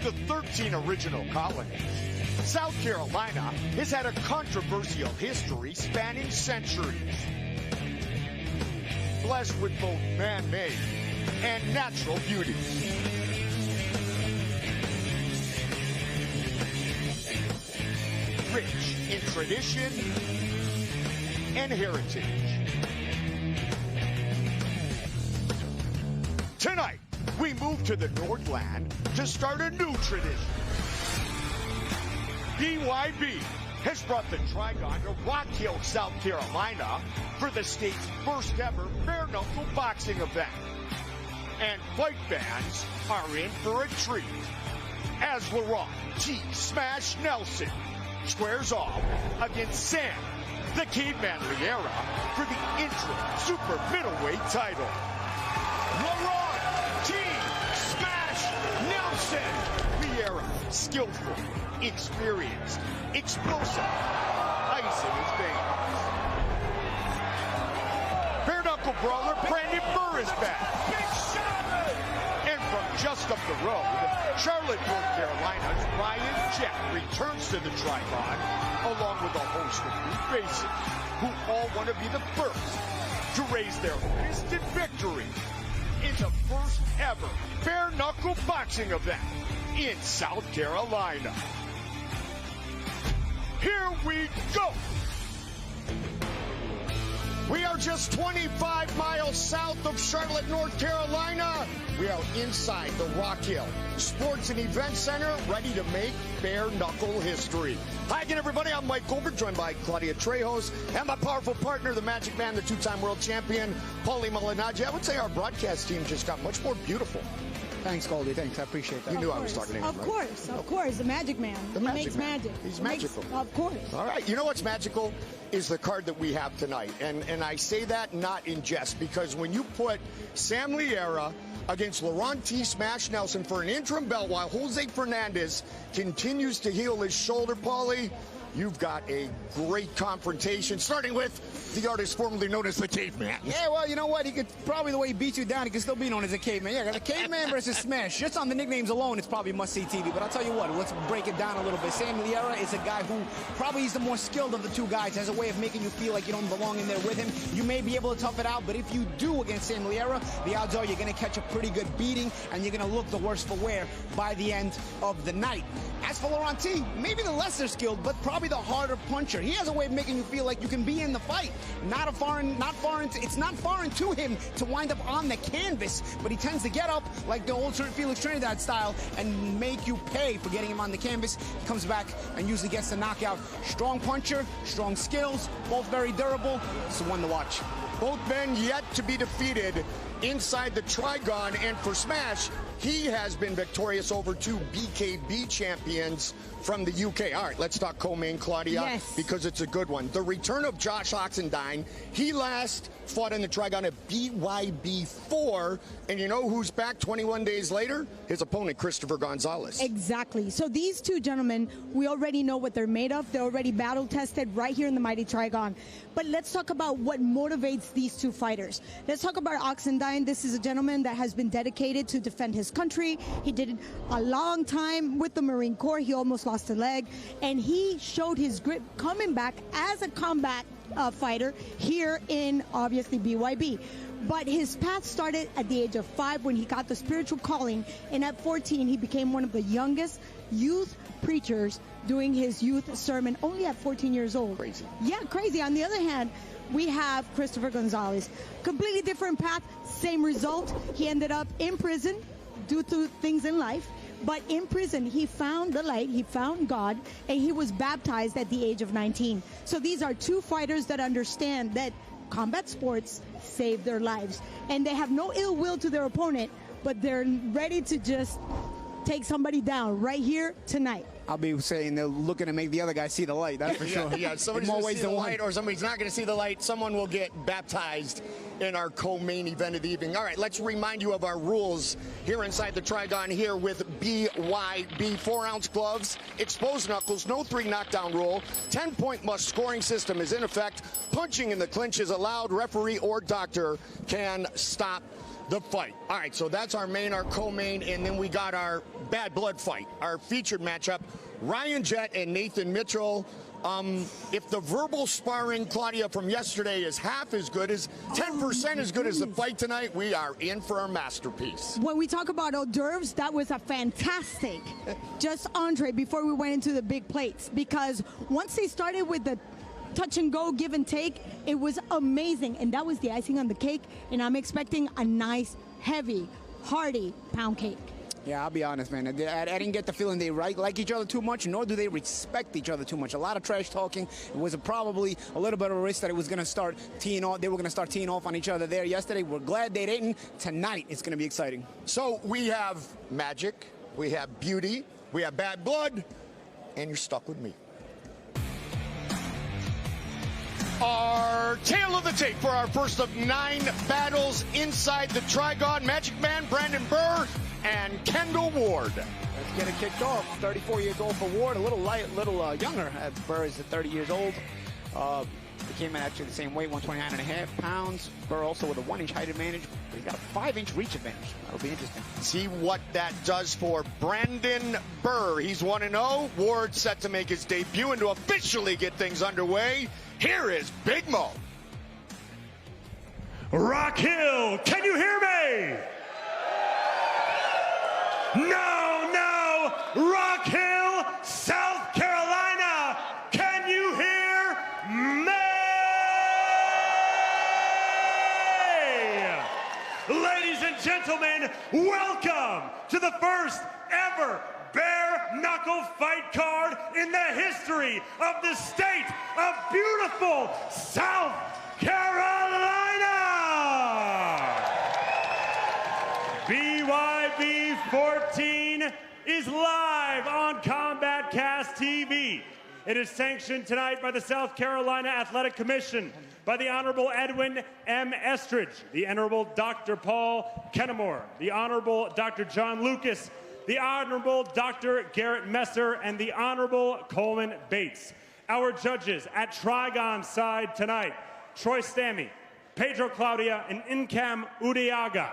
the 13 original colonies, South Carolina has had a controversial history spanning centuries, blessed with both man-made and natural beauty. Rich in tradition and heritage. Tonight, we move to the Northland to start a new tradition. BYB has brought the Trigon to Rock Hill, South Carolina for the state's first ever bare-knuckle boxing event. And fight fans are in for a treat as Laurent T. Smash Nelson squares off against Sam, the Caveman Liera, for the interim super middleweight title. Laurent T. Smash Nelson. Liera, skillful, experienced, explosive, ice in his veins. Bare knuckle brawler Brandon Burr is back. And from just up the road, Charlotte, North Carolina's Ryan Jett returns to the Trigon, along with a host of new faces who all want to be the first to raise their fist in victory in the first ever bare knuckle boxing event in South Carolina. Here we go. We are just 25 miles south of Charlotte, North Carolina. We are inside the Rock Hill Sports and Event Center, ready to make bare knuckle history. Hi again, everybody. I'm Mike Goldberg, joined by Claudia Trejos, and my powerful partner, the Magic Man, the two-time world champion, Paulie Malignaggi. I would say our broadcast team just got much more beautiful. Thanks, Goldie. Thanks. I appreciate that. You knew I was talking to him, Of right? course. The Magic Man. The Magic Man. Magic. He's magical. Of course. All right. You know what's magical is the card that we have tonight. And I say that not in jest, because when you put Sam Liera against Laurent T. Smash Nelson for an interim belt while Jose Fernandez continues to heal his shoulder, Paulie, you've got a great confrontation, starting with the artist formerly known as the Caveman. Yeah, well, you know what? He could probably, the way he beats you down, he could still be known as a Caveman. Yeah, the Caveman versus Smash. Just on the nicknames alone, it's probably must-see TV. But I'll tell you what, let's break it down a little bit. Sam Liera is a guy who probably is the more skilled of the two guys, has a way of making you feel like you don't belong in there with him. You may be able to tough it out, but if you do against Sam Liera, the odds are you're going to catch a pretty good beating, and you're going to look the worse for wear by the end of the night. As for Laurent T., maybe the lesser skilled, but probably the harder puncher. He has a way of making you feel like you can be in the fight. It's not foreign to him to wind up on the canvas, but he tends to get up like the old Felix Trinidad style and make you pay for getting him on the canvas. He comes back and usually gets the knockout. Strong puncher, strong skills, both very durable. It's one to watch. Both men yet to be defeated inside the Trigon, and for Smash, he has been victorious over two BKB champions from the UK. All right, let's talk co-main, Claudia, yes, because it's a good one. The return of Josh Oxendine. He last fought in the Trigon at BYB 4, and you know who's back 21 days later? His opponent, Christopher Gonzalez. Exactly. So these two gentlemen, we already know what they're made of. They're already battle-tested right here in the mighty Trigon. But let's talk about what motivates these two fighters. Let's talk about Oxendine. This is a gentleman that has been dedicated to defend his country. He did it a long time with the Marine Corps. He almost lost a leg, and he showed his grit coming back as a combat fighter here in, obviously, BYB. But his path started at the age of 5 when he got the spiritual calling, and at 14 he became one of the youngest youth preachers doing his youth sermon, only at 14 years old. Crazy. Yeah, crazy. On the other hand, we have Christopher Gonzalez. Completely different path, same result. He ended up in prison due to things in life. But in prison, he found the light, he found God, and he was baptized at the age of 19. So these are two fighters that understand that combat sports save their lives. And they have no ill will to their opponent, but they're ready to just take somebody down right here tonight. I'll be saying they're looking to make the other guy see the light, that's for sure. Yeah, somebody's going to see the light, or somebody's not going to see the light. Someone will get baptized in our co-main event of the evening. All right, let's remind you of our rules here inside the Trigon here with BYB. 4-ounce gloves, exposed knuckles, no 3 knockdown rule, 10-point must scoring system is in effect. Punching in the clinch is allowed. Referee or doctor can stop the fight. All right, so that's our main, our co-main, and then we got our bad blood fight, our featured matchup, Ryan Jett and Nathan Mitchell. If the verbal sparring, Claudia, from yesterday is half as good as 10% as good as the fight tonight, we are in for a masterpiece. When we talk about hors d'oeuvres, that was a fantastic just entree before we went into the big plates, because once they started with the touch and go, give and take, it was amazing, and that was the icing on the cake, and I'm expecting a nice, heavy, hearty pound cake. Yeah, I'll be honest, man. I didn't get the feeling they like each other too much, nor do they respect each other too much. A lot of trash talking. It was probably a little bit of a risk that it was going to start teeing off. They were going to start teeing off on each other there yesterday. We're glad they didn't. Tonight, it's going to be exciting. So we have magic, we have beauty, we have bad blood, and you're stuck with me. Our tail of the tape for our first of 9 battles inside the Trigon. Magic Man, Brandon Burr, and Kendall Ward. Let's get it kicked off. 34 years old for Ward, a little younger. Burr is 30 years old. They came in actually the same weight, 129.5 pounds. Burr also with a 1-inch height advantage, but he's got a 5-inch reach advantage. That'll be interesting. See what that does for Brandon Burr. He's 1-0. Ward set to make his debut and to officially get things underway. Here is Big Mo. Rock Hill, can you hear me? No, no, Rock Hill, South Carolina, can you hear me? Ladies and gentlemen, welcome to the first ever bare knuckle fight card in the history of the state of beautiful South Carolina. BYB 14 is live on Combat Cast TV. It is sanctioned tonight by the South Carolina Athletic Commission, by the Honorable Edwin M. Estridge, the Honorable Dr. Paul Kennemore, the Honorable Dr. John Lucas, the Honorable Dr. Garrett Messer, and the Honorable Coleman Bates. Our judges at Trigon's side tonight, Troy Stammy, Pedro Claudia, and Incam Udiaga.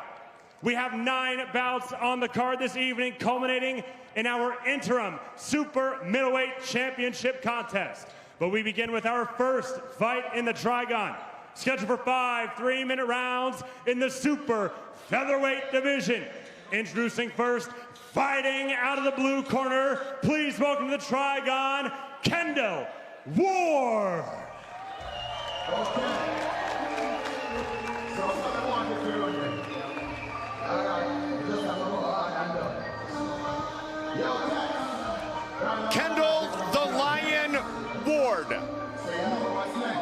We have 9 bouts on the card this evening, culminating in our interim Super Middleweight Championship contest. But we begin with our first fight in the Trigon, scheduled for 5 3-minute rounds in the Super Featherweight division. Introducing first, fighting out of the blue corner, please welcome to the Trigon, Kendall Ward. Kendall the Lion Ward,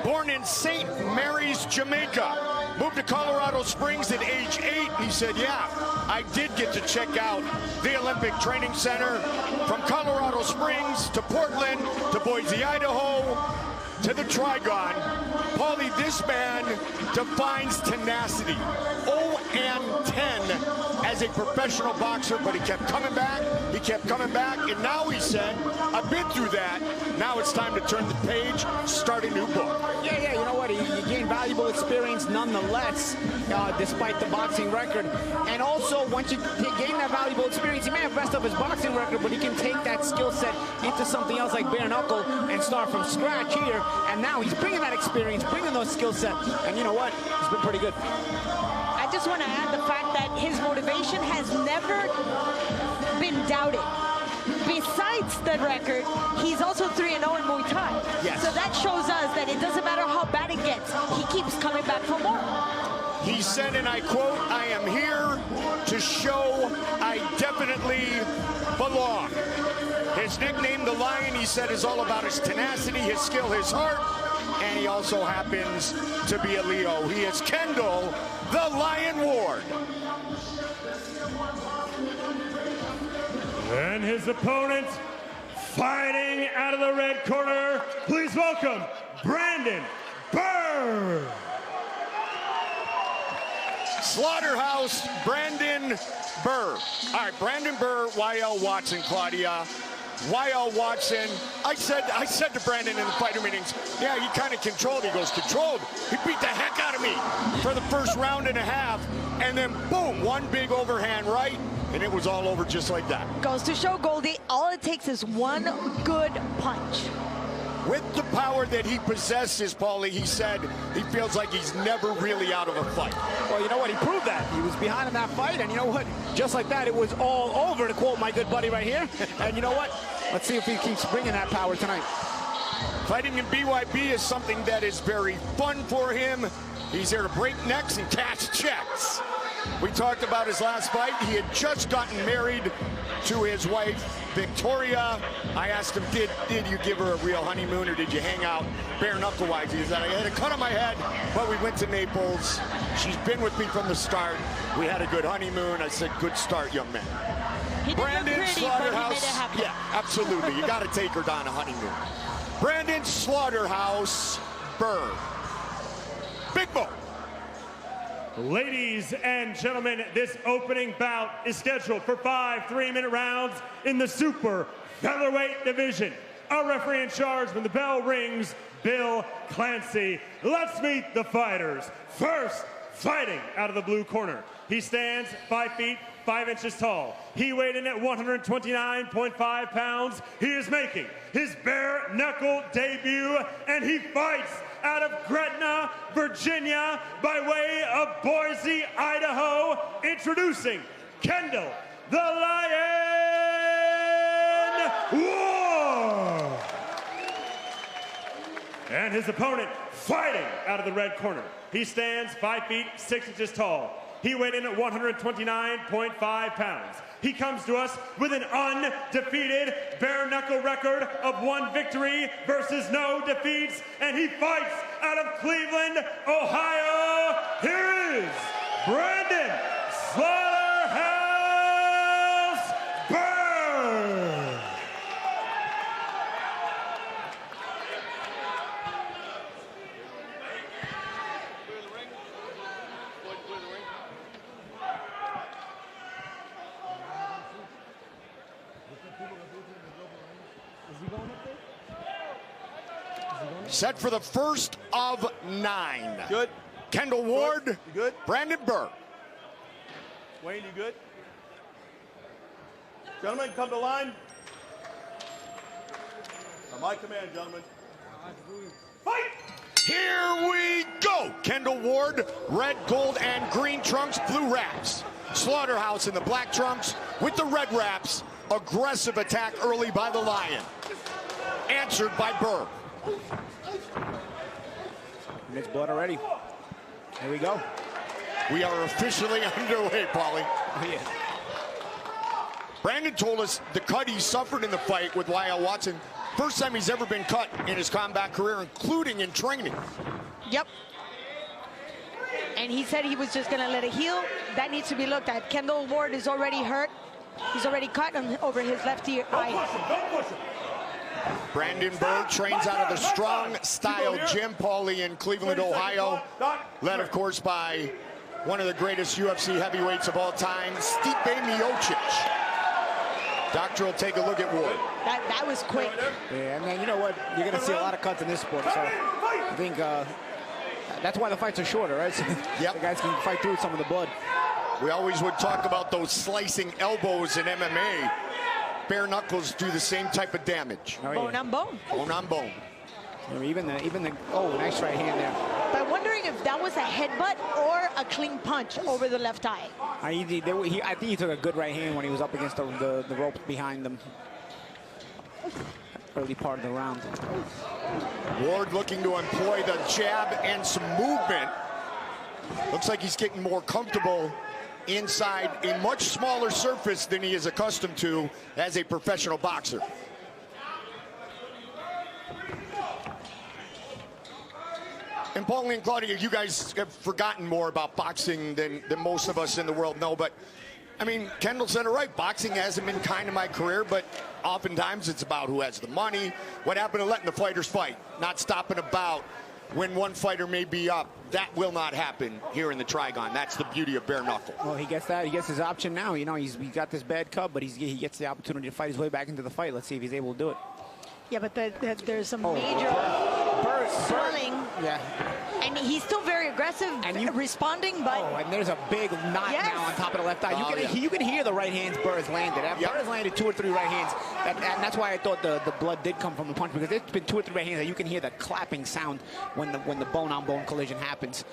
born in St. Mary's, Jamaica, moved to Colorado Springs at age 8. He said, yeah, I did get to check out the Olympic Training Center. From Colorado Springs to Portland to Boise, Idaho to the Trigon. Paulie, this man defines tenacity. 0-10 as a professional boxer, but he kept coming back, and now he said, I've been through that, now it's time to turn the page, start a new book. Yeah, you know what, he gained valuable experience nonetheless, despite the boxing record. And also, once you gain that valuable experience, he may have messed up his boxing record, but he can take that skill set into something else like bare knuckle and start from scratch here. And now he's bringing that experience, bringing those skill sets, and you know what, he's been pretty good. I just want to add the fact that his motivation has never been doubted. Besides the record, he's also 3-0 in Muay Thai. Yes. So that shows us that it doesn't matter how bad it gets, he keeps coming back for more. He said, and I quote, I am here to show I definitely belong. His nickname, the Lion, he said, is all about his tenacity, his skill, his heart, and he also happens to be a Leo. He is Kendall the Lion Ward. And his opponent, fighting out of the red corner, please welcome Brandon Burr. Slaughterhouse, Brandon Burr. All right, Brandon Burr, Y.L. Watson, Claudia. Y.L. Watson, I said to Brandon in the fighter meetings, yeah, he kind of controlled. He goes, controlled? He beat the heck out of whammy for the first round and a half, and then boom, one big overhand right, and it was all over just like that. Goes to show, Goldie, all it takes is one good punch. With the power that he possesses, Paulie, he said he feels like he's never really out of a fight. Well, you know what? He proved that. He was behind in that fight, and you know what? Just like that, it was all over, to quote my good buddy right here. And you know what? Let's see if he keeps bringing that power tonight. Fighting in BYB is something that is very fun for him. He's here to break necks and cash checks. We talked about his last fight. He had just gotten married to his wife, Victoria. I asked him, did you give her a real honeymoon, or did you hang out bare knuckle-wise? He said, I had a cut on my head, but we went to Naples. She's been with me from the start. We had a good honeymoon. I said, good start, young man. He didn't look pretty, but he made it happen. Yeah, absolutely. You got to take her down a honeymoon. Brandon Slaughterhouse Burr. Big Bo. Ladies and gentlemen, this opening bout is scheduled for 5 3-minute rounds in the super featherweight division. Our referee in charge when the bell rings, Bill Clancy. Let's meet the fighters. First, fighting out of the blue corner. He stands 5 feet 5 inches tall. He weighed in at 129.5 pounds. He is making his bare knuckle debut, and he fights out of Gretna, Virginia, by way of Boise, Idaho. Introducing Kendall, the Lion War. And his opponent fighting out of the red corner. He stands 5 feet 6 inches tall. He weighed in at 129.5 pounds. He comes to us with an undefeated bare knuckle record of 1 victory versus no defeats, and he fights out of Cleveland, Ohio. Here is Brandon Slaughterhouse Burr. Set for the first of 9. Good. Kendall Ward. You good? Brandon Burr. Wayne, you good? Gentlemen, come to line. On my command, gentlemen. Fight! Here we go. Kendall Ward, red, gold, and green trunks, blue wraps. Slaughterhouse in the black trunks with the red wraps. Aggressive attack early by the Lion. Answered by Burr. And it's blood already. Here we go. We are officially underway, Paulie. Oh, yeah. Brandon told us the cut he suffered in the fight with Lyle Watson. First time he's ever been cut in his combat career, including in training. Yep. And he said he was just going to let it heal. That needs to be looked at. Kendall Ward is already hurt. He's already cut over his left ear. Don't push him. Brandon Burr trains out of the Strong Style Gym, Paulie, in Cleveland, Ohio. Led, of course, by one of the greatest UFC heavyweights of all time, Stipe Miocic. Doctor will take a look at Ward. That was quick. Yeah, and then you know what? You're going to see a lot of cuts in this sport. So I think that's why the fights are shorter, right? So yep. The guys can fight through some of the blood. We always would talk about those slicing elbows in MMA. Bare knuckles do the same type of damage. Oh, yeah. Bone on bone. Bone on bone. Even the oh, nice right hand there. But wondering if that was a headbutt or a clean punch over the left eye. I think he took a good right hand when he was up against the ropes behind them. Early part of the round. Ward looking to employ the jab and some movement. Looks like he's getting more comfortable inside a much smaller surface than he is accustomed to as a professional boxer. And Paulie and Claudia, you guys have forgotten more about boxing than most of us in the world know, but I mean, Kendall said it right. Boxing hasn't been kind of my career, but oftentimes it's about who has the money. What happened to letting the fighters fight, not stopping about when one fighter may be up. That will not happen here in the Trigon. That's the beauty of bare knuckle. Well, he gets that. He gets his option now. You know, he got this bad cut, but he gets the opportunity to fight his way back into the fight. Let's see if he's able to do it. Yeah, but there's some major swelling. Yeah. And he's still very aggressive, and responding, but... Oh, and there's a big knot now on top of the left eye. You can hear the right hands Burr has landed. Burr has landed 2 or 3 right hands, and that's why I thought the blood did come from the punch, because there's been 2 or 3 right hands that you can hear the clapping sound when the bone-on-bone collision happens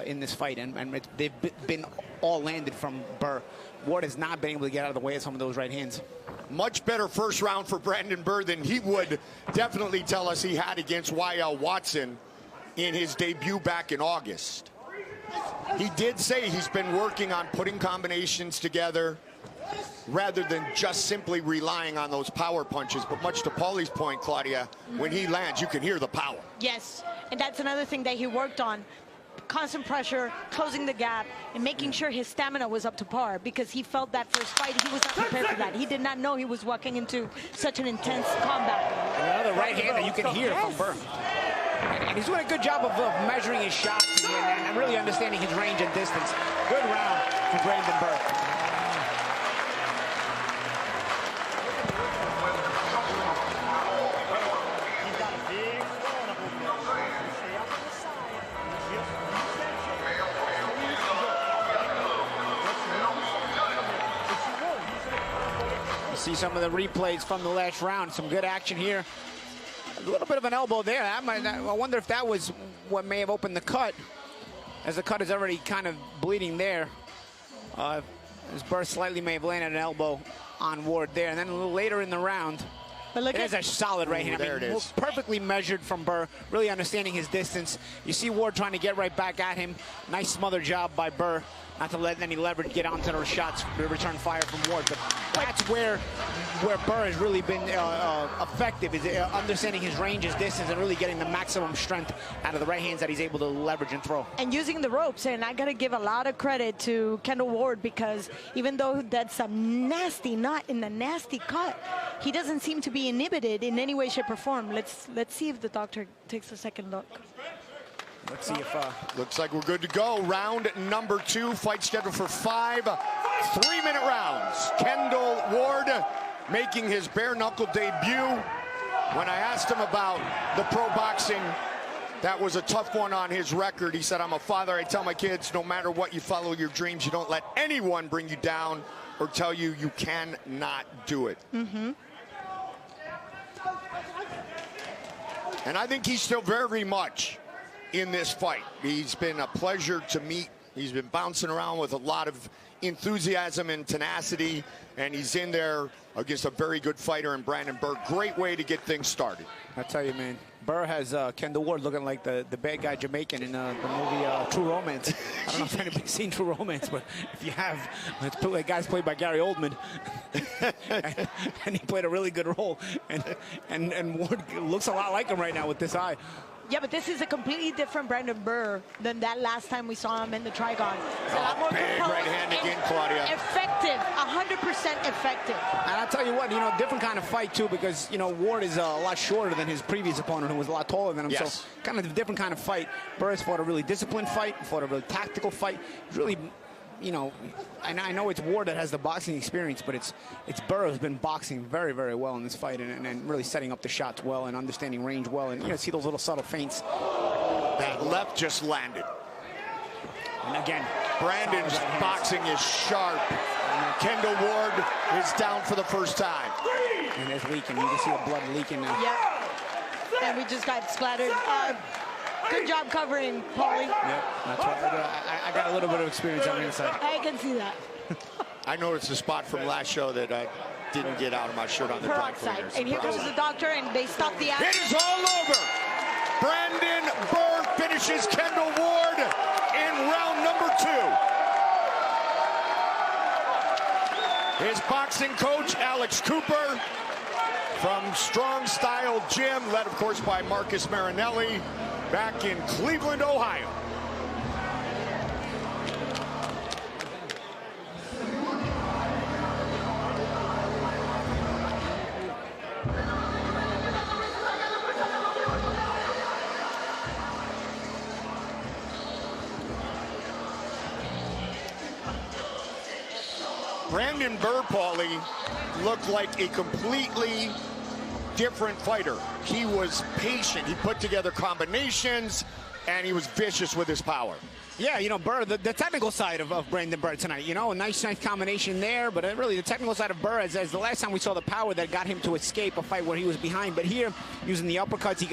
in this fight, and they've been all landed from Burr. Ward has not been able to get out of the way of some of those right hands. Much better first round for Brandon Burr than he would definitely tell us he had against YL Watson in his debut back in August. He did say he's been working on putting combinations together rather than just simply relying on those power punches. But much to Paulie's point, Claudia, when he lands, you can hear the power. Yes, and that's another thing that he worked on. Constant pressure, closing the gap, and making sure his stamina was up to par, because he felt that first fight he was not prepared for that. He did not know he was walking into such an intense combat. Another right hand that you can hear from Burr. And he's doing a good job of measuring his shots and really understanding his range and distance. Good round for Brandon Burr. See some of the replays from the last round. Some good action here. A little bit of an elbow there. I wonder if that was what may have opened the cut, as the cut is already kind of bleeding there. As Burr slightly may have landed an elbow on Ward there. And then a little later in the round, but look, there's a solid right hand. There it is. Perfectly measured from Burr, really understanding his distance. You see Ward trying to get right back at him. Nice smother job by Burr. Not to let any leverage get onto those shots, return fire from Ward. But that's where Burr has really been effective, is understanding his range, his distance, and really getting the maximum strength out of the right hands that he's able to leverage and throw. And using the ropes, and I got to give a lot of credit to Kendall Ward, because even though that's a nasty knot in a nasty cut, he doesn't seem to be inhibited in any way, shape, or form. Let's see if the doctor takes a second look. Let's see if... Looks like we're good to go. Round number 2, fight scheduled for 5 3-minute rounds. Kendall Ward making his bare knuckle debut. When I asked him about the pro boxing, that was a tough one on his record. He said, I'm a father. I tell my kids, no matter what, you follow your dreams. You don't let anyone bring you down or tell you you cannot do it. And I think he's still very much in this fight. He's been a pleasure to meet. He's been bouncing around with a lot of enthusiasm and tenacity, and he's in there against a very good fighter in Brandon Burr. Great way to get things started. I tell you, man, Burr has Kendall Ward looking like the bad guy Jamaican in the movie True Romance. I don't know if anybody's seen True Romance, but if you have, it's the guy's played by Gary Oldman, and he played a really good role. And Ward looks a lot like him right now with this eye. Yeah, but this is a completely different Brandon Burr than that last time we saw him in the Trigon. It's a lot more big right hand again, Claudia. Effective, 100% effective. And I'll tell you what, different kind of fight too, because, Ward is a lot shorter than his previous opponent, who was a lot taller than him. Yes. So kind of a different kind of fight. Burr has fought a really disciplined fight, fought a really tactical fight. Really, I know it's Ward that has the boxing experience, but it's Burr who's been boxing very, very well in this fight, and really setting up the shots well and understanding range well, and see those little subtle feints. That left just landed. And again, Brandon's boxing is sharp. Kendall Ward is down for the first time. And there's leaking. You can see the blood leaking now. Yeah. And we just got splattered. Good job covering, Paulie. Yep, that's right. I got a little bit of experience on the inside. I can see that. I noticed a spot from last show that I didn't get out of my shirt on the Peroxide. And here comes the doctor, and they stop the action. It is all over. Brandon Burr finishes Kendall Ward in round number 2. His boxing coach, Alex Cooper, from Strong Style Gym, led, of course, by Marcus Marinelli, back in Cleveland, Ohio. Brandon Burr, Paulie, looked like a completely different fighter. He was patient. He put together combinations. and he was vicious with his power. Yeah, you know, Burr, the technical side of Brandon Burr tonight, you know, a nice combination there, but really the technical side of Burr is as the last time we saw the power that got him to escape a fight where he was behind, but here, using the uppercuts, he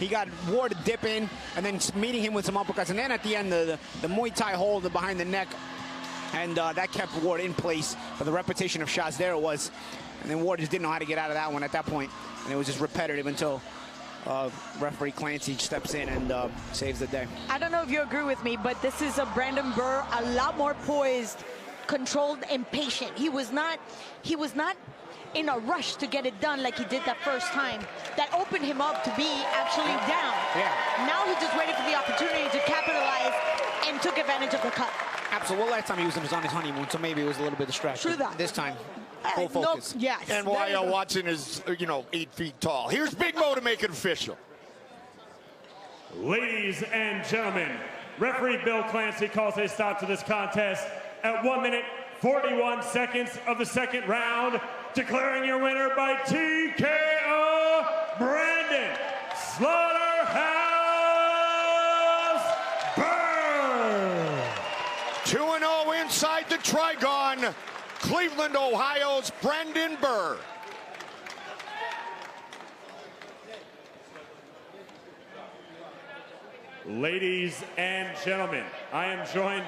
got Ward to dip in, and then meeting him with some uppercuts, and then at the end, the Muay Thai hold behind the neck, and that kept Ward in place for the repetition of shots. There it was, and then Ward just didn't know how to get out of that one at that point, and it was just repetitive until referee Clancy steps in and saves the day. I don't know if you agree with me, but this is a Brandon Burr a lot more poised, controlled, and patient. He was not in a rush to get it done like he did that first time. That opened him up to be actually down. Yeah. Now he just waited for the opportunity to capitalize and took advantage of the cut. Absolutely. Well, last time he was on his honeymoon, so maybe it was a little bit distracted. True that. This time, full focus. No, yes. And while Watson is, 8 feet tall. Here's Big Mo to make it official. Ladies and gentlemen, referee Bill Clancy calls a stop to this contest at 1 minute 41 seconds of the second round, declaring your winner by TKO, Brandon Slaughterhouse Burr. 2-0 inside the Trigon, Cleveland, Ohio's Brandon Burr. Ladies and gentlemen, I am joined.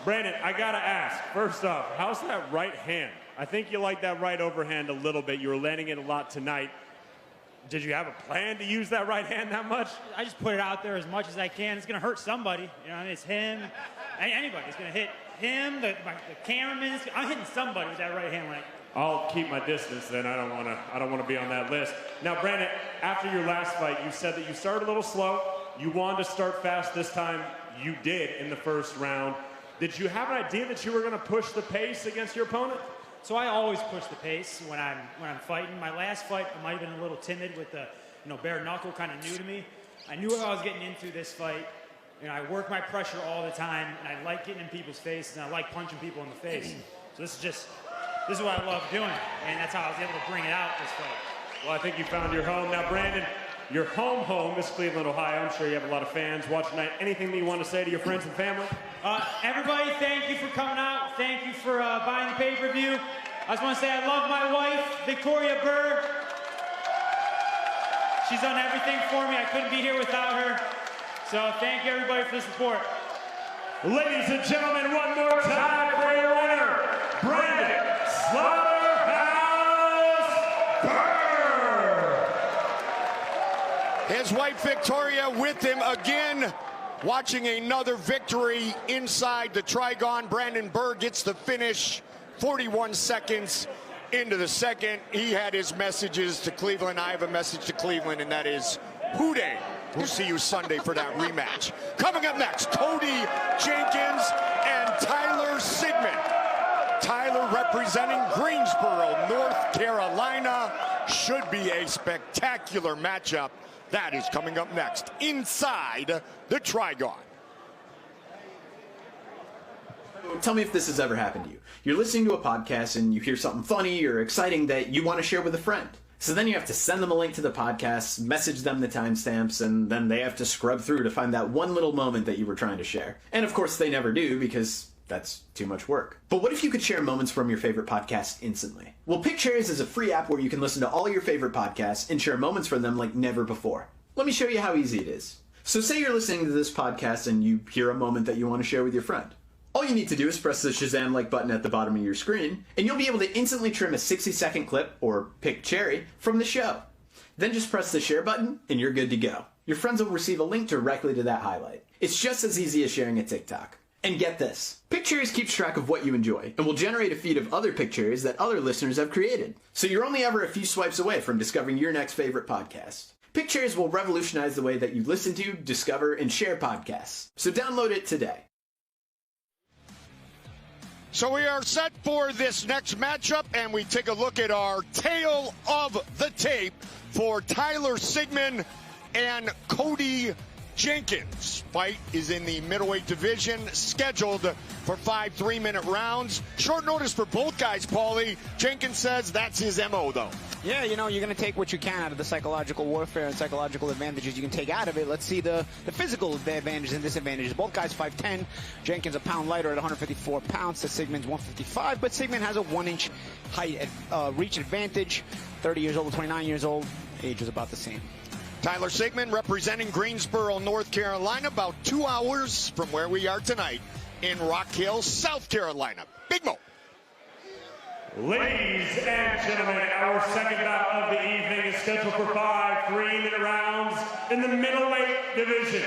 Brandon, I gotta ask, first off, how's that right hand? I think you like that right overhand a little bit. You were landing it a lot tonight. Did you have a plan to use that right hand that much? I just put it out there as much as I can. It's gonna hurt somebody. You know, I mean, it's him, anybody. It's gonna hit him, the cameraman. I'm hitting somebody with that right hand. Like, I'll keep my distance then. I don't wanna be on that list. Now, Brandon, after your last fight, you said that you started a little slow. You wanted to start fast this time. You did in the first round. Did you have an idea that you were going to push the pace against your opponent? so I always push the pace when I'm fighting. My last fight, I might have been a little timid with the bare knuckle, kind of new to me. I knew what I was getting into this fight. I work my pressure all the time, and I like getting in people's faces, and I like punching people in the face. So this is what I love doing, and that's how I was able to bring it out this fight. Well, I think you found your home. Now, Brandon, your home is Cleveland, Ohio. I'm sure you have a lot of fans watching tonight. Anything that you want to say to your friends and family? Everybody, thank you for coming out. Thank you for buying the pay-per-view. I just want to say I love my wife, Victoria Burr. She's done everything for me. I couldn't be here without her. So thank you, everybody, for the support. Ladies and gentlemen, one more time for your winner, Brandon Slaughterhouse Burr. His wife Victoria with him again, watching another victory inside the Trigon. Brandon Burr gets the finish, 41 seconds into the second. He had his messages to Cleveland. I have a message to Cleveland, and that is Hooday. We'll see you Sunday for that rematch. Coming up next, Cody Jenkins and Tyler Sigmund. Tyler representing Greensboro, North Carolina. Should be a spectacular matchup. That is coming up next inside the Trigon. Tell me if this has ever happened to you. You're listening to a podcast and you hear something funny or exciting that you want to share with a friend. So then you have to send them a link to the podcast, message them the timestamps, and then they have to scrub through to find that one little moment that you were trying to share. And of course they never do because that's too much work. But what if you could share moments from your favorite podcast instantly? Well, Pick Cherries is a free app where you can listen to all your favorite podcasts and share moments from them like never before. Let me show you how easy it is. So say you're listening to this podcast and you hear a moment that you want to share with your friend. All you need to do is press the Shazam like button at the bottom of your screen, and you'll be able to instantly trim a 60-second clip, or pick cherry, from the show. Then just press the share button, and you're good to go. Your friends will receive a link directly to that highlight. It's just as easy as sharing a TikTok. And get this, Pick Cherries keeps track of what you enjoy, and will generate a feed of other Pick Cherries that other listeners have created. So you're only ever a few swipes away from discovering your next favorite podcast. Pick Cherries will revolutionize the way that you listen to, discover, and share podcasts. So download it today. So we are set for this next matchup, and we take a look at our tail of the tape for Tyler Sigmund and Cody Jenkins. Fight is in the middleweight division, scheduled for 5 3-minute rounds. Short notice for both guys, Paulie. Jenkins says that's his MO, though. Yeah, you know, you're going to take what you can out of the psychological warfare and psychological advantages you can take out of it. Let's see the physical advantages and disadvantages. Both guys 5'10". Jenkins a pound lighter at 154 pounds. To Sigmund's 155, but Sigmund has a 1-inch height reach advantage. 30 years old, 29 years old. Age was about the same. Tyler Sigmund representing Greensboro, North Carolina, about 2 hours from where we are tonight in Rock Hill, South Carolina. Big Mo. Ladies and gentlemen, our second bout of the evening is scheduled for 5 3-minute rounds in the middleweight division.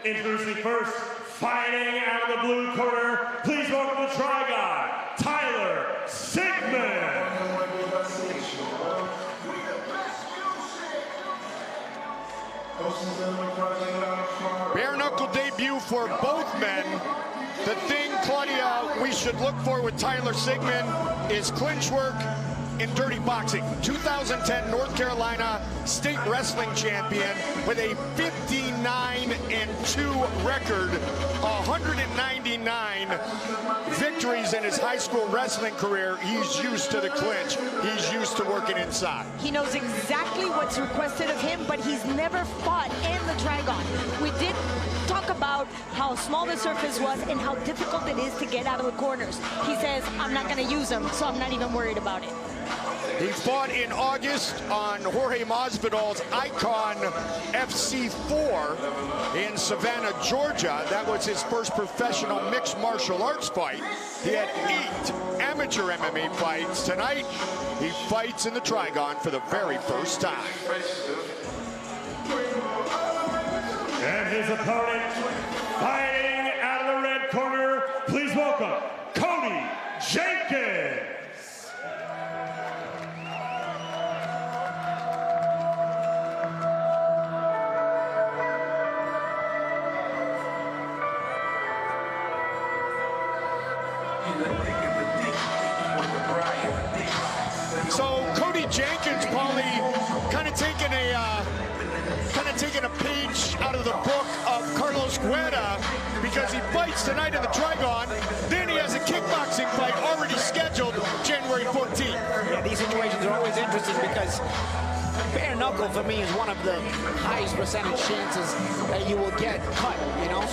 Introducing first, fighting out of the blue corner, please welcome the Try Guy, Tyler Sigmund. Bare knuckle debut for both men. The thing, Claudia, we should look for with Tyler Sigmund is clinch work in dirty boxing. 2010 North Carolina State Wrestling Champion with a 59-2 record, 199 victories in his high school wrestling career. He's used to the clinch. He's used to working inside. He knows exactly what's requested of him, but he's never fought in the Trigon. We did talk about how small the surface was and how difficult it is to get out of the corners. He says, I'm not going to use them, so I'm not even worried about it. He fought in August on Jorge Masvidal's Icon FC4 in Savannah, Georgia. That was his first professional mixed martial arts fight. He had 8 amateur MMA fights. Tonight, he fights in the Trigon for the very first time. And his opponent, fighting out of the red corner, please welcome Cody Jenkins. So Cody Jenkins, Paulie, kind of taking a page out of the book of Carlos Guerra, because he fights tonight in the Trigon. Then he has a kickboxing fight already scheduled January 14th. Yeah, these situations are always interesting because bare knuckle for me is one of the highest percentage chances that you will get cut, you know.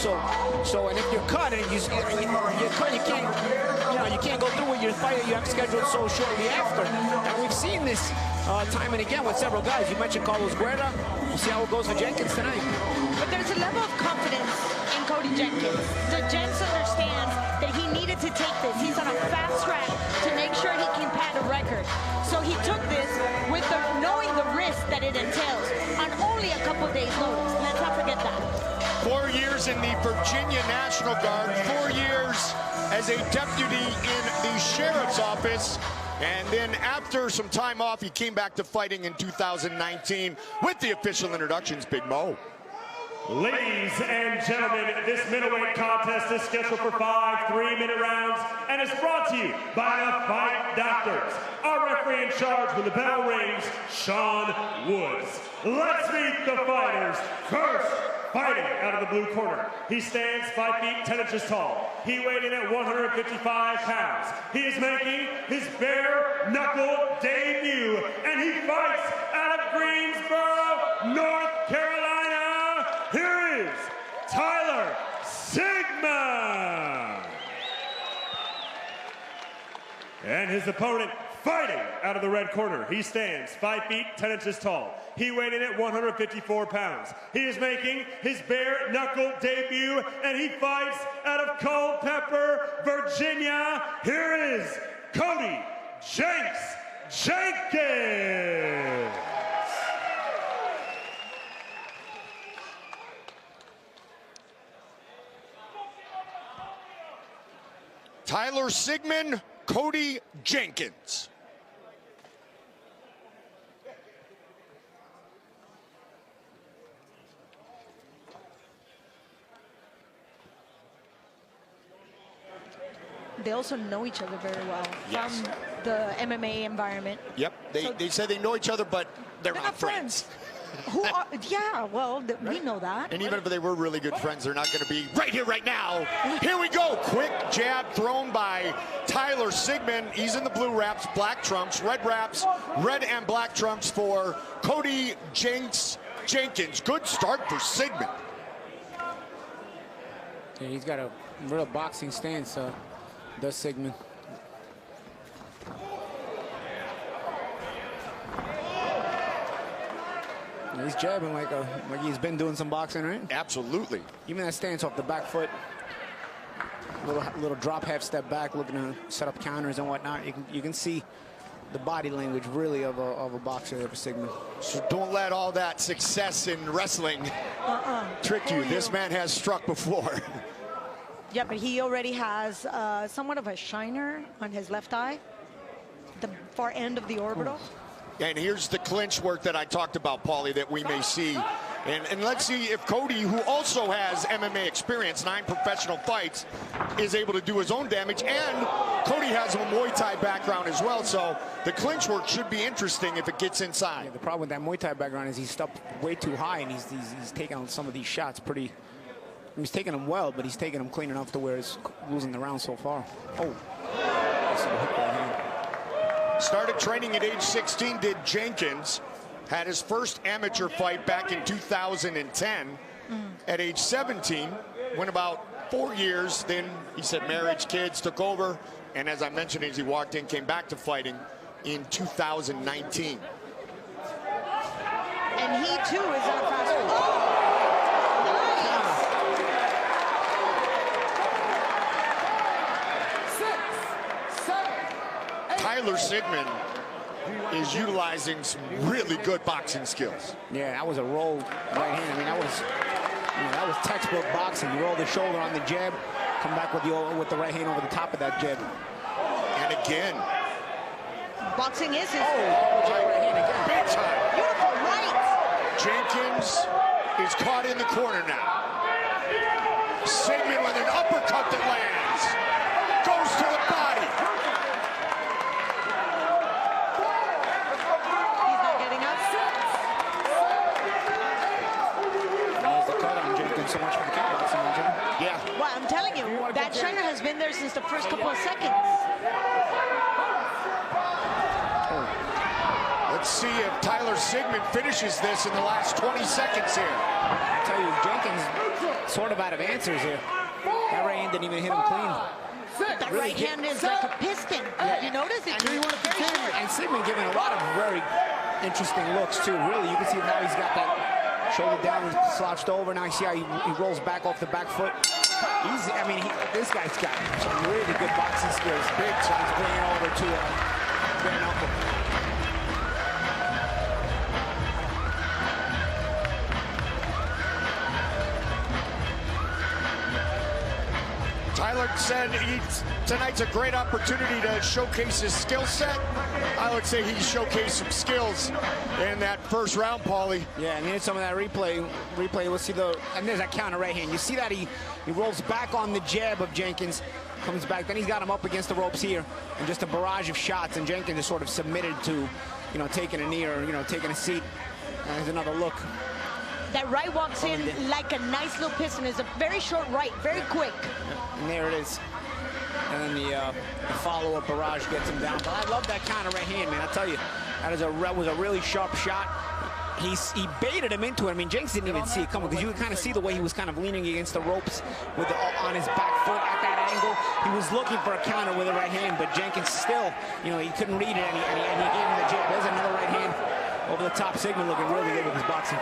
So and if you're cut and you're cut, you can't go through with your fight you have scheduled so shortly after. And we've seen this time and again with several guys. You mentioned Carlos Guerra. We'll see how it goes for Jenkins tonight. But there's a level of confidence in Cody Jenkins. The Jets understands that he needed to take this. He's on a fast track to make sure he can pad a record. So he took this with knowing the risk that it entails on only a couple days' notice. Let's not forget that. 4 years in the Virginia National Guard, 4 years as a deputy in the sheriff's office. And then after some time off, he came back to fighting in 2019 with the official introductions, Big Mo. Ladies and gentlemen, this middleweight contest is scheduled for 5 3-minute rounds and is brought to you by the Fight Doctors. Our referee in charge when the bell rings, Sean Woods. Let's meet the fighters. First, fighting out of the blue corner. He stands 5 feet 10 inches tall. He weighed in at 155 pounds. He is making his bare knuckle debut, and he fights out of Greensboro, North Carolina. Here is Tyler Sigmund. And his opponent, fighting out of the red corner. He stands 5 feet 10 inches tall. He weighed in at 154 pounds. He is making his bare knuckle debut, and he fights out of Culpeper, Virginia. Here is Cody Jenkins. Tyler Sigmund, Cody Jenkins. They also know each other very well Yes. from the MMA environment. Yep, they said they know each other, but they're not friends. Who are, yeah, well, we know that. And even if they were really good friends, they're not going to be right here, right now. Here we go. Quick jab thrown by Tyler Sigmund. He's in the blue wraps, black trumps, red wraps, red and black trumps for Cody Jenkins. Good start for Sigmund. Yeah, he's got a real boxing stance, does Sigmund. He's jabbing like he's been doing some boxing, right? Absolutely. Even that stance off the back foot, little drop half step back, looking to set up counters and whatnot. You can see the body language really of a boxer there for Sigmund. So don't let all that success in wrestling trick you. This man has struck before. Yeah, but he already has somewhat of a shiner on his left eye, the far end of the orbital. And here's the clinch work that I talked about, Paulie, that we may see. And let's see if Cody, who also has MMA experience, 9 professional fights, is able to do his own damage. And Cody has a Muay Thai background as well, so the clinch work should be interesting if it gets inside. Yeah, the problem with that Muay Thai background is he's stepped way too high, and he's taking on some of these shots pretty. He's taking them well, but he's taking them clean enough to where he's losing the round so far. Oh, that's a hook right hand. Started training at age 16, did Jenkins. Had his first amateur fight back in 2010. At age 17, went about 4 years. Then he said marriage, kids took over. And as I mentioned, as he walked in, came back to fighting in 2019. And he too is on a fast Tyler Sigmund is utilizing some really good boxing skills. Yeah, that was a roll right hand. I mean, that was textbook boxing. You roll the shoulder on the jab, come back with the right hand over the top of that jab. And again. Boxing is his. Right hand again. Big time. Beautiful right. Jenkins is caught in the corner now. Sigmund with an uppercut that lands. Goes to the body. He's not getting up. There's the cut on Jenkins. So much for the kickboxing, Jim. Yeah. Well, I'm telling you, that shiner has been there since the first couple of seconds. Let's see if Tyler Sigmund finishes this in the last 20 seconds here. I tell you, Jenkins sort of out of answers here. That right hand didn't even hit him clean. That right hand is like a piston. Have you noticed it? And Sigmund giving a lot of very interesting looks too. Really, you can see now he's got that shoulder down, slouched over. Now you see how he rolls back off the back foot. This guy's got some really good boxing skills. Big time. He's bringing it over to bare knuckle. Tyler said tonight's a great opportunity to showcase his skill set. I would say he showcased some skills in that first round, Paulie. Yeah, and here's some of that replay. Let's see and there's that counter right hand. You see that he rolls back on the jab of Jenkins, comes back, then he's got him up against the ropes here, and just a barrage of shots, and Jenkins is sort of submitted to, taking a knee or, taking a seat. There's another look. That right walks in like a nice little piston. It's a very short right, very quick. And there it is. And then the follow-up barrage gets him down. But I love that counter right hand, man. I tell you, that was a really sharp shot. He baited him into it. I mean, Jenkins didn't even see it coming, because you could kind of see the way he was kind of leaning against the ropes on his back foot at that angle. He was looking for a counter with the right hand, but Jenkins still, he couldn't read it, and he gave him the jab. There's another right hand over the top. Sigmund looking really good with his boxing.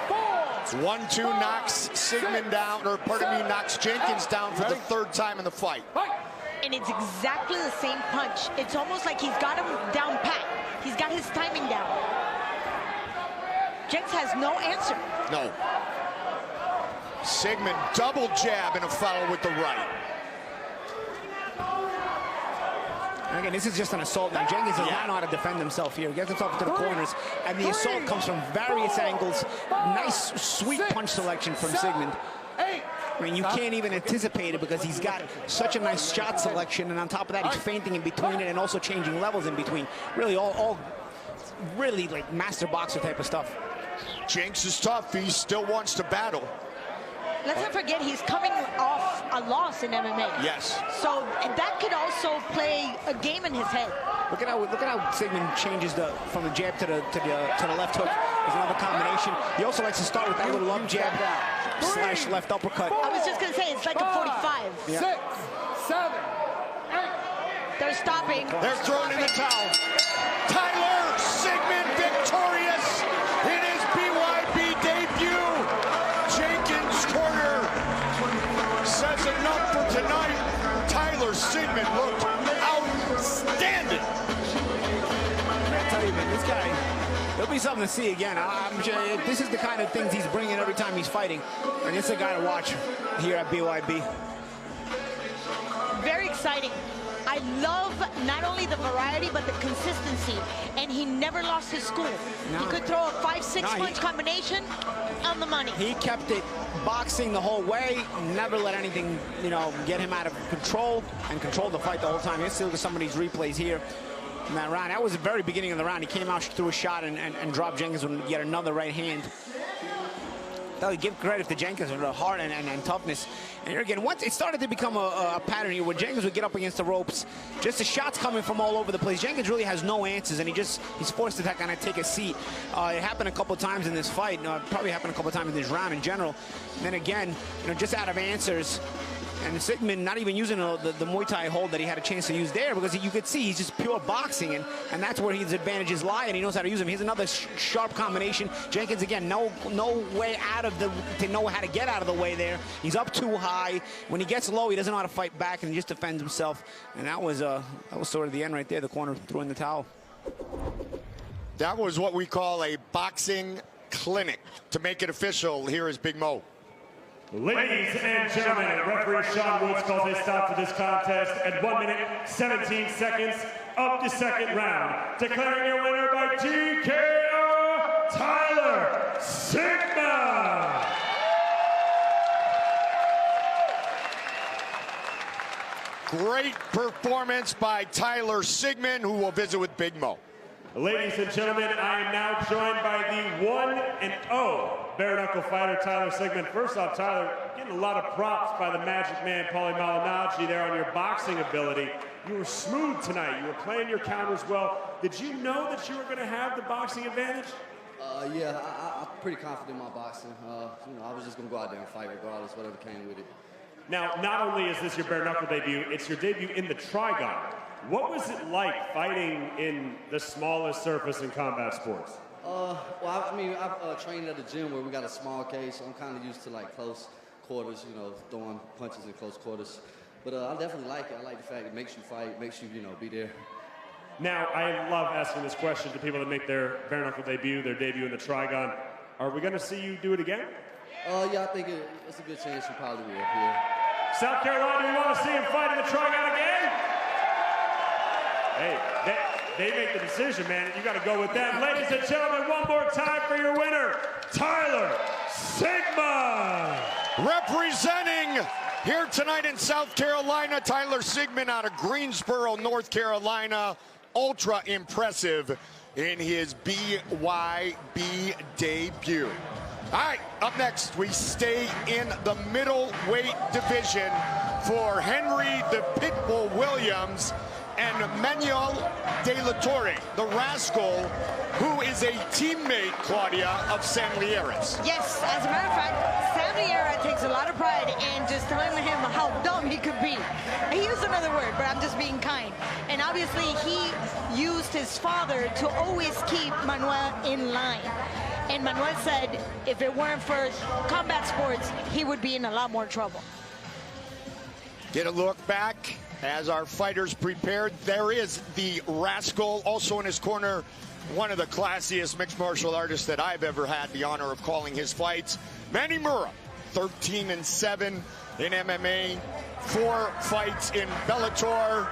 1-2 knocks Sigmund down, knocks Jenkins down for the third time in the fight. And it's exactly the same punch. It's almost like he's got him down pat. He's got his timing down. Jenkins has no answer. No. Sigmund double jab and a follow with the right. Again, this is just an assault. Now, Jenkins does not know how to defend himself here. He gets himself into the corners, and the assault comes from various angles. Nice, sweet punch selection from Sigmund. I mean, you can't even anticipate it, because he's got such a nice shot selection, and on top of that, he's feinting in between it and also changing levels in between. Really, all really like master boxer type of stuff. Jenks is tough. He still wants to battle. Let's not forget he's coming off a loss in MMA. Yes. So that could also play a game in his head. Look at how Sigmund changes from the jab to the left hook. There's another combination. He also likes to start with that little up jab slash left uppercut. I was just gonna say it's like a 45. Yeah. 6, 7, 8. They're stopping. They're throwing in the towel. Tyler Sigmund victorious in his BYB debut. Jenkins' corner says enough for tonight. Tyler Sigmund looked outstanding. I tell you, man, this guy, there'll be something to see again. I'm sure this is the kind of things he's bringing every time he's fighting, and it's a guy to watch here at BYB. Very exciting. I love not only the variety, but the consistency. And he never lost his school. No. He could throw a 5-6 punch combination on the money. He kept it boxing the whole way, never let anything, get him out of control, and controlled the fight the whole time. Let's see some of these replays here in that round. That was the very beginning of the round. He came out, threw a shot, and dropped Jenkins with yet another right hand. I'll give credit to Jenkins for the heart and toughness. And again, once it started to become a pattern here where Jenkins would get up against the ropes, just the shots coming from all over the place. Jenkins really has no answers, and he's forced to kind of take a seat. It happened a couple of times in this fight. Probably happened a couple of times in this round in general. And then again, just out of answers. And Sigmund not even using the Muay Thai hold that he had a chance to use there, because you could see he's just pure boxing, and that's where his advantages lie, and he knows how to use them. Here's another sharp combination. Jenkins, again, no way out of to know how to get out of the way there. He's up too high. When he gets low, he doesn't know how to fight back, and he just defends himself. And that was sort of the end right there. The corner threw in the towel. That was what we call a boxing clinic. To make it official, here is Big Mo. Ladies and gentlemen, referee Sean Woods calls a stop to this contest at 1 minute, 17 seconds of the second round. Declaring your winner by TKO, Tyler Sigmund. Great performance by Tyler Sigmund, who will visit with Big Mo. Ladies and gentlemen, I am now joined by the 1-0 bare knuckle fighter, Tyler Sigmund. First off, Tyler, getting a lot of props by the magic man, Paulie Malignaggi, there on your boxing ability. You were smooth tonight. You were playing your counters well. Did you know that you were going to have the boxing advantage? Yeah, I'm pretty confident in my boxing. I was just going to go out there and fight regardless, whatever came with it. Now, not only is this your bare knuckle debut, it's your debut in the Trigon. What was it like fighting in the smallest surface in combat sports? Well, I've trained at a gym where we got a small cage, so I'm kind of used to close quarters, throwing punches in close quarters. But I definitely like it. I like the fact it makes you fight, makes you, be there. Now, I love asking this question to people that make their bare knuckle debut, their debut in the Trigon. Are we going to see you do it again? Yeah, I think it's a good chance you probably will. Yeah. South Carolina, we want to see him fight in the Trigon again? Hey, they make the decision, man. You got to go with them. Ladies and gentlemen, one more time for your winner, Tyler Sigmund. Representing here tonight in South Carolina, Tyler Sigmund out of Greensboro, North Carolina. Ultra impressive in his BYB debut. All right, up next, we stay in the middleweight division for Henry the Pitbull Williams and Manuel De La Torre, the rascal, who is a teammate, Claudia, of Sam Liera's. Yes, as a matter of fact, Sam Liera takes a lot of pride in just telling him how dumb he could be. He used another word, but I'm just being kind. And obviously, he used his father to always keep Manuel in line. And Manuel said if it weren't for combat sports, he would be in a lot more trouble. Get a look back as our fighters prepared. There is the rascal, also in his corner, one of the classiest mixed martial artists that I've ever had the honor of calling his fights, Manny Mura, 13-7 in MMA, 4 fights in Bellator.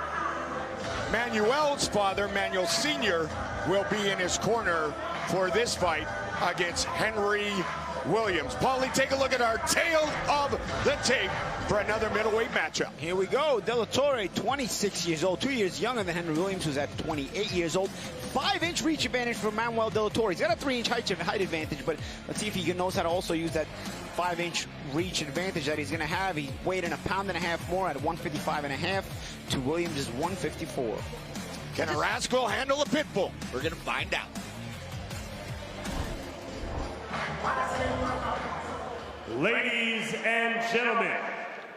Manuel's father, Manuel Sr., will be in his corner for this fight against Henry Williams. Paulie, take a look at our tail of the tape for another middleweight matchup. Here we go. De La Torre, 26 years old, 2 years younger than Henry Williams, who's at 28 years old. 5-inch reach advantage for Manuel De La Torre. He's got a 3-inch height advantage, but let's see if he knows how to also use that 5-inch reach advantage that he's going to have. He weighed in 1.5 pounds more at 155.5 to Williams' 154. Can a rascal handle a pit bull? We're going to find out. Ladies and gentlemen,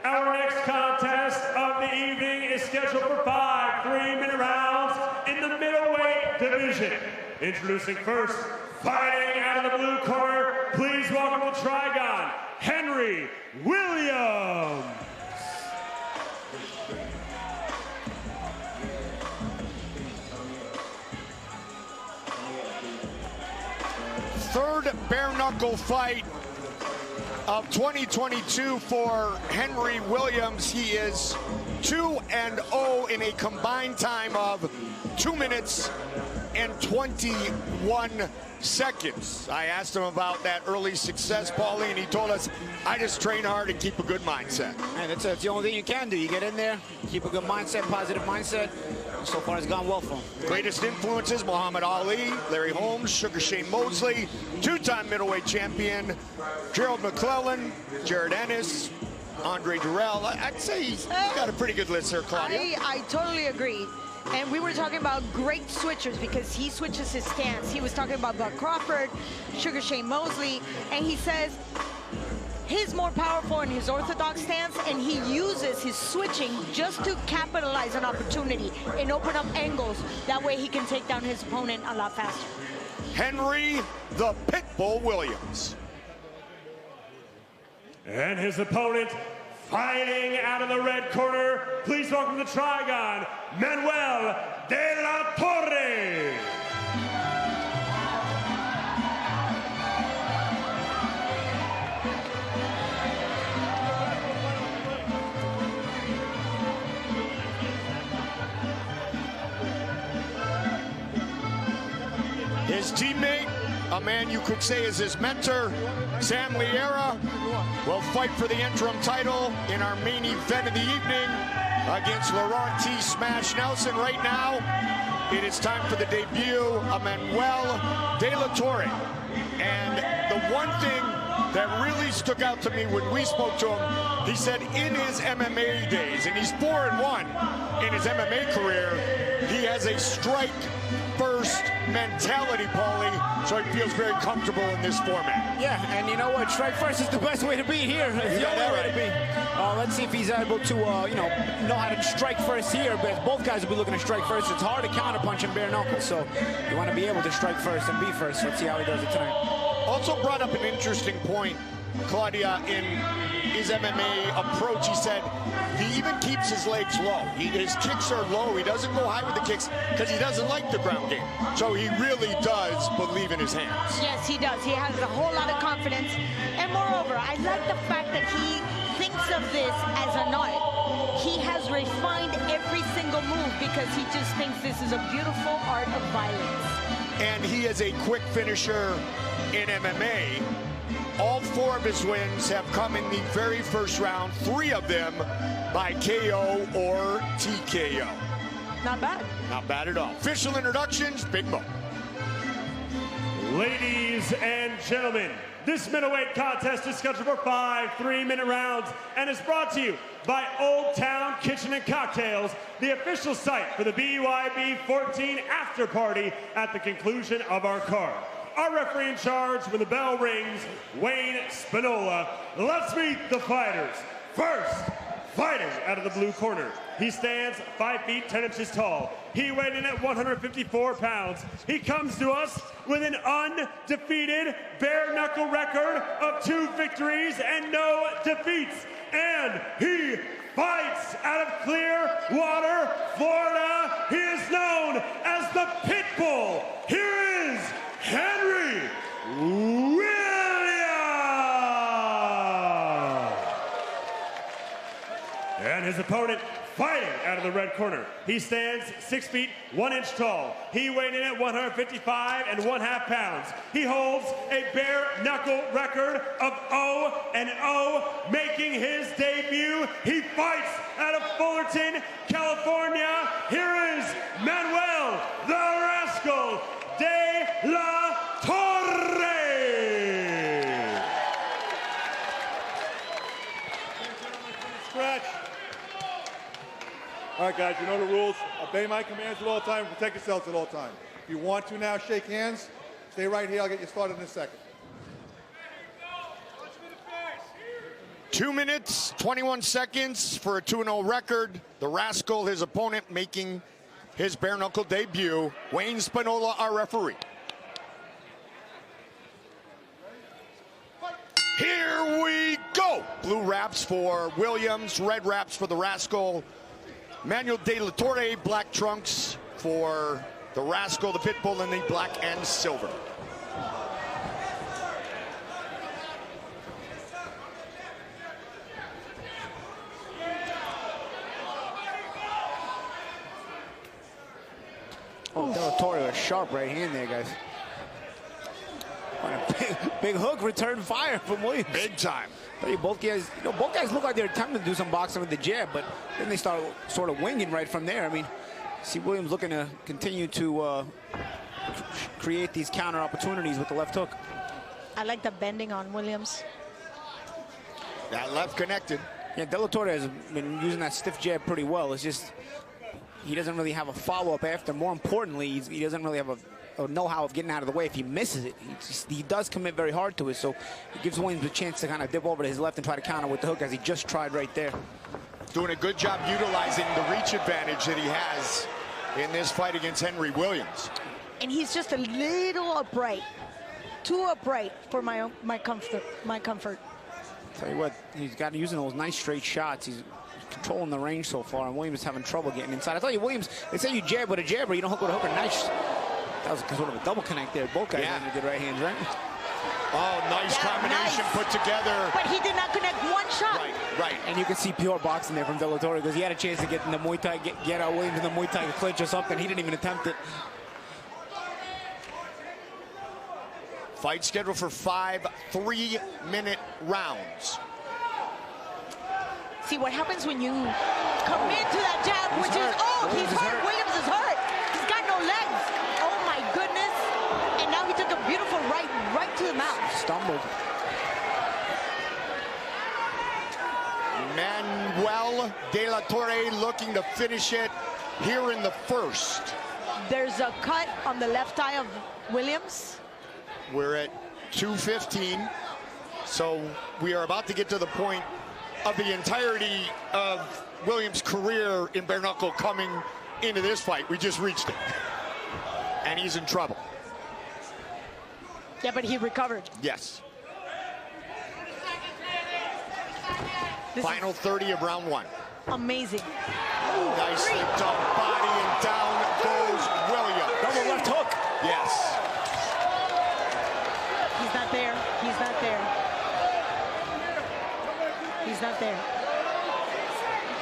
our next contest of the evening is scheduled for 5 3-minute rounds in the middleweight division. Introducing first, fighting out of the blue corner, please welcome the Trigon, Henry Williams. Third bare knuckle fight of 2022 for Henry Williams. He is 2-0 in a combined time of 2 minutes and 21 seconds. I asked him about that early success, Paulie, and he told us, I just train hard and keep a good mindset. Man, that's the only thing you can do. You get in there, keep a good mindset, positive mindset. So far, it's gone well for him. Greatest influences, Muhammad Ali, Larry Holmes, Sugar Shane Mosley, 2-time middleweight champion, Gerald McClellan, Jared Ennis, Andre Durrell. I'd say he's got a pretty good list there, Claudia. I totally agree. And we were talking about great switchers because he switches his stance. He was talking about Buck Crawford, Sugar Shane Mosley, and he says he's more powerful in his orthodox stance, and he uses his switching just to capitalize on opportunity and open up angles. That way he can take down his opponent a lot faster. Henry the Pitbull Williams. And his opponent, fighting out of the red corner, please welcome the Trigon, Manuel De La Torre. His teammate, a man you could say is his mentor, Sam Liera, will fight for the interim title in our main event of the evening against Laurent T. Smash Nelson. Right now, it is time for the debut of Manuel De La Torre. And the one thing that really stuck out to me when we spoke to him, he said in his MMA days, and he's 4-1 in his MMA career, he has a strike first mentality, Paulie, so he feels very comfortable in this format. Yeah, and you know what? Strike first is the best way to be here. It's the only way to be. Let's see if he's able to, know how to strike first here. But both guys will be looking to strike first. It's hard to counterpunch in bare knuckles, so you want to be able to strike first and be first. Let's see how he does it tonight. Also brought up an interesting point, Claudia, in his MMA approach. He said he even keeps his legs low. His kicks are low. He doesn't go high with the kicks because he doesn't like the ground game. So he really does believe in his hands. Yes, he does. He has a whole lot of confidence. And moreover, I like the fact that he thinks of this as an art. He has refined every single move because he just thinks this is a beautiful art of violence. And he is a quick finisher in MMA. All 4 of his wins have come in the very first round, 3 of them by KO or TKO. Not bad. Not bad at all. Official introductions, Big Mo. Ladies and gentlemen, this middleweight contest is scheduled for 5 3-minute rounds and is brought to you by Old Town Kitchen and Cocktails, the official site for the BYB 14 after party at the conclusion of our card. Our referee in charge when the bell rings, Wayne Spinola. Let's meet the fighters. First, fighting out of the blue corner. He stands 5 feet 10 inches tall. He weighed in at 154 pounds. He comes to us with an undefeated bare knuckle record of 2 victories and no defeats. And he fights out of Clearwater, Florida. He is known as the Pitbull. Here is Henry Williams. And his opponent, Fighting out of the red corner, he stands 6 feet 1 inch tall. He weighed in at 155 1/2 pounds. He holds a bare knuckle record of 0-0, making his debut. He fights out of Fullerton, California. Here is Manuel the Rascal de la Torre. Scratch. All right, guys, you know the rules. Obey my commands at all times. Protect yourselves at all times. If you want to now shake hands, stay right here. I'll get you started in a second. 2 minutes, 21 seconds for a 2-0 record. The Rascal, his opponent, making his bare knuckle debut. Wayne Spinola, our referee. Here we go. Blue wraps for Williams, red wraps for the Rascal. Manuel de la Torre, black trunks for the Rascal, the Pitbull in the black and silver. Oh, de la Torre with a sharp right hand there, guys. Big hook, return fire from Williams. Big time. Tell you, both guys look like they're attempting to do some boxing with the jab, but then they start sort of winging right from there. I mean, see Williams looking to continue to create these counter opportunities with the left hook. I like the bending on Williams. That left connected. Yeah, de la Torre has been using that stiff jab pretty well. It's just he doesn't really have a follow-up after. More importantly, he doesn't really have a know-how of getting out of the way if he misses it. He does commit very hard to it, so it gives Williams a chance to kind of dip over to his left and try to counter with the hook, as he just tried right there. Doing a good job utilizing the reach advantage that he has in this fight against Henry Williams. And he's just a little upright, too upright for my comfort. Tell you what, he's got using those nice straight shots. He's controlling the range so far, and Williams is having trouble getting inside. I tell you, Williams, they say you jab with a jabber, you don't hook with a hooker. Nice. That was sort of a double connect there. Both guys landed good right hands, right? Oh, nice combination put together. But he did not connect one shot. Right. And you can see pure boxing there from de la Torre, because he had a chance to get in the Muay Thai, get out Williams in the Muay Thai clinch or something. He didn't even attempt it. Fight scheduled for 5 3-minute rounds. See what happens when you commit to that jab, which is, he's hurt. Williams is hurt. He's got no legs. Oh my goodness. And now he took a beautiful right to the mouth. Stumbled. Manuel de la Torre looking to finish it here in the first. There's a cut on the left eye of Williams. We're at 2:15, so we are about to get to the point of the entirety of Williams' career in bare knuckle coming into this fight. We just reached it, and he's in trouble. Yeah, but he recovered. Yes. Final 30 of round 1. Amazing. Nicely done, body, and down goes Williams. Double left hook. Yes. He's not there. He's not there. He's not there.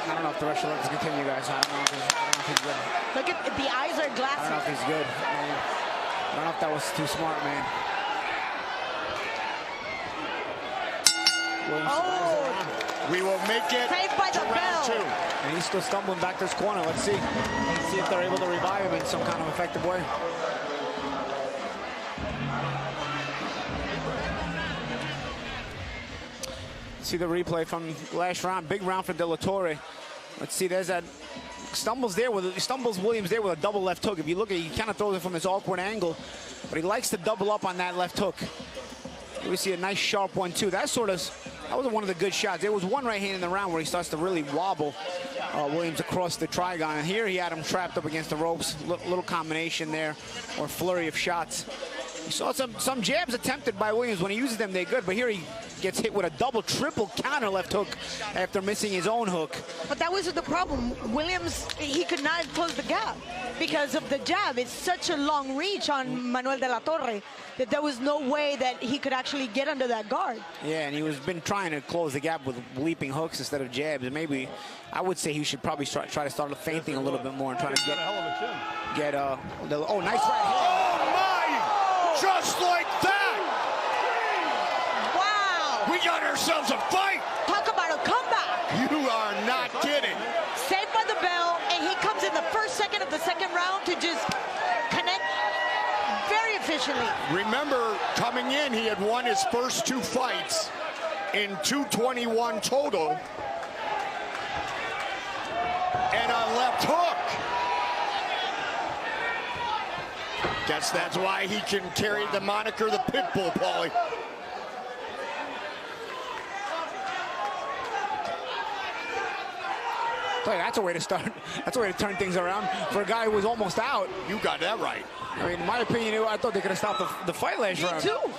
I don't know if the rest of the can continue, guys. I don't know if he's good. Look at the eyes are glassy. I don't know if he's good. I don't know if that was too smart, man. We will make it saved by the to round 2. And he's still stumbling back to his corner. Let's see. Let's see if they're able to revive him in some kind of effective way. See the replay from last round. Big round for de la Torre. Let's see, there's that stumbles Williams there with a double left hook. If you look at it, he kind of throws it from this awkward angle, but he likes to double up on that left hook. We see a nice sharp one too. That was one of the good shots. There was one right hand in the round where he starts to really wobble Williams across the trigon, and here he had him trapped up against the ropes. Little combination there, or flurry of shots. You saw some jabs attempted by Williams. When he uses them, they're good, but here he gets hit with a double, triple counter left hook after missing his own hook. But that was the problem. Williams, he could not close the gap because of the jab. It's such a long reach on Manuel de la Torre that there was no way that he could actually get under that guard. Yeah, and he was been trying to close the gap with leaping hooks instead of jabs. And maybe, I would say he should probably try to start feinting a little bit more and try to get oh, nice right hand. Oh, my! Just like that! Wow! We got ourselves a fight! Talk about a comeback! You are not kidding. Saved by the bell, and he comes in the first second of the second round to just connect very efficiently. Remember, coming in, he had won his first 2 fights in 221 total. And a left hook. Guess that's why he can carry the moniker the Pitbull, Paulie. That's a way to start. That's a way to turn things around for a guy who was almost out. You got that right. I mean, in my opinion, I thought they could have stopped the fight last round. Me too.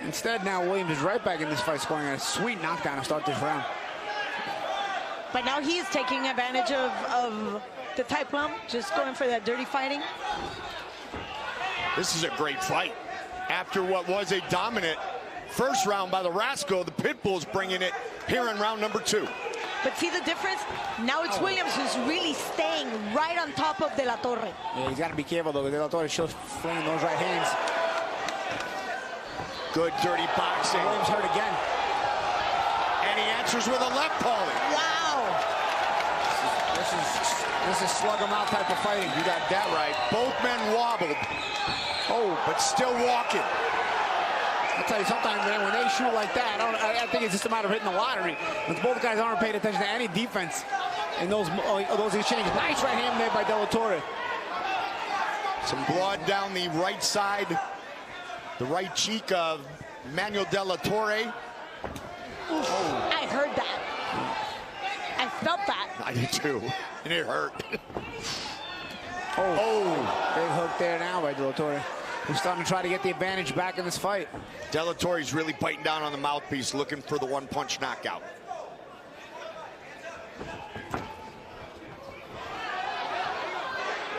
Instead, now Williams is right back in this fight, scoring a sweet knockdown to start this round. But now he is taking advantage of the tight plum, just going for that dirty fighting. This is a great fight. After what was a dominant first round by the Rascal, the Pitbull's bringing it here in round number 2. But see the difference? Now it's Williams who's really staying right on top of De La Torre. Yeah, he's got to be careful, though. De La Torre still flinging those right hands. Good dirty boxing. Williams hurt again. And he answers with a left, Paulie. Wow! This is slug 'em out type of fighting. You got that right. Both men wobbled. Oh, but still walking. I'll tell you, sometimes, man, when they shoot like that, I think it's just a matter of hitting the lottery. But both guys aren't paying attention to any defense in those exchanges. Nice right hand there by De La Torre. Some blood down the right side, the right cheek of Manuel De La Torre. Oh. I heard that. I felt that. I did too, and it hurt. Big hook there now by De La Torre, who's starting to try to get the advantage back in this fight. De La Torre's really biting down on the mouthpiece, looking for the one-punch knockout.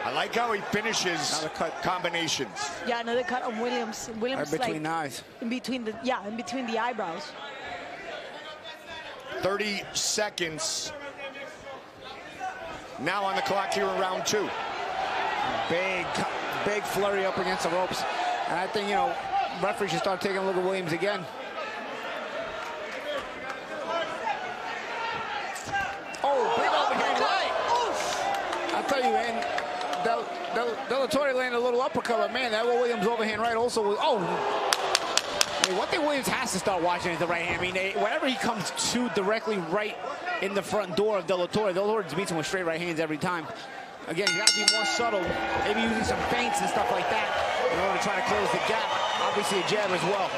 I like how he finishes combinations. Yeah, another cut on Williams. Williams right between the eyes. In between the eyebrows. 30 seconds now on the clock here in round 2. Big flurry up against the ropes. And I think, referee should start taking a look at Williams again. Oh, big overhand right. Oof. I'll tell you, man, De La Torre landed a little uppercut, but man, that Williams overhand right also was, I mean, one thing Williams has to start watching is the right hand. I mean, whenever he comes to directly right in the front door of De La Torre just beats him with straight right hands every time. Again, you got to be more subtle, maybe using some feints and stuff like that in order to try to close the gap. Obviously, a jab as well.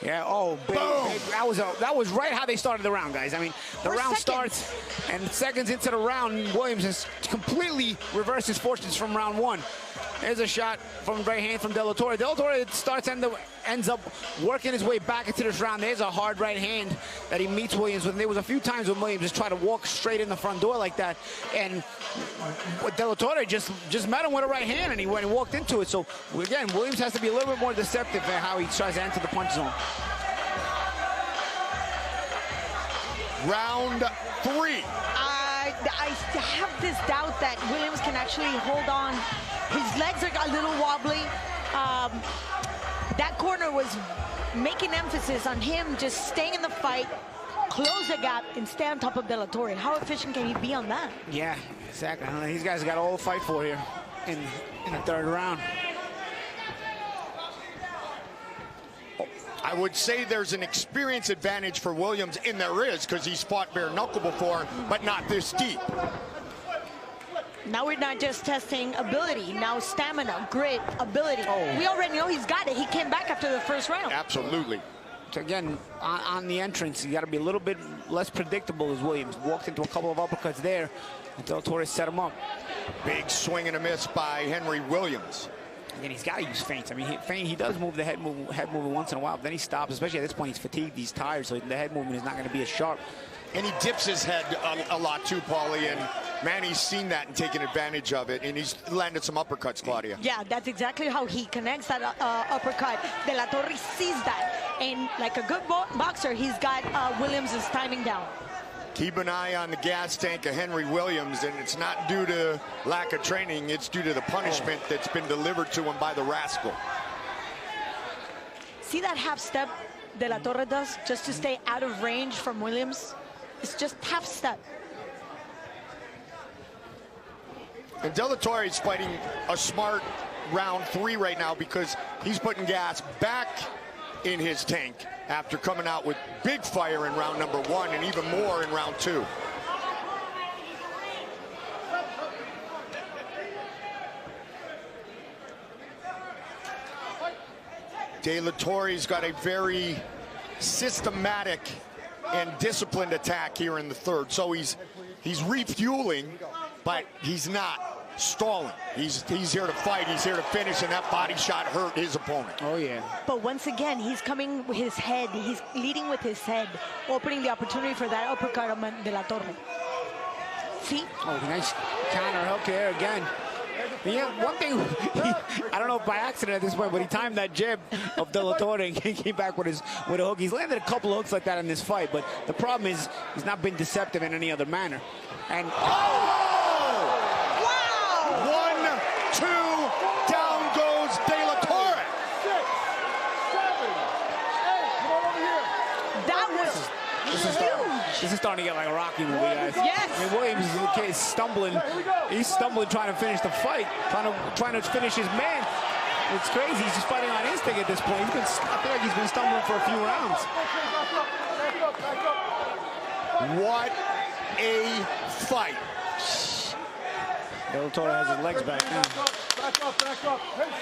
Yeah, big. That was right how they started the round, guys. I mean, the round starts, and seconds into the round, Williams has completely reversed his fortunes from round 1. There's a shot from right hand from De La Torre. De La Torre ends up working his way back into this round. There's a hard right hand that he meets Williams with. And there was a few times when Williams just tried to walk straight in the front door like that, and De La Torre just met him with a right hand, and he went and walked into it. So again, Williams has to be a little bit more deceptive in how he tries to enter the punch zone. Round 3. I have this doubt that Williams can actually hold on. His legs are a little wobbly. That corner was making emphasis on him just staying in the fight, close the gap, and stay on top of De La Torre. How efficient can he be on that? Yeah, exactly. These guys got all the fight for here in the third round. I would say there's an experience advantage for Williams, and there is, because he's fought bare knuckle before, but not this deep. Now we're not just testing ability, now stamina, grit, ability. We already know he's got it. He came back after the first round. Absolutely. So again, on the entrance, you got to be a little bit less predictable as Williams. Walked into a couple of uppercuts there until Torres set him up. Big swing and a miss by Henry Williams. And he's got to use feints. I mean, he does move the head movement once in a while, but then he stops. Especially at this point, he's fatigued, he's tired, so the head movement is not going to be as sharp. And he dips his head a lot too, Paulie, and Manny's seen that and taken advantage of it, and he's landed some uppercuts, Claudia. Yeah, that's exactly how he connects that uppercut. De La Torre sees that, and like a good boxer, he's got Williams' timing down. Keep an eye on the gas tank of Henry Williams, and it's not due to lack of training, it's due to the punishment that's been delivered to him by the rascal. See that half step De La Torre does just to stay out of range from Williams? It's just half step. And De La Torre is fighting a smart round 3 right now because he's putting gas back in his tank after coming out with big fire in round number 1 and even more in round 2. De La Torre's got a very systematic and disciplined attack here in the third. So he's refueling, but he's not stalling. He's here to fight, he's here to finish, and that body shot hurt his opponent. Oh, yeah. But once again, he's coming with his head. He's leading with his head, opening the opportunity for that uppercut of De La Torre. See? Oh, nice counter hook there again. Yeah, one thing, I don't know if by accident at this point, but he timed that jab of De La Torre and came back with a hook. He's landed a couple of hooks like that in this fight, but the problem is he's not been deceptive in any other manner. And wow! 1, 2, down goes De La Torre. 6, 7, 8, come on over here. That was huge. This is starting to get like a Rocky movie, guys. Yes. I mean, Williams is stumbling. He's stumbling trying to finish the fight, trying to finish his man. It's crazy. He's just fighting on instinct at this point. I feel like he's been stumbling for a few rounds. What a fight. De La Torre has his legs back now. Back up, 10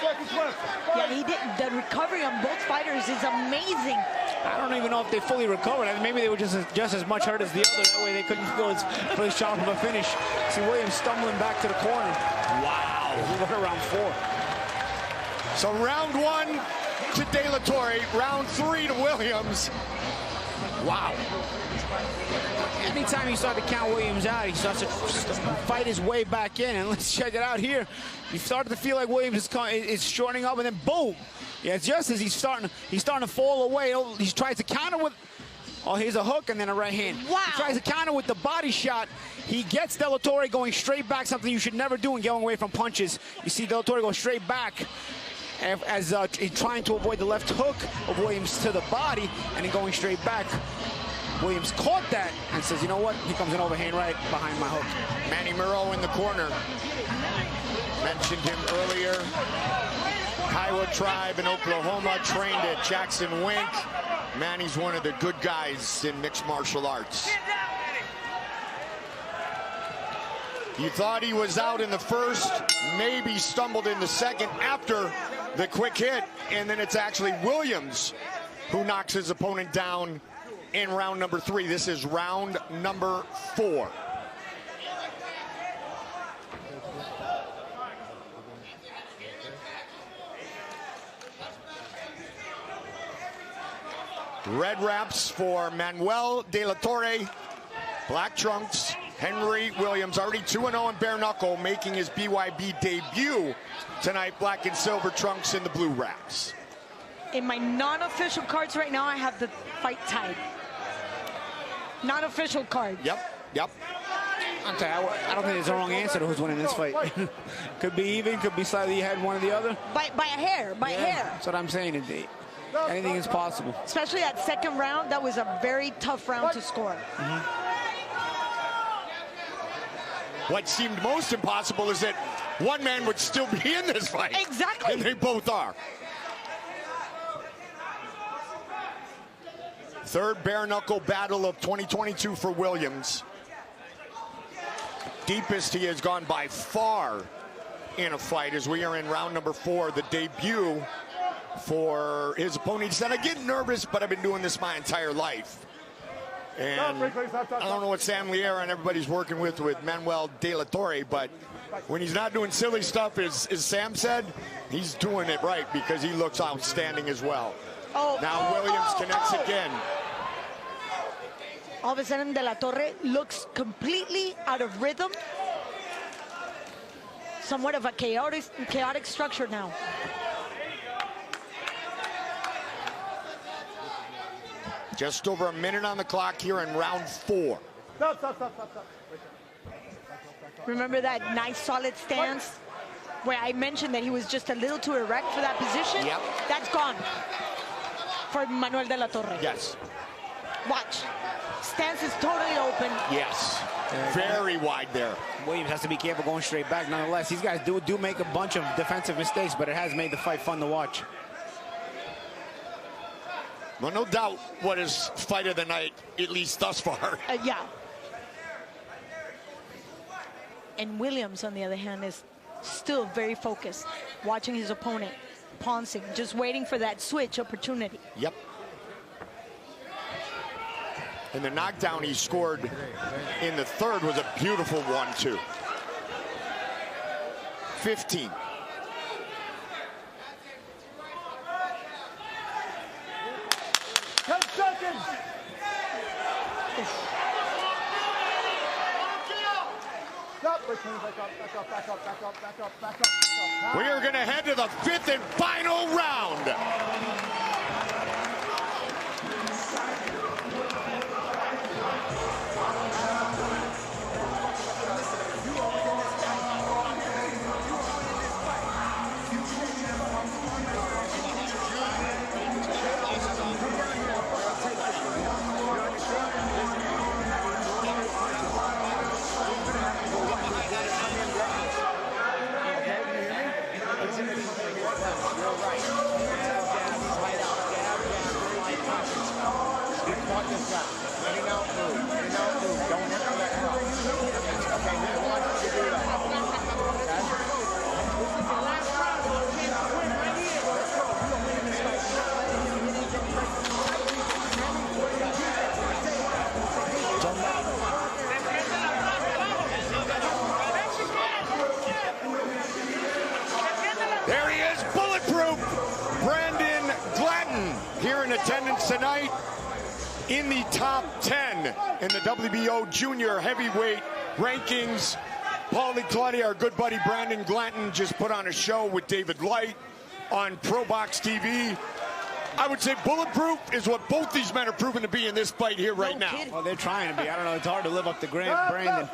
seconds left. Yeah, he did. The recovery on both fighters is amazing. I don't even know if they fully recovered. I mean, maybe they were just as much hurt as the other. That way they couldn't go as really sharp of a finish. See Williams stumbling back to the corner. Wow. We went around 4. So round 1 to De La Torre, round 3 to Williams. Wow. Anytime you start to count Williams out, he starts to fight his way back in. And let's check it out here. You start to feel like Williams is shortening up, and then boom. Yeah, it's just as he's starting to fall away. He tries to counter with, here's a hook and then a right hand. Wow. He tries to counter with the body shot. He gets De La Torre going straight back, something you should never do in going away from punches. You see De La Torre go straight back as he's trying to avoid the left hook of Williams to the body and then going straight back. Williams caught that and says, you know what? Here comes an overhand right behind my hook. Manny Muro in the corner. Mentioned him earlier. Kiowa tribe in Oklahoma, trained at Jackson Wink. Manny's one of the good guys in mixed martial arts. You thought he was out in the first, maybe stumbled in the second after the quick hit, and then it's actually Williams who knocks his opponent down in round number 3. This is round number 4. Red wraps for Manuel De La Torre. Black trunks, Henry Williams, already 2-0 in bare knuckle, making his BYB debut tonight. Black and silver trunks in the blue wraps. In my non-official cards right now, I have the fight tied. Non-official card. Yep. I'll tell you, I don't think there's a wrong answer to who's winning this fight. Could be even, could be slightly ahead, one or the other. By a hair, by a hair. That's what I'm saying. Anything is possible. Especially that second round, that was a very tough round to score. What seemed most impossible is that one man would still be in this fight. Exactly. And they both are. Third bare knuckle battle of 2022 for Williams. deepest he has gone by far in a fight, as we are in round number 4, the debut for his opponent. He said, I get nervous, but I've been doing this my entire life. And I don't know what Sam Liera and everybody's working with Manuel De La Torre, but when he's not doing silly stuff, as Sam said, he's doing it right because he looks outstanding as well. Now Williams connects again. All of a sudden, De La Torre looks completely out of rhythm. Somewhat of a chaotic structure now. Just over a minute on the clock here in round 4. Stop. Remember that nice solid stance where I mentioned that he was just a little too erect for that position? Yep. That's gone for Manuel De La Torre. Yes. Watch. Stance is totally open. Yes. Very wide there. Williams has to be careful going straight back. Nonetheless, these guys do make a bunch of defensive mistakes, but it has made the fight fun to watch. Well, no doubt what is fight of the night, at least thus far. Yeah. And Williams, on the other hand, is still very focused, watching his opponent, pouncing, just waiting for that switch opportunity. Yep. And the knockdown he scored in the 3rd was a beautiful 1-2. 15. We are going to head to the 5th and final round. There he is, bulletproof. Brandon Glanton here in attendance tonight in the top 10 in the WBO junior heavyweight rankings. Paulie Claudia, our good buddy Brandon Glanton, just put on a show with David Light on Pro Box TV. I would say bulletproof is what both these men are proven to be in this fight here right now. Well, they're trying to be. I don't know. It's hard to live up to Brandon.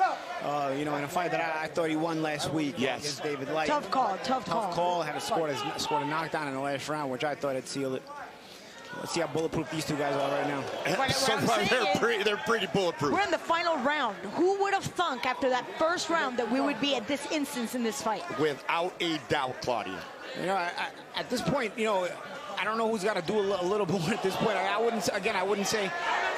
You know, in a fight that I thought he won last week against David Light. Tough call. Tough call. Had scored a knockdown in the last round, which I thought had sealed it. Let's see how bulletproof these two guys are right now. So far, they're pretty bulletproof. We're in the final round. Who would have thunk after that first round that we would be at this instance in this fight? Without a doubt, Claudia. You know, at this point, you know, I don't know who's got to do a little more at this point. I wouldn't say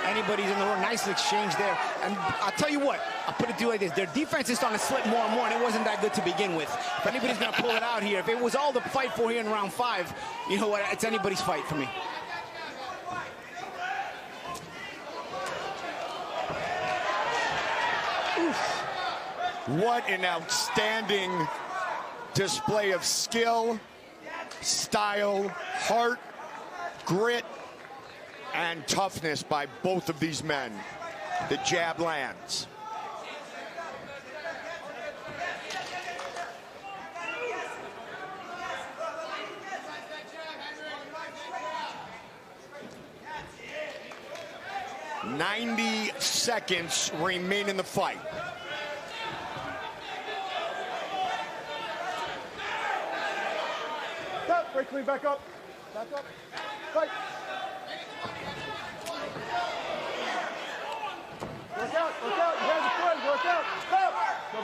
anybody's in the wrong. Nice exchange there. And I'll tell you what, I'll put it to you like this. Their defense is starting to slip more and more, and it wasn't that good to begin with. If anybody's going to pull it out here, if it was all to fight for here in round 5, you know what, it's anybody's fight for me. What an outstanding display of skill, style, heart, grit, and toughness by both of these men. The jab lands. "90 seconds remain in the fight." Break clean, back up. Back up. Fight. Work out. Your hands are free. Work out. Stop.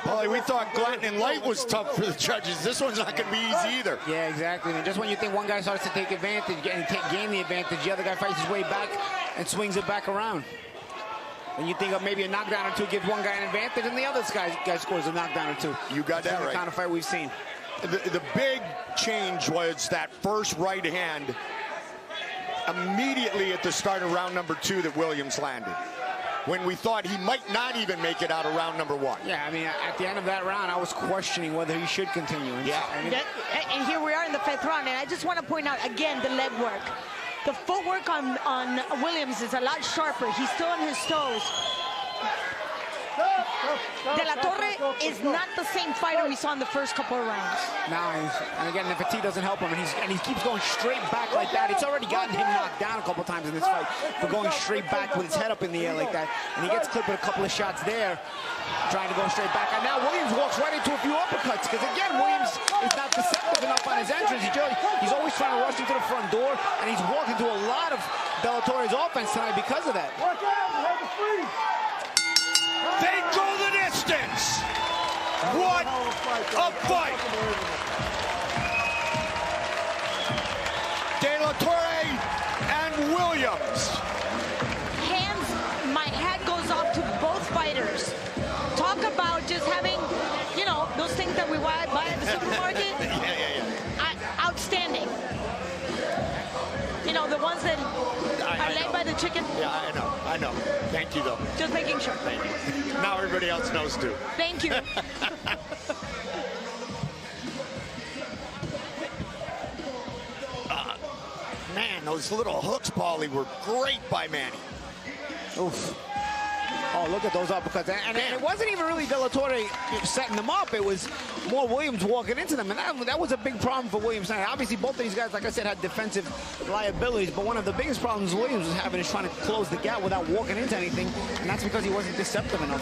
Paulie, we thought Glanton and Light was tough for the judges. This one's not going to be easy either. Yeah, exactly. And just when you think one guy starts to take advantage and gain the advantage, the other guy fights his way back and swings it back around. And you think of maybe a knockdown or two gives one guy an advantage, and the other guy scores a knockdown or two. You got that right. The kind of fight we've seen. The big change was that first right hand immediately at the start of round number 2 that Williams landed, when we thought he might not even make it out of round number 1. Yeah, I mean, at the end of that round, I was questioning whether he should continue. And and here we are in the 5th round, and I just want to point out, again, the leg work. The footwork on Williams is a lot sharper. He's still on his toes. De La Torre is not the same fighter we saw in the first couple of rounds. Nah, and again, the fatigue doesn't help him, and he keeps going straight back like that. It's already gotten him knocked down a couple times in this fight for going straight back with his head up in the air like that. And he gets clipped with a couple of shots there, trying to go straight back. And now Williams walks right into a few uppercuts, because again, Williams is not deceptive enough on his entrance. He's always trying to rush into the front door, and he's walking through a lot of De La Torre's offense tonight because of that. They go the distance. What a fight. De La Torre and Williams. My hat goes off to both fighters. Talk about just having, you know, those things that we buy at the supermarket. Outstanding. You know, the ones that are laid by the chicken. Yeah, I know. Thank you, though. Just making sure. Thank you. Now everybody else knows, too. Thank you. Man, those little hooks, Paulie, were great by Manny. Oof. Oh, look at those uppercuts. And it wasn't even really De La Torre setting them up. It was more Williams walking into them. And that was a big problem for Williams. Obviously, both of these guys, like I said, had defensive liabilities. But one of the biggest problems Williams was having is trying to close the gap without walking into anything. And that's because he wasn't deceptive enough.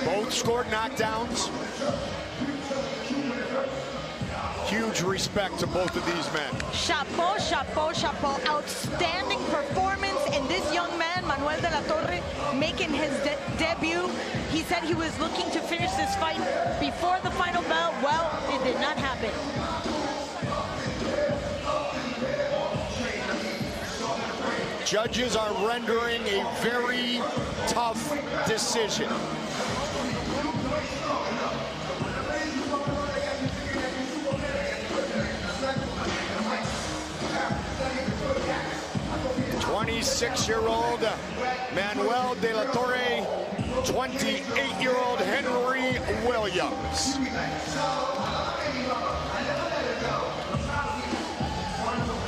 Both scored knockdowns. Huge respect to both of these men. Chapeau, chapeau, chapeau. Outstanding performance. And this young man, Manuel De La Torre, making his debut. He said he was looking to finish this fight before the final bell. Well, it did not happen. Judges are rendering a very tough decision. '26-year-old Manuel De La Torre, 28-year-old Henry Williams.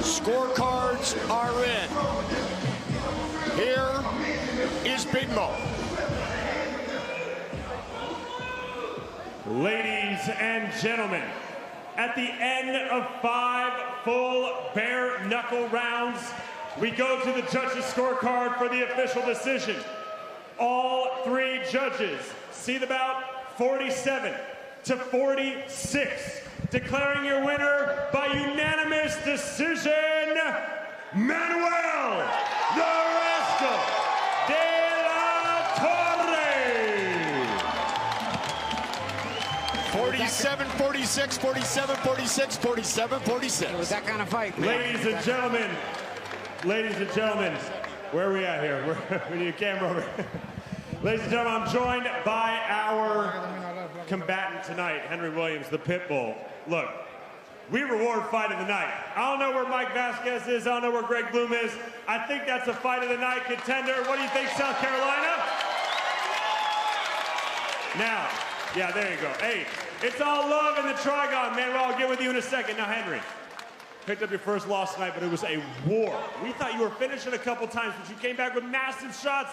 Scorecards are in. Here is Big Mo. Ladies and gentlemen, at the end of 5 full bare knuckle rounds, we go to the judges' scorecard for the official decision. All 3 judges see the bout 47-46, declaring your winner by unanimous decision, Manuel the Rascal De La Torre. 47-46, 47-46, 47-46. It was that kind of fight. Ladies and gentlemen, where are we at here? We need a camera over here. Ladies and gentlemen, I'm joined by our combatant tonight, Henry Williams, the Pitbull. Look, we reward fight of the night. I don't know where Mike Vasquez is. I don't know where Greg Bloom is. I think that's a fight of the night contender. What do you think, South Carolina? Now, yeah, there you go. Hey, it's all love in the Trigon, man. Well, I'll get with you in a second. Now, Henry. Picked up your first loss tonight, but it was a war. We thought you were finishing a couple times, but you came back with massive shots.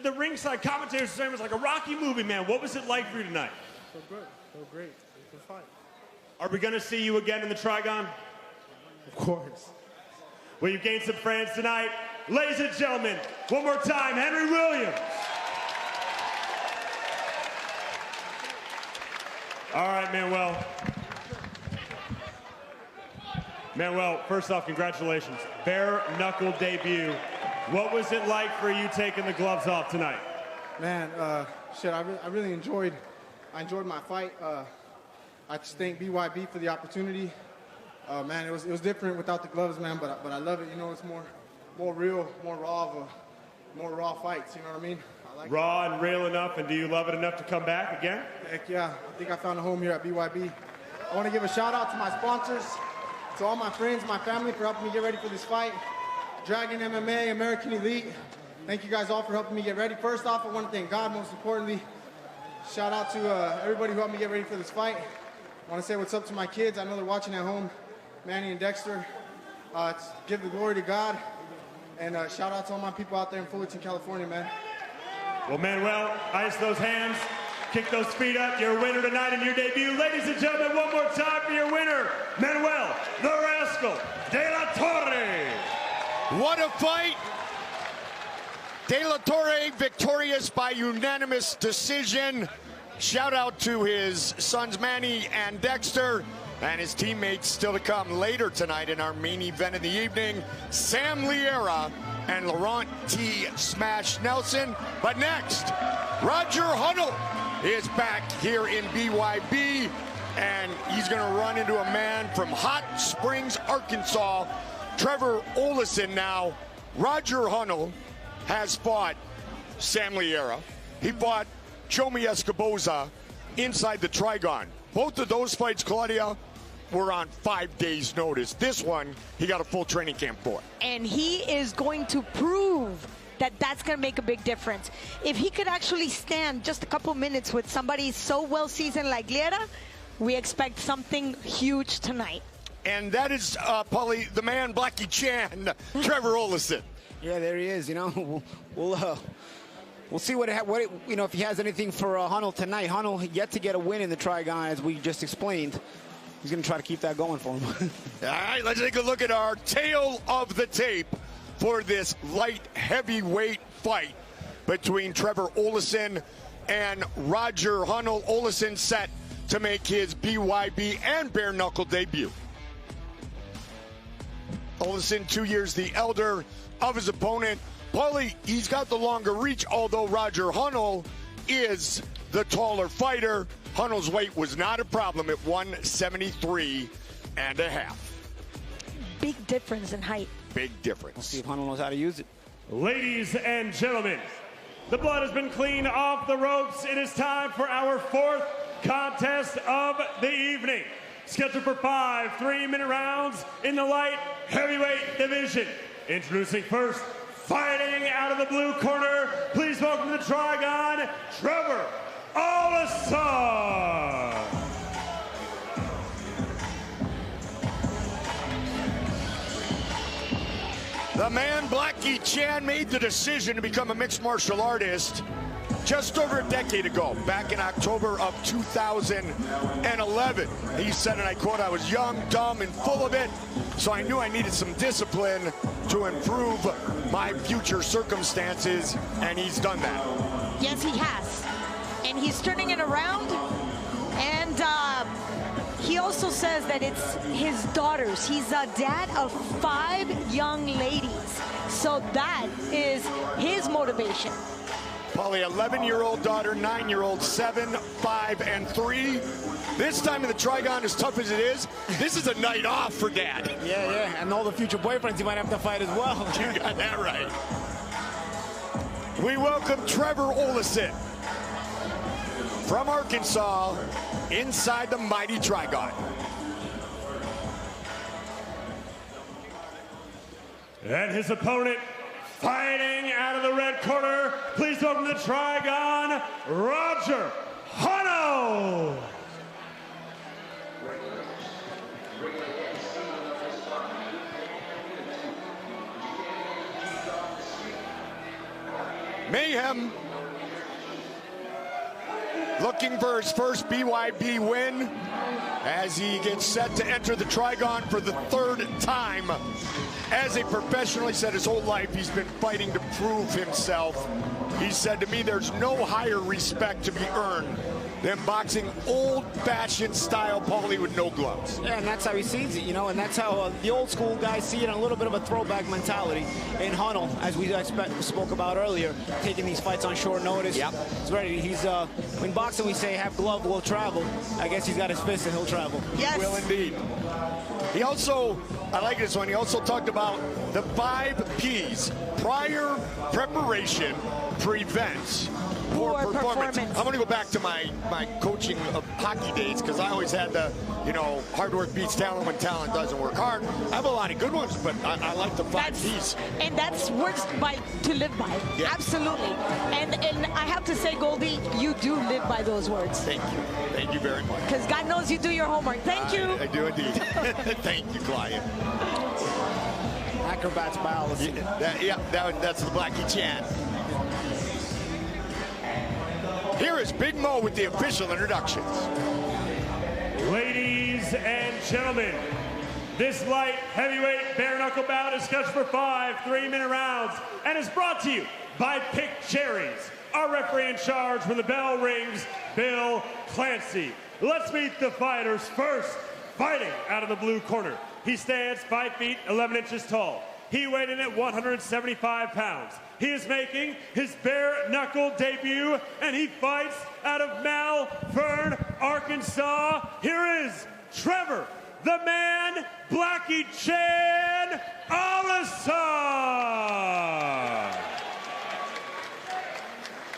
The ringside commentators were saying it was like a Rocky movie, man. What was it like for you tonight? So good, so great. It was a fight. Are we going to see you again in the Trigon? Of course. Well, you gained some friends tonight. Ladies and gentlemen, one more time, Henry Williams. All right, Manuel. Manuel, first off, congratulations. Bare knuckle debut. What was it like for you taking the gloves off tonight? Man, shit, I really enjoyed my fight. I just thank BYB for the opportunity. Man, it was different without the gloves, man, but I love it. You know, it's more real, more raw of more raw fights, you know what I mean? I like Raw and real enough, and do you love it enough to come back again? Heck yeah, I think I found a home here at BYB. I want to give a shout out to my sponsors, to all my friends, my family for helping me get ready for this fight. Dragon MMA, American Elite. Thank you guys all for helping me get ready. First off, I want to thank God, most importantly. Shout out to everybody who helped me get ready for this fight. I want to say what's up to my kids. I know they're watching at home, Manny and Dexter. Give the glory to God. And shout out to all my people out there in Fullerton, California, man. Well, Manuel, ice those hands, kick those feet up. Your winner tonight in your debut. Ladies and gentlemen, one more time for your winner, Manuel the Rascal De La Torre. What a fight! De La Torre victorious by unanimous decision. Shout out to his sons Manny and Dexter and his teammates still to come later tonight in our main event of the evening. Sam Liera and Laurent T. Smash Nelson. But next, Roger Hunnell is back here in BYB, and he's going to run into a man from Hot Springs, Arkansas, Trevor Olesen. Now, Roger Hunnell has fought Sam Liera. He fought Chomi Escoboza inside the Trigon. Both of those fights, Claudia, were on 5 days' notice. This one, he got a full training camp for. And he is going to prove that that's going to make a big difference. If he could actually stand just a couple minutes with somebody so well-seasoned like Liera, we expect something huge tonight. And that is, Paulie, the man, Blackie Chan, Trevor Olesen. Yeah, there he is. You know, we'll see if he has anything for Hunnell tonight. Hunnell yet to get a win in the Trigon, as we just explained. He's going to try to keep that going for him. All right, let's take a look at our tail of the tape for this light heavyweight fight between Trevor Olesen and Roger Hunnell. Olesen set to make his BYB and bare knuckle debut. Olesen, 2 years the elder of his opponent. Paulie, he's got the longer reach, although Roger Hunnell is the taller fighter. Hunnell's weight was not a problem at 173 and a half. Big difference in height. Big difference. We'll see if Hunnell knows how to use it. Ladies and gentlemen, the blood has been cleaned off the ropes. It is time for our fourth contest of the evening. Scheduled for 5 3-minute rounds in the light heavyweight division. Introducing first, fighting out of the blue corner, please welcome to the Trigon, Trevor Olesen. The man, Blackie Chan, made the decision to become a mixed martial artist just over a decade ago, back in October of 2011. He said, and I quote, "I was young, dumb, and full of it, so I knew I needed some discipline to improve my future circumstances," and he's done that. Yes, he has. And he's turning it around. And he also says that it's his daughters. He's a dad of 5 young ladies. So that is his motivation. Paulie, 11-year-old daughter, 9-year-old, 7, 5, and 3. This time in the Trigon, as tough as it is, this is a night off for Dad. Yeah, and all the future boyfriends he might have to fight as well. You got that right. We welcome Trevor Olesen from Arkansas inside the mighty Trigon. And his opponent, fighting out of the red corner, please welcome to the Trigon, Roger Hunnell. Mayhem looking for his first BYB win as he gets set to enter the Trigon for the 3rd time. As a professional, he said his whole life he's been fighting to prove himself. He said to me, there's no higher respect to be earned than boxing old-fashioned style, Paulie, with no gloves. Yeah, and that's how he sees it, you know, and that's how the old school guys see it, a little bit of a throwback mentality. In Hunnell, as we spoke about earlier, taking these fights on short notice. Yep. He's ready. He's in boxing we say have glove will travel. I guess he's got his fist and he'll travel. Yes. He will indeed. He also, I like this one, he also talked about the 5 P's. Prior preparation prevents poor performance. I'm going to go back to my coaching of hockey days, because I always had the, you know, hard work beats talent when talent doesn't work hard. I have a lot of good ones, but I like the 5 P's. And that's words to live by. Yeah. Absolutely. And I have to say, Goldie, you do live by those words. Thank you. Thank you very much. Because God knows you do your homework. Thank you. I do indeed. Thank you, Client. Acrobats biology. That's the Blackie Chan. Here is Big Mo with the official introductions. Ladies and gentlemen, this light heavyweight bare knuckle bout is scheduled for 5 3-minute rounds and is brought to you by Pick Cherries. Our referee in charge when the bell rings, Bill Clancy. Let's meet the fighters first. Fighting out of the blue corner, he stands 5 feet 11 inches tall. He weighed in at 175 pounds. He is making his bare knuckle debut, and he fights out of Malvern, Arkansas. Here is Trevor, the man, Blackie Chan Allison.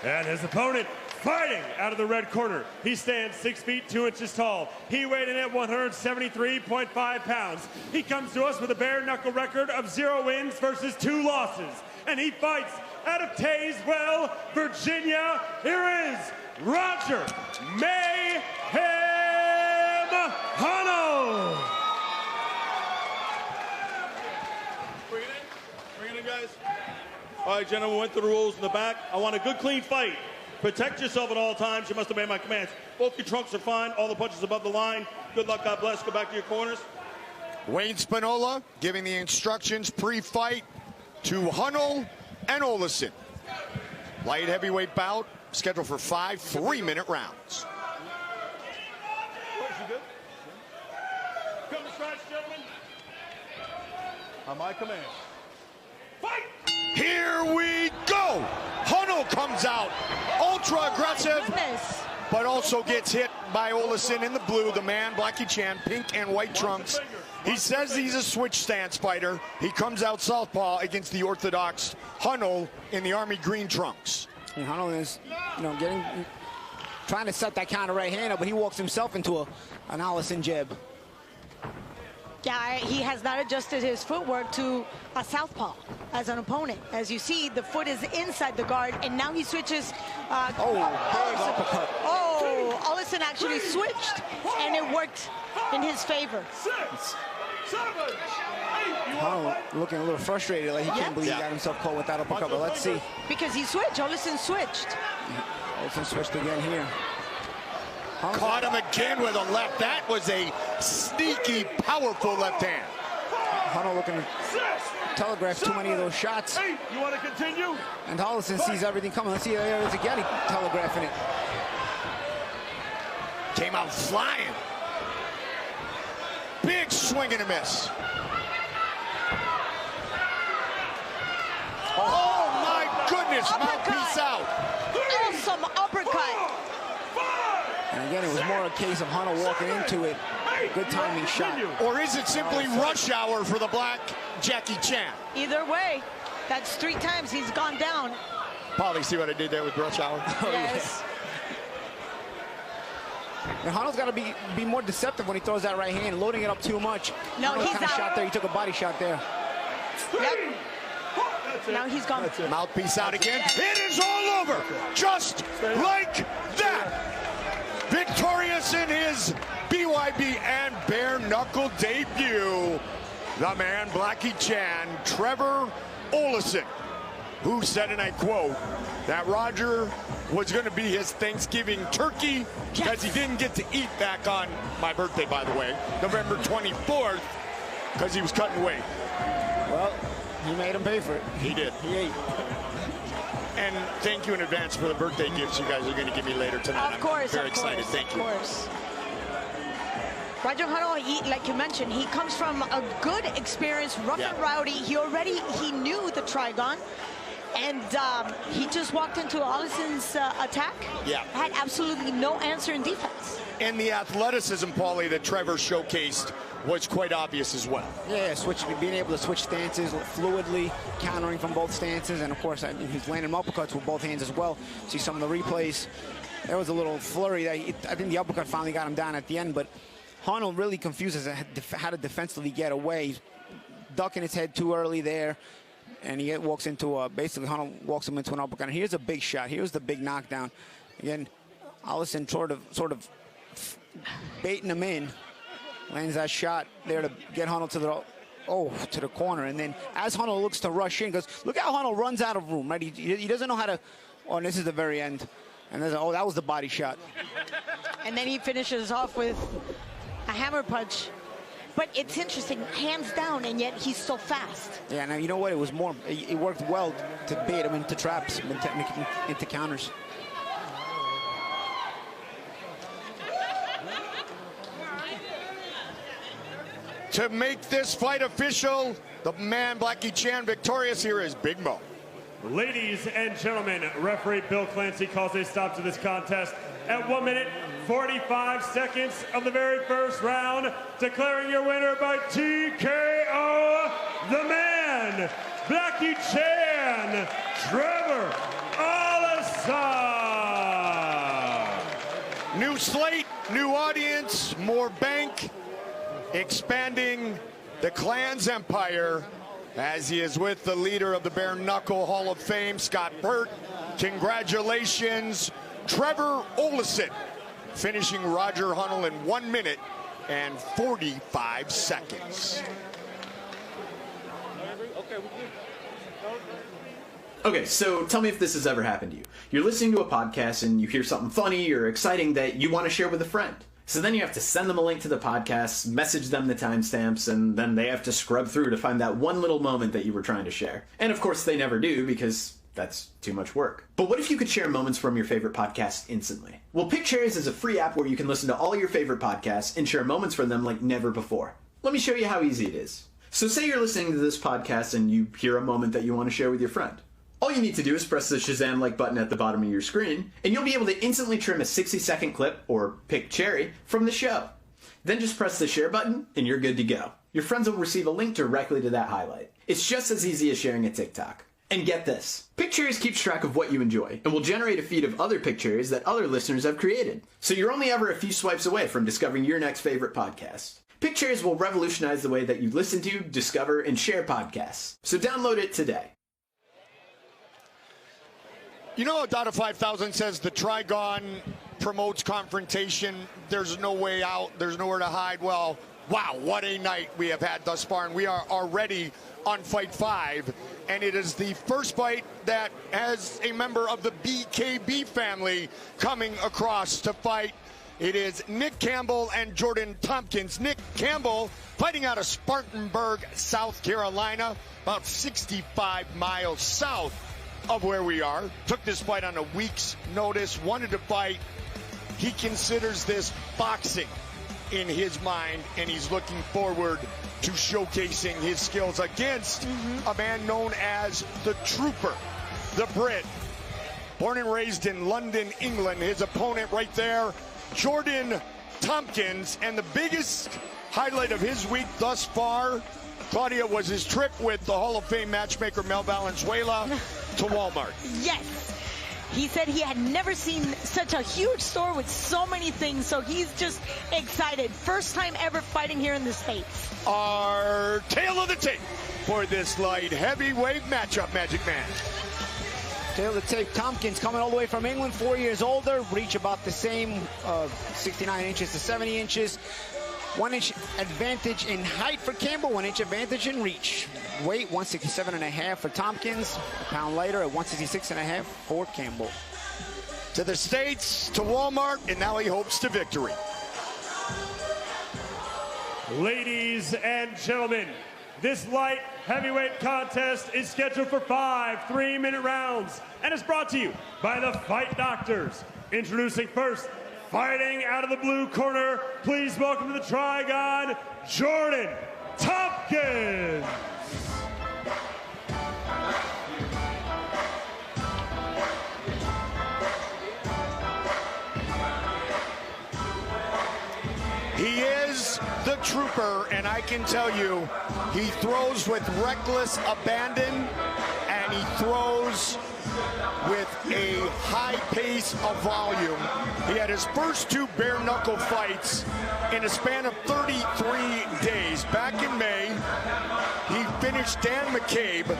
And his opponent, fighting out of the red corner, he stands 6 feet 2 inches tall. He weighed in at 173.5 pounds. He comes to us with a bare knuckle record of 0 wins versus 2 losses. And he fights out of Tazewell, Virginia. Here is Roger Mayhem Hunnell. Bring it in, guys. All right, gentlemen, we went through the rules in the back. I want a good, clean fight. Protect yourself at all times. You must obey my commands. Both your trunks are fine. All the punches above the line. Good luck. God bless. Go back to your corners. Wayne Spinola giving the instructions pre-fight to Hunnell and Olesen. Light heavyweight bout scheduled for 5 3-minute rounds. Come to strikes, gentlemen. On my command. Fight! Here we go. Hunnell comes out ultra aggressive, but also gets hit by Olesen in the blue, the man, Blackie Chan, pink and white trunks. He says he's a switch stance fighter. He comes out southpaw against the orthodox Hunnell in the army green trunks. And Hunnell is, you know, trying to set that counter right-hander, but he walks himself into an Allison jab. Yeah, he has not adjusted his footwork to a southpaw as an opponent. As you see, the foot is inside the guard, and now he switches. Big uppercut. Oh, Allison actually switched, and it worked in his favor. 6, 7, 8. Hunnell looking a little frustrated, like he can't believe he got himself caught with that uppercut, but let's see. Because he switched, Allison switched. Allison switched again here. Caught him again with a left. That was a sneaky, powerful left hand. Hunnell looking to telegraph too many of those shots. You want to continue? And Allison sees everything coming. Let's see, there it is again, telegraphing it. Came out flying. Big swing and a miss. Oh my goodness, mouthpiece out. Awesome uppercut. And again, it was more a case of Hunnell walking into it. Good timing shot. Or is it simply rush hour for the black Jackie Chan? Either way, that's 3 times he's gone down. Paulie, see what I did there with rush hour? Yes. And Hunnell's got to be more deceptive when he throws that right hand, loading it up too much. No, Hunnell he's kind of out. shot there. He took a body shot there. Yep. Now he's gone. Mouthpiece out again. It is all over, just like that. Victorious in his BYB and bare knuckle debut, the man Blackie Chan, Trevor Olesen, who said, and I quote, that Roger was going to be his Thanksgiving turkey because he didn't get to eat back on my birthday, by the way, November 24th, because he was cutting weight. Well, he made him pay for it. He did. He ate. And thank you in advance for the birthday gifts you guys are going to give me later tonight. Of course, I'm very excited. Thank you. Of course. Roger Hunnell, like you mentioned, he comes from a good experience, rough and rowdy. He knew the Trigon. And he just walked into Allison's attack. Yeah. Had absolutely no answer in defense. And the athleticism, Paulie, that Trevor showcased was quite obvious as well. Yeah, being able to switch stances fluidly, countering from both stances, and of course he's landing uppercuts with both hands as well. See some of the replays. There was a little flurry. I think the uppercut finally got him down at the end, but Hunnell really confuses how to defensively get away. He's ducking his head too early there, and he walks into basically Hunnell walks him into an uppercut. And here's a big shot. Here's the big knockdown. Again, Allison sort of baiting him in. Lands that shot there to get Hunnell to the corner. And then as Hunnell looks to rush in, because look how Hunnell runs out of room, right? He doesn't know how to, and this is the very end. And there's, that was the body shot. And then he finishes off with a hammer punch. But it's interesting, hands down, and yet he's so fast. Yeah, now you know what? It worked well to bait him into traps, into counters. To make this fight official, the man Blackie Chan victorious here is Big Mo. Ladies and gentlemen, referee Bill Clancy calls a stop to this contest at 1 minute, 45 seconds of the very first round, declaring your winner by TKO, the man, Blackie Chan, Trevor Allison. New slate, new audience, more bank, expanding the Clan's empire as he is with the leader of the Bare Knuckle Hall of Fame, Scott Burt. Congratulations, Trevor Allison, finishing Roger Hunnell in 1 minute and 45 seconds. Okay, so tell me if this has ever happened to you. You're listening to a podcast and you hear something funny or exciting that you want to share with a friend. So then you have to send them a link to the podcast, message them the timestamps, and then they have to scrub through to find that one little moment that you were trying to share. And of course they never do because that's too much work. But what if you could share moments from your favorite podcast instantly? Well, PickCherries is a free app where you can listen to all your favorite podcasts and share moments from them like never before. Let me show you how easy it is. So say you're listening to this podcast and you hear a moment that you want to share with your friend. All you need to do is press the Shazam like button at the bottom of your screen, and you'll be able to instantly trim a 60-second clip, or pick cherry, from the show. Then just press the share button, and you're good to go. Your friends will receive a link directly to that highlight. It's just as easy as sharing a TikTok. And get this, PickCherries keeps track of what you enjoy, and will generate a feed of other PickCherries that other listeners have created. So you're only ever a few swipes away from discovering your next favorite podcast. PickCherries will revolutionize the way that you listen to, discover, and share podcasts. So download it today. You know, Dada 5000 says the Trigon promotes confrontation. There's no way out. There's nowhere to hide. Well, wow, what a night we have had thus far. And we are already on Fight 5. And it is the first fight that has a member of the BKB family coming across to fight. It is Nick Campbell and Jordan Tompkins. Nick Campbell fighting out of Spartanburg, South Carolina, about 65 miles south of where we are. Took this fight on a week's notice, wanted to fight. He considers this boxing in his mind, and he's looking forward to showcasing his skills against a man known as the Trooper, the Brit. Born and raised in London, England. His opponent right there, Jordan Tompkins. And the biggest highlight of his week thus far, Claudia, was his trip with the Hall of Fame matchmaker Mel Valenzuela to Walmart. Yes. He said he had never seen such a huge store with so many things, so he's just excited. First time ever fighting here in the States. Our tail of the tape for this light heavyweight matchup, Magic Man. Tail of the tape, Tompkins coming all the way from England, 4 years older, reach about the same, 69 inches to 70 inches. 1 inch advantage in height for Campbell, 1 inch advantage in reach. Weight, 167.5 for Tompkins, a pound lighter at 166.5 for Campbell. To the States, to Walmart, and now he hopes to victory. Ladies and gentlemen, This light heavyweight contest is scheduled for 5 3-minute rounds and is brought to you by the Fight Doctors. Introducing first, fighting out of the blue corner, please welcome to the Trigon, Jordan Tompkins. He is the trooper, and I can tell you, he throws with reckless abandon, and he throws with a high pace of volume. He had his first 2 bare knuckle fights in a span of 33 days. Back in May, he finished Dan McCabe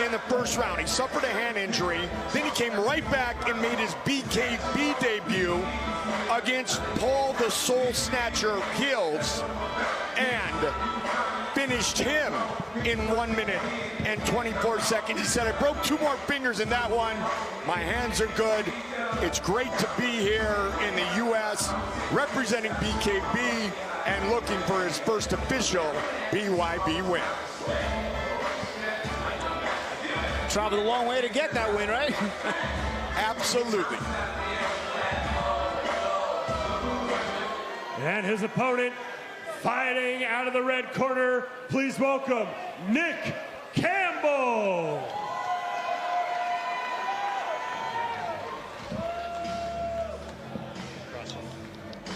in the first round. He suffered a hand injury. Then he came right back and made his BKB debut against Paul the Soul Snatcher Hills and finished him in 1 minute and 24 seconds. He said, I broke 2 more fingers in that one. My hands are good. It's great to be here in the U.S. representing BKB and looking for his first official BYB win. Traveled a long way to get that win, right? Absolutely. And his opponent, fighting out of the red corner, please welcome Nick Campbell.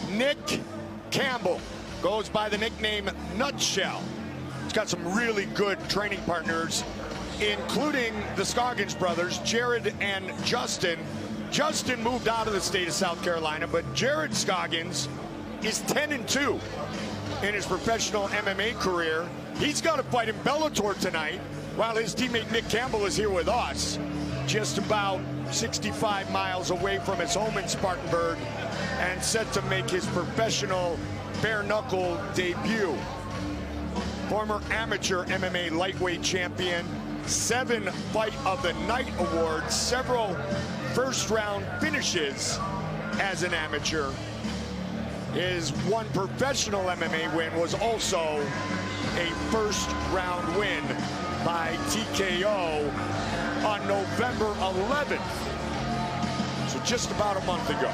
Nick Campbell goes by the nickname Nutshell. He's got some really good training partners, including the Scoggins brothers, Jared and Justin. Justin moved out of the state of South Carolina, but Jared Scoggins is 10-2 in his professional MMA career. He's got to fight in Bellator tonight, while his teammate Nick Campbell is here with us, just about 65 miles away from his home in Spartanburg, and set to make his professional bare knuckle debut. Former amateur MMA lightweight champion, 7 Fight of the Night awards, several first round finishes as an amateur. His 1 professional MMA win was also a first round win by TKO on November 11th. So just about a month ago.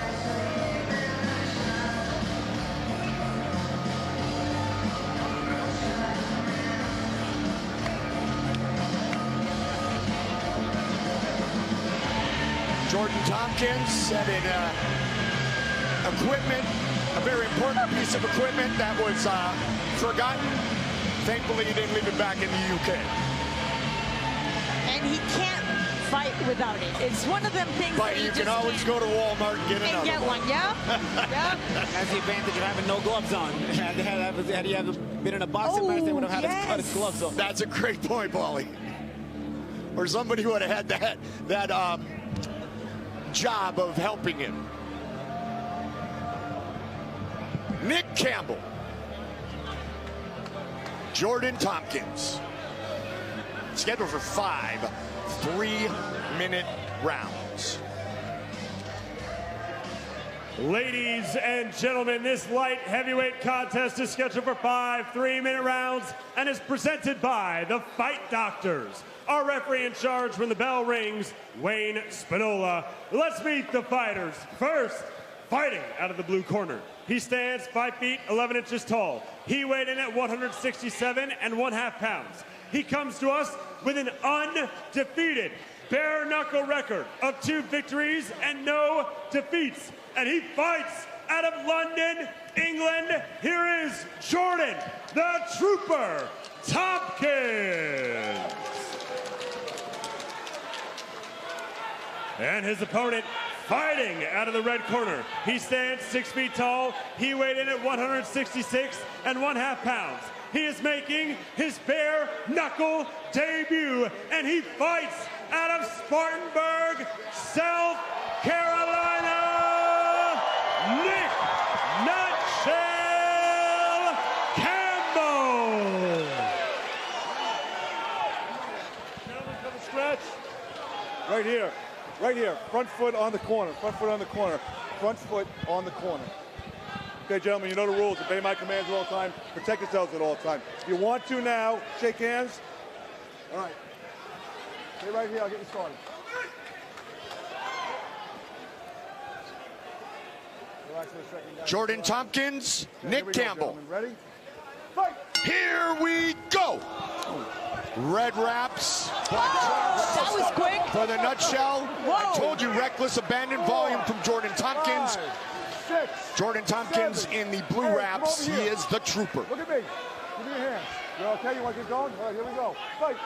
Jordan Tompkins set in equipment, a very important piece of equipment that was forgotten. Thankfully, he didn't leave it back in the UK. And he can't fight without it. It's one of them things But that you you can just always go to Walmart and get another get one. Yeah. Yeah. That's the advantage of having no gloves on. Had he been in a boxing match, they would have had to cut his gloves off. That's a great point, Paulie. Or somebody would have had that job of helping him. Nick Campbell, Jordan Tompkins, scheduled for 5 3-minute rounds. Ladies and gentlemen, this light heavyweight contest is scheduled for 5 3-minute rounds and is presented by the Fight Doctors. Our referee in charge when the bell rings, Wayne Spinola. Let's meet the fighters. First, fighting out of the blue corner. He stands 5 feet 11 inches tall. He weighed in at 167 1/2 pounds. He comes to us with an undefeated bare knuckle record of 2 victories and no defeats. And he fights out of London, England. Here is Jordan, the Trooper Tompkins. And his opponent, fighting out of the red corner. He stands 6 feet tall. He weighed in at 166 1/2 pounds. He is making his bare knuckle debut, and he fights out of Spartanburg, South Carolina, Nick Nutshell Campbell. Gentlemen, come and stretch. Right here. Right here. Front foot on the corner. Front foot on the corner. Front foot on the corner. Okay, gentlemen, you know the rules. Obey my commands at all times. Protect yourselves at all times. If you want to now, shake hands. All right. Stay right here. I'll get you started. Relax for a second, guys. Jordan Tompkins, Nick Campbell. Ready? Fight! Here we go. Red wraps. That was quick. For the nutshell, Whoa. I told you reckless abandon volume from Jordan Tompkins. 5, 6, Jordan Tompkins 7, in the blue 8, wraps. over He here. is the trooper. Look at me. Give me your hands. You okay? You want to get going? All right, here we go. Fight.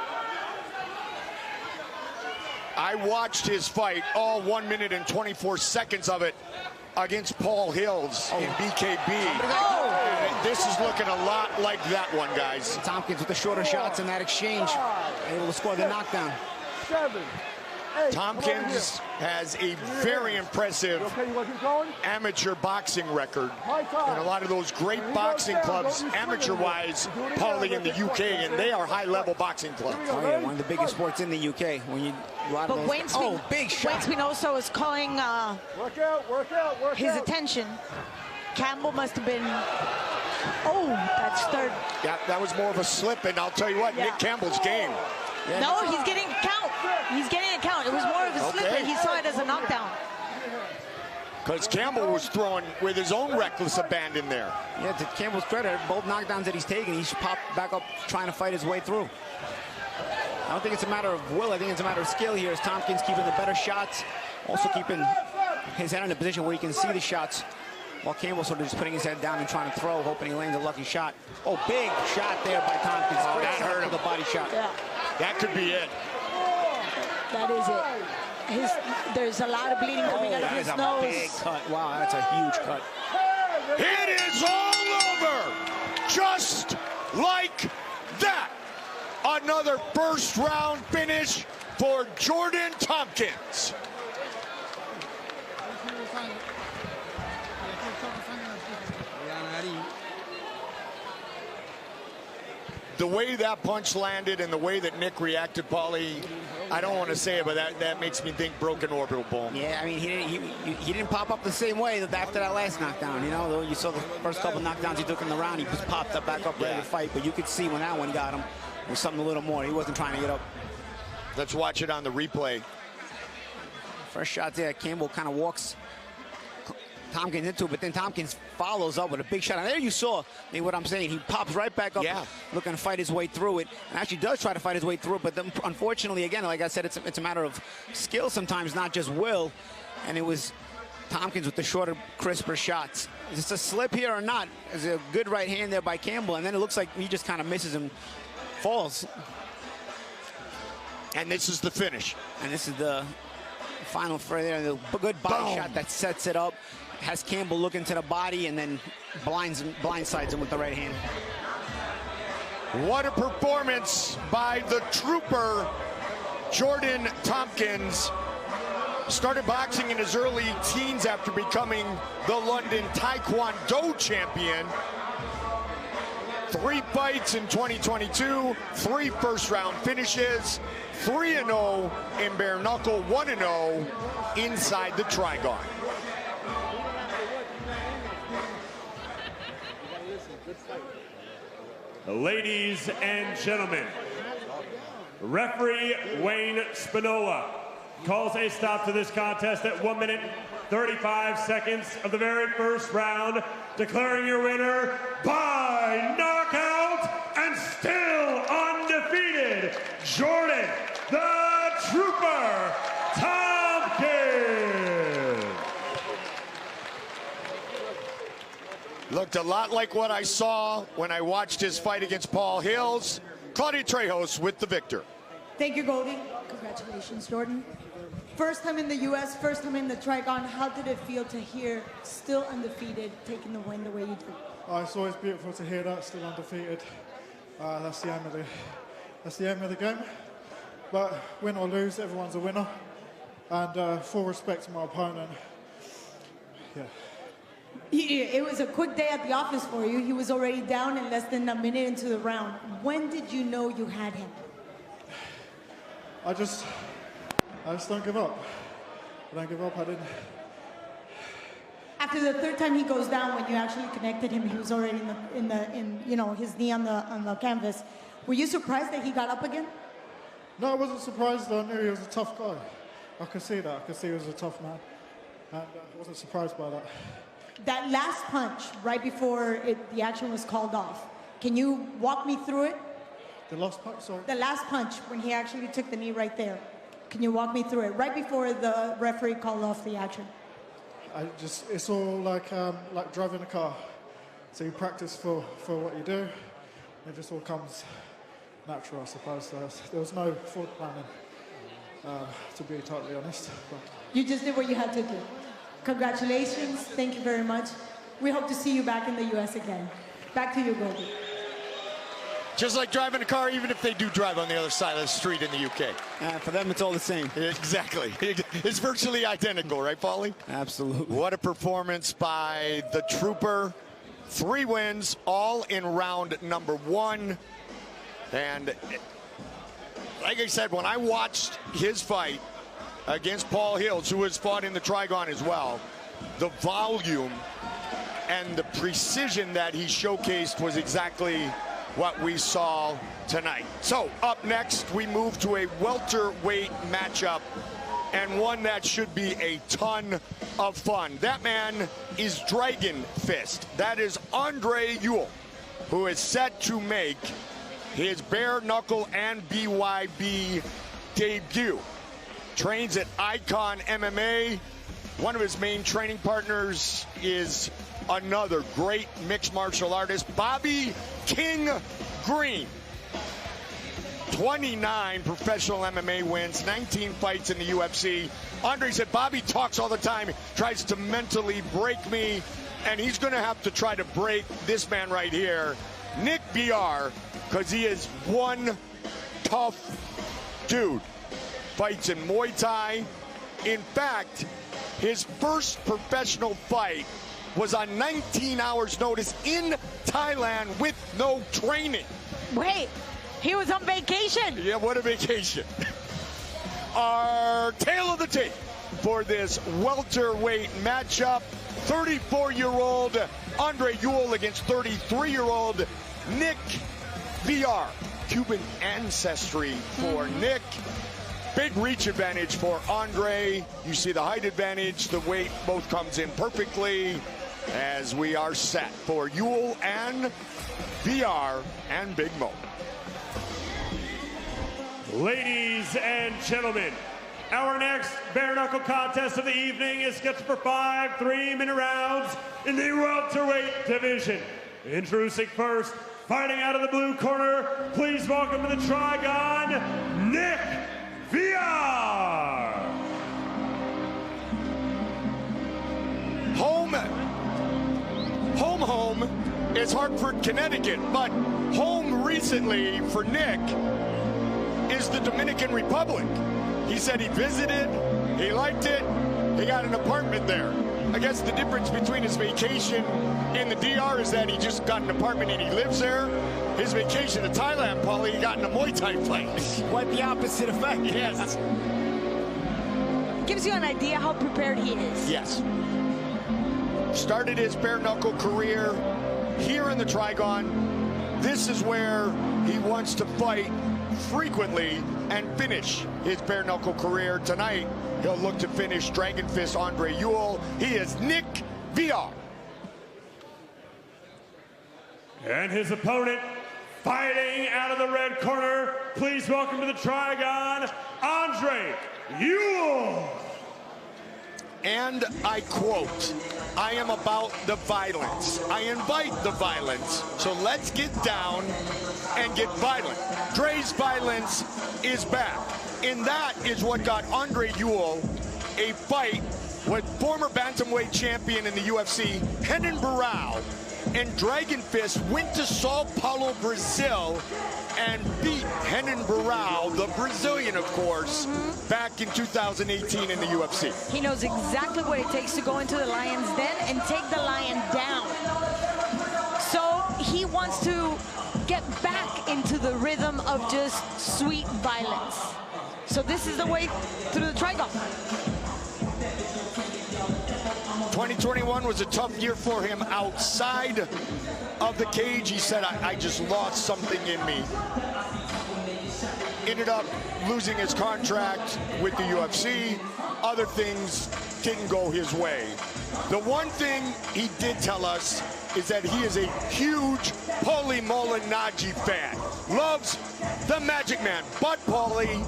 I watched his fight, all 1 minute and 24 seconds of it, against Paul Hills in BKB. This is looking a lot like that one, guys. Tompkins with the shorter shots in that exchange, able to score the knockdown. 7, 8. Tompkins has a very impressive Okay, you want to keep going? amateur boxing record. High time. And a lot of those great boxing clubs, amateur-wise, Paulie in the UK, and they are high-level boxing clubs. Oh yeah, one of the biggest sports in the UK. When you a lot of But those, Wayne Spinoza was calling Work out, work out, work his out. attention. Campbell must have been. Oh, that's third. Yeah, that was more of a slip, and I'll tell you what, Yeah. Nick Campbell's game. Yeah, No, he's getting a count. He's getting a count. It was more of a slip, Okay. but he saw it as a knockdown. Because Campbell was throwing with his own reckless abandon there. Yeah, to Campbell's credit, both knockdowns that he's taken, he's popped back up trying to fight his way through. I don't think it's a matter of will. I think it's a matter of skill here. As Tompkins keeping the better shots, also keeping his head in a position where he can see the shots, while Campbell sort of just putting his head down and trying to throw, hoping he lands a lucky shot. Oh, big shot there by Tompkins. Oh, Great that shot hurt for him. the body shot. Yeah, That could be it. that is it. There's a lot of bleeding coming out of That his is a nose. big cut. Wow, that's a huge cut. It is all over, just like that. Another first round finish for Jordan Tompkins. The way that punch landed and the way that Nick reacted, Paulie, I don't want to say it, but that makes me think broken orbital bone. Yeah, I mean, he didn't pop up the same way after that last knockdown. You know, you saw the first couple knockdowns he took in the round, he just popped up back up ready to fight. But you could see when that one got him, it was something a little more. He wasn't trying to get up. Let's watch it on the replay. First shot there, Campbell kind of walks Tompkins into it, but then Tompkins follows up with a big shot. And there you saw what I'm saying. He pops right back up, looking to fight his way through it, and actually does try to fight his way through it. But then, unfortunately, again, like I said, it's a matter of skill sometimes, not just will. And it was Tompkins with the shorter, crisper shots. Is this a slip here or not? There's a good right hand there by Campbell, and then it looks like he just kind of misses and falls. And this is the finish. And this is the final fray there. The good body shot that sets it up. Has Campbell look into the body and then blindsides him with the right hand. What a performance by the trooper, Jordan Tompkins. Started boxing in his early teens after becoming the London Taekwondo champion. 3 fights in 2022, 3 first-round finishes, 3-0 in bare knuckle, 1-0 inside the Trigon. Ladies and gentlemen, referee Wayne Spinoza calls a stop to this contest at 1 minute 35 seconds of the very first round, declaring your winner by knockout and still undefeated, Jordan the Trooper Tompkins. Looked a lot like what I saw when I watched his fight against Paul Hills. Claudia Trejos with the victor. Thank you, Goldie. Congratulations, Jordan. First time in the U.S., first time in the Trigon. How did it feel to hear still undefeated, taking the win the way you did? It's always beautiful to hear that, still undefeated. That's the aim of the game. But win or lose, everyone's a winner. And full respect to my opponent. Yeah. It was a quick day at the office for you. He was already down in less than a minute into the round. When did you know you had him? I just don't give up. I don't give up. I didn't. After the third time he goes down, when you actually connected him, he was already in you know, his knee on the canvas. Were you surprised that he got up again? No, I wasn't surprised. I knew he was a tough guy. I could see that. I could see he was a tough man. And I wasn't surprised by that. That last punch, right before the action was called off, can you walk me through it? The last punch, sorry? The last punch, when he actually took the knee right there. Can you walk me through it? Right before the referee called off the action. It's all like driving a car. So you practice for what you do. It just all comes natural, I suppose. There was no forward planning, to be totally honest. But you just did what you had to do. Congratulations. Thank you very much. We hope to see you back in the U.S. again. Back to you, Goldie. Just like driving a car, even if they do drive on the other side of the street in the UK. For them, it's all the same. Exactly. It's virtually identical, right, Paulie? Absolutely. What a performance by the Trooper. 3 wins, all in round number 1. And like I said, when I watched his fight against Paul Hills, who has fought in the Trigon as well, the volume and the precision that he showcased was exactly what we saw tonight. So up next, we move to a welterweight matchup, and one that should be a ton of fun. That man is Dragon Fist. That is Andre Ewell, who is set to make his bare knuckle and BYB debut. Trains at Icon MMA. One of his main training partners is another great mixed martial artist, Bobby King Green. 29 professional MMA wins, 19 fights in the UFC. Andre said, Bobby talks all the time, tries to mentally break me, and he's going to have to try to break this man right here, Nick BR, because he is one tough dude. Fights in Muay Thai. In fact, his first professional fight was on 19 hours notice in Thailand with no training. Wait, he was on vacation. Yeah, what a vacation. Our tail of the tape for this welterweight matchup, 34-year-old Andre Ewell against 33-year-old Nick BR. Cuban ancestry for Nick. Big reach advantage for Andre. You see the height advantage. The weight both comes in perfectly as we are set for Ewell and BR and Big Mo. Ladies and gentlemen, our next bare knuckle contest of the evening is scheduled for 5 3-minute rounds in the welterweight division. Introducing first, fighting out of the blue corner, please welcome to the Trigon, Nick VR. Home is Hartford, Connecticut, but home recently for Nick is the Dominican Republic. He said he visited, he liked it, he got an apartment there. I guess the difference between his vacation in the DR is that he just got an apartment and he lives there. His vacation to Thailand, Paulie, he got in a Muay Thai fight. Quite the opposite effect. Yes. Gives you an idea how prepared he is. Yes. Started his bare knuckle career here in the Trigon. This is where he wants to fight frequently and finish his bare knuckle career. Tonight, he'll look to finish Dragon Fist Andre Ewell. He is Nick VR. And his opponent, fighting out of the red corner, please welcome to the Trigon, Andre Ewell. And I quote, I am about the violence. I invite the violence. So let's get down and get violent. Dre's violence is back. And that is what got Andre Ewell a fight with former bantamweight champion in the UFC, Renan Barão. And Dragon Fist went to Sao Paulo, Brazil, and beat Renan Barão, the Brazilian, of course, back in 2018 in the UFC. He knows exactly what it takes to go into the lion's den and take the lion down. So he wants to get back into the rhythm of just sweet violence. So this is the way through the Trigon. 2021 was a tough year for him outside of the cage. He said, I just lost something in me. Ended up losing his contract with the UFC. Other things didn't go his way. The one thing he did tell us is that he is a huge Paulie Malignaggi fan. Loves the Magic Man. But, Paulie,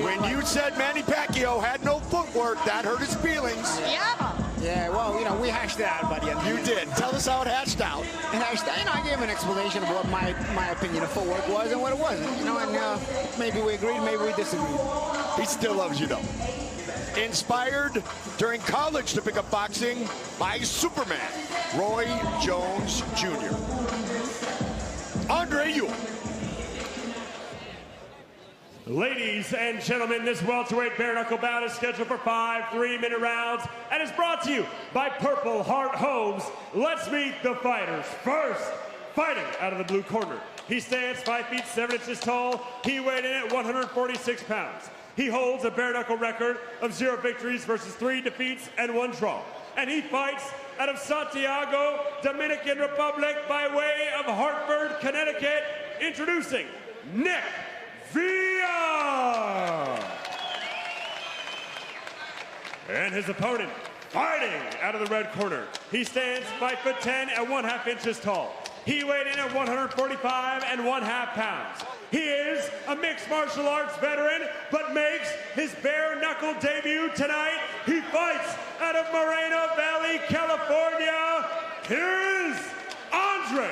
when you said Manny Pacquiao had no footwork, that hurt his feelings. Yeah. Yeah, well, you know, we hashed it out, buddy. You did. Tell us how it hashed out. It hashed out. You know, I gave an explanation of what my opinion of footwork was and what it wasn't. You know, and maybe we agreed, maybe we disagreed. He still loves you, though. Inspired during college to pick up boxing by Superman, Roy Jones Jr. Andre Ewell. Ladies and gentlemen, this welterweight bare knuckle bout is scheduled for 5 3-minute rounds and is brought to you by Purple Heart Homes. Let's meet the fighters. First, fighting out of the blue corner. He stands 5 feet 7 inches tall. He weighed in at 146 pounds. He holds a bare knuckle record of 0 victories versus 3 defeats and 1 draw. And he fights out of Santiago, Dominican Republic by way of Hartford, Connecticut. Introducing Nick Villa. And his opponent, fighting out of the red corner. He stands 5'10" and 1/2 inches tall. He weighed in at 145 and 1/2 pounds. He is a mixed martial arts veteran, but makes his bare knuckle debut tonight. He fights out of Moreno Valley, California. Here is Andre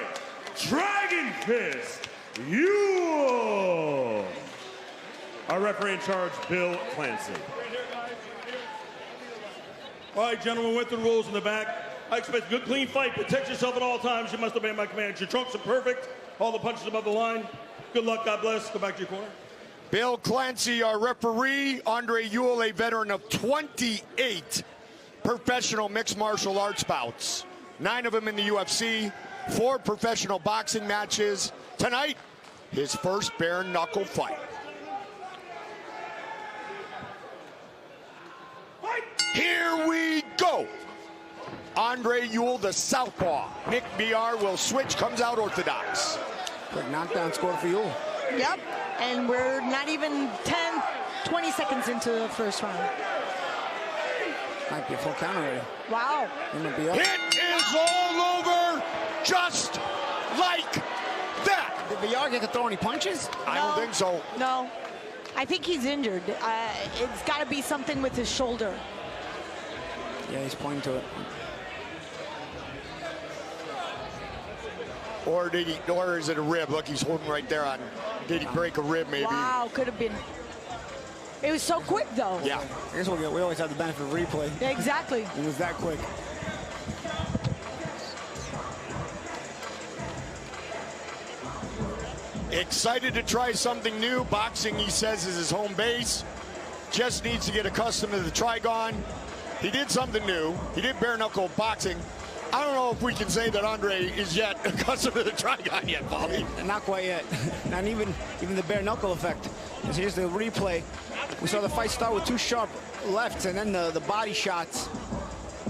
Dragon Fist Ewell. Our referee in charge, Bill Clancy. All right, gentlemen, went through the rules in the back. I expect a good, clean fight. Protect yourself at all times. You must obey my commands. Your trunks are perfect. All the punches above the line. Good luck. God bless. Go back to your corner. Bill Clancy, our referee. Andre Ewell, a veteran of 28 professional mixed martial arts bouts. 9 of them in the UFC. 4 professional boxing matches. Tonight, his first bare knuckle fight. Here we go. Andre Ewell, the southpaw. Nick BR will switch, comes out orthodox. Quick knockdown score for Ewell. Yep, and we're not even 10, 20 seconds into the first round. Might be a full count already. Wow. It is all over just like that. Did VR get to throw any punches? I don't think so. No, I think he's injured. It's got to be something with his shoulder. Yeah, he's pointing to it. Or is it a rib? Look, he's holding right there on. Did he break a rib, maybe? Wow, could have been. It was so quick, though. Yeah. I guess we always have the benefit of replay. Yeah, exactly. It was that quick. Excited to try something new. Boxing, he says, is his home base. Just needs to get accustomed to the Trigon. He did something new. He did bare knuckle boxing. I don't know if we can say that Andre is yet accustomed to the Trigon yet, Bobby. Not quite yet. Not even the bare knuckle effect. So here's the replay. We saw the fight start with 2 sharp lefts and then the body shots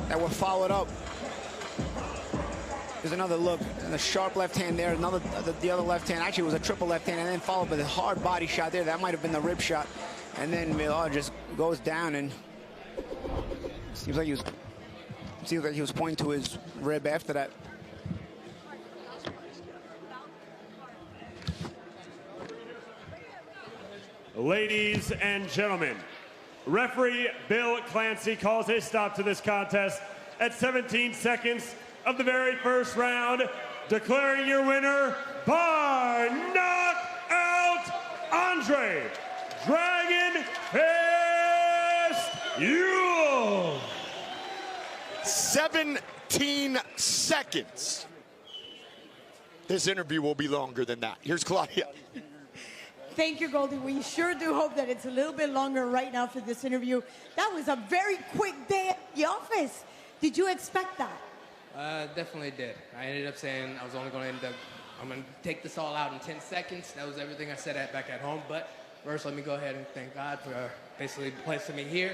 that were followed up. There's another look, and the sharp left hand there, the other left hand, actually it was a triple left hand, and then followed by the hard body shot there. That might have been the rib shot. And then Miller just goes down, and seems like he was pointing to his rib after that. Ladies and gentlemen, referee Bill Clancy calls a stop to this contest at 17 seconds of the very first round, declaring your winner by knockout, Andre Dragon Fist Ewell. 17 seconds. This interview will be longer than that. Here's Claudia. Thank you, Goldie. We sure do hope that it's a little bit longer right now for this interview. That was a very quick day at the office. Did you expect that? Definitely did. I ended up saying I was only going to I'm going to take this all out in 10 seconds. That was everything I said back at home. But first, let me go ahead and thank God for basically placing me here.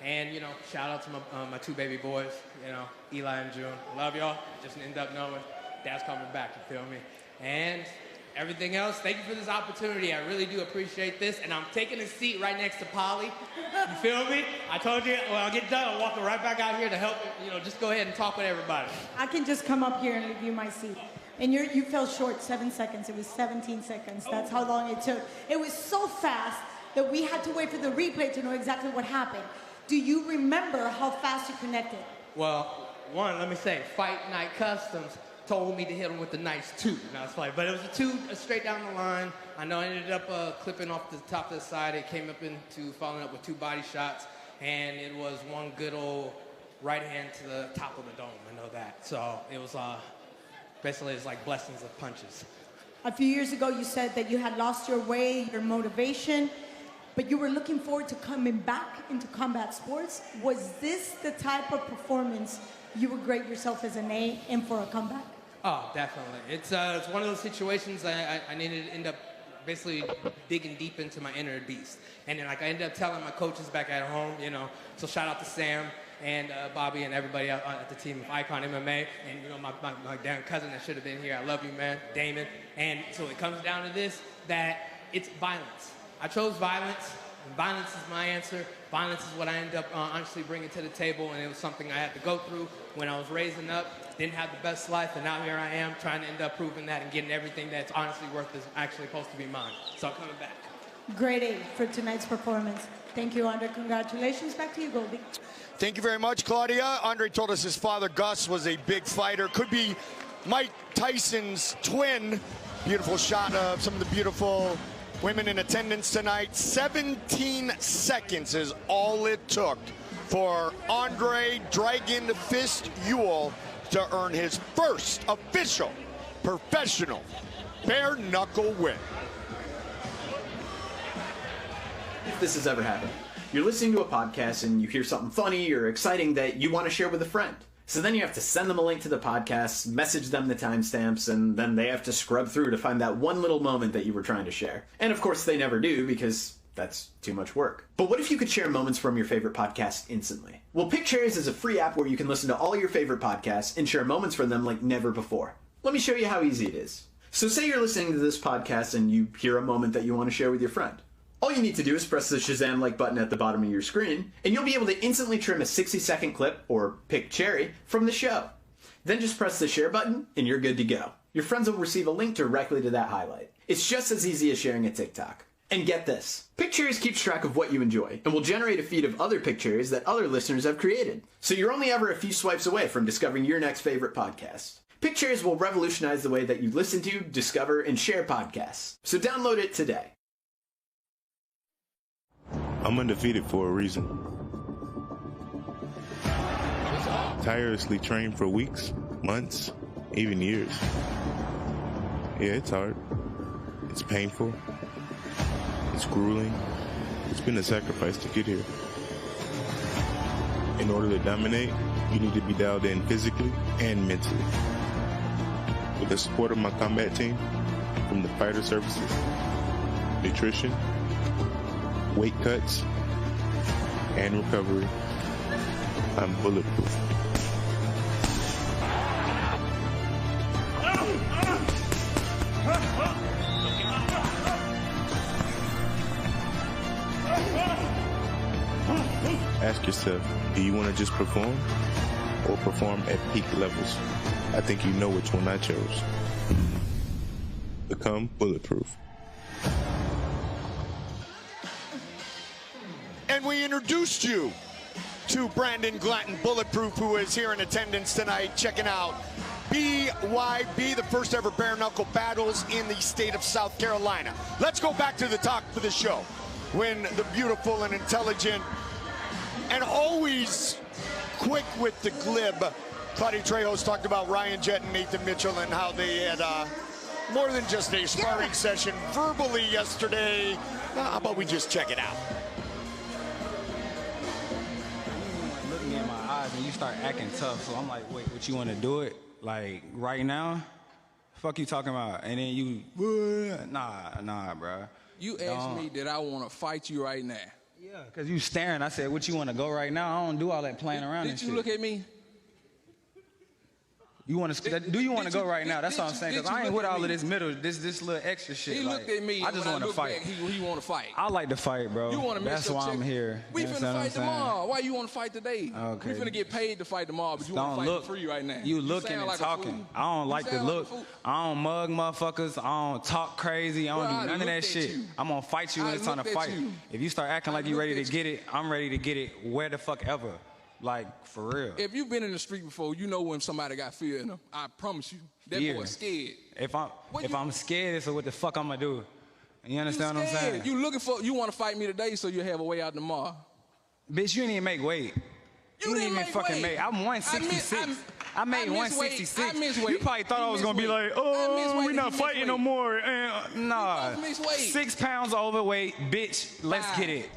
And, you know, shout out to my two baby boys, you know, Eli and June. Love y'all. Just end up knowing Dad's coming back, you feel me? And everything else, thank you for this opportunity. I really do appreciate this. And I'm taking a seat right next to Polly. You feel me? I told you, when I get done, I'm walking right back out here to help, you know, just go ahead and talk with everybody. I can just come up here and leave you my seat. And you fell short 7 seconds. It was 17 seconds. That's how long it took. It was so fast that we had to wait for the replay to know exactly what happened. Do you remember how fast you connected? Well, one, let me say, Fight Night Customs told me to hit him with the nice 2. Now it's funny, but it was a 2 straight down the line. I know I ended up clipping off the top of the side. It came up into following up with 2 body shots, and it was one good old right hand to the top of the dome. I know that. So it was basically it's like blessings of punches. A few years ago, you said that you had lost your way, your motivation, but you were looking forward to coming back into combat sports. Was this the type of performance you would grade yourself as an A in for a comeback? Oh, definitely. It's one of those situations I needed to end up basically digging deep into my inner beast. And then, like, I ended up telling my coaches back at home, you know, so shout out to Sam and Bobby and everybody at the team of Icon MMA, and, you know, my damn cousin that should have been here. I love you, man, Damon. And so it comes down to this, that it's violence. I chose violence, and violence is my answer. Violence is what I end up honestly bringing to the table, and it was something I had to go through when I was raising up. Didn't have the best life, and now here I am trying to end up proving that and getting everything that's honestly worth is actually supposed to be mine. So I'm coming back. Grade A for tonight's performance. Thank you, Andre. Congratulations. Back to you, Goldie. Thank you very much, Claudia. Andre told us his father, Gus, was a big fighter. Could be Mike Tyson's twin. Beautiful shot of some of the beautiful women in attendance tonight. 17 seconds is all it took for Andre Dragon Fist Ewell to earn his first official professional bare knuckle win. If this has ever happened, you're listening to a podcast and you hear something funny or exciting that you want to share with a friend. So then you have to send them a link to the podcast, message them the timestamps, and then they have to scrub through to find that one little moment that you were trying to share. And of course they never do because that's too much work. But what if you could share moments from your favorite podcast instantly? Well, Pick Cherries is a free app where you can listen to all your favorite podcasts and share moments from them like never before. Let me show you how easy it is. So say you're listening to this podcast and you hear a moment that you want to share with your friend. All you need to do is press the Shazam like button at the bottom of your screen, and you'll be able to instantly trim a 60-second clip, or pick cherry, from the show. Then just press the share button, and you're good to go. Your friends will receive a link directly to that highlight. It's just as easy as sharing a TikTok. And get this, Pick Cherries keeps track of what you enjoy, and will generate a feed of other Pick Cherries that other listeners have created. So you're only ever a few swipes away from discovering your next favorite podcast. Pick Cherries will revolutionize the way that you listen to, discover, and share podcasts. So download it today. I'm undefeated for a reason. Tirelessly trained for weeks, months, even years. Yeah, it's hard. It's painful. It's grueling. It's been a sacrifice to get here. In order to dominate, you need to be dialed in physically and mentally. With the support of my combat team, from the fighter services, nutrition, weight cuts, and recovery, I'm bulletproof. Ask yourself, do you want to just perform or perform at peak levels? I think you know which one I chose. Become bulletproof. And we introduced you to Brandon Glatton, Bulletproof, who is here in attendance tonight, checking out BYB, the first ever bare knuckle battles in the state of South Carolina. Let's go back to the top of the show, when the beautiful and intelligent and always quick with the glib Claudia Trejos talked about Ryan Jett and Nathan Mitchell and how they had more than just a sparring session verbally yesterday. How about we just check it out? Looking in my eyes and you start acting tough, so I'm like, wait, what, you want to do it like right now? Fuck you talking about? And then you, nah, bro. You asked me that I want to fight you right now. Yeah, because you staring. I said, what you want to go right now? I don't do all that playing around and shit. Did you look at me? You want to? Do you want to go right now? That's what I'm saying. Because I ain't with all of this this little extra shit. He looked at me. I just want to fight. He want to fight. I like to fight, bro. You want to mess That's why I'm here. We finna fight tomorrow. Why you want to fight today? Okay. We finna get paid to fight tomorrow, but you want to fight for free right now. You looking and talking. I don't like to look. I don't mug motherfuckers. I don't talk crazy. I don't do none of that shit. I'm gonna fight you when it's time to fight. If you start acting like you ready to get it, I'm ready to get it where the fuck ever. Like, for real. If you've been in the street before, you know when somebody got fear in them. I promise you, that boy's scared. If I'm scared, so what the fuck I'm gonna do? You understand what I'm saying? You want to fight me today so you'll have a way out tomorrow. Bitch, you didn't even make weight. You didn't even fucking make. I'm 166. I made 166. I miss weight. You probably thought I was gonna be like, oh, we're not fighting no more. Nah, 6 pounds overweight, bitch. Let's get it.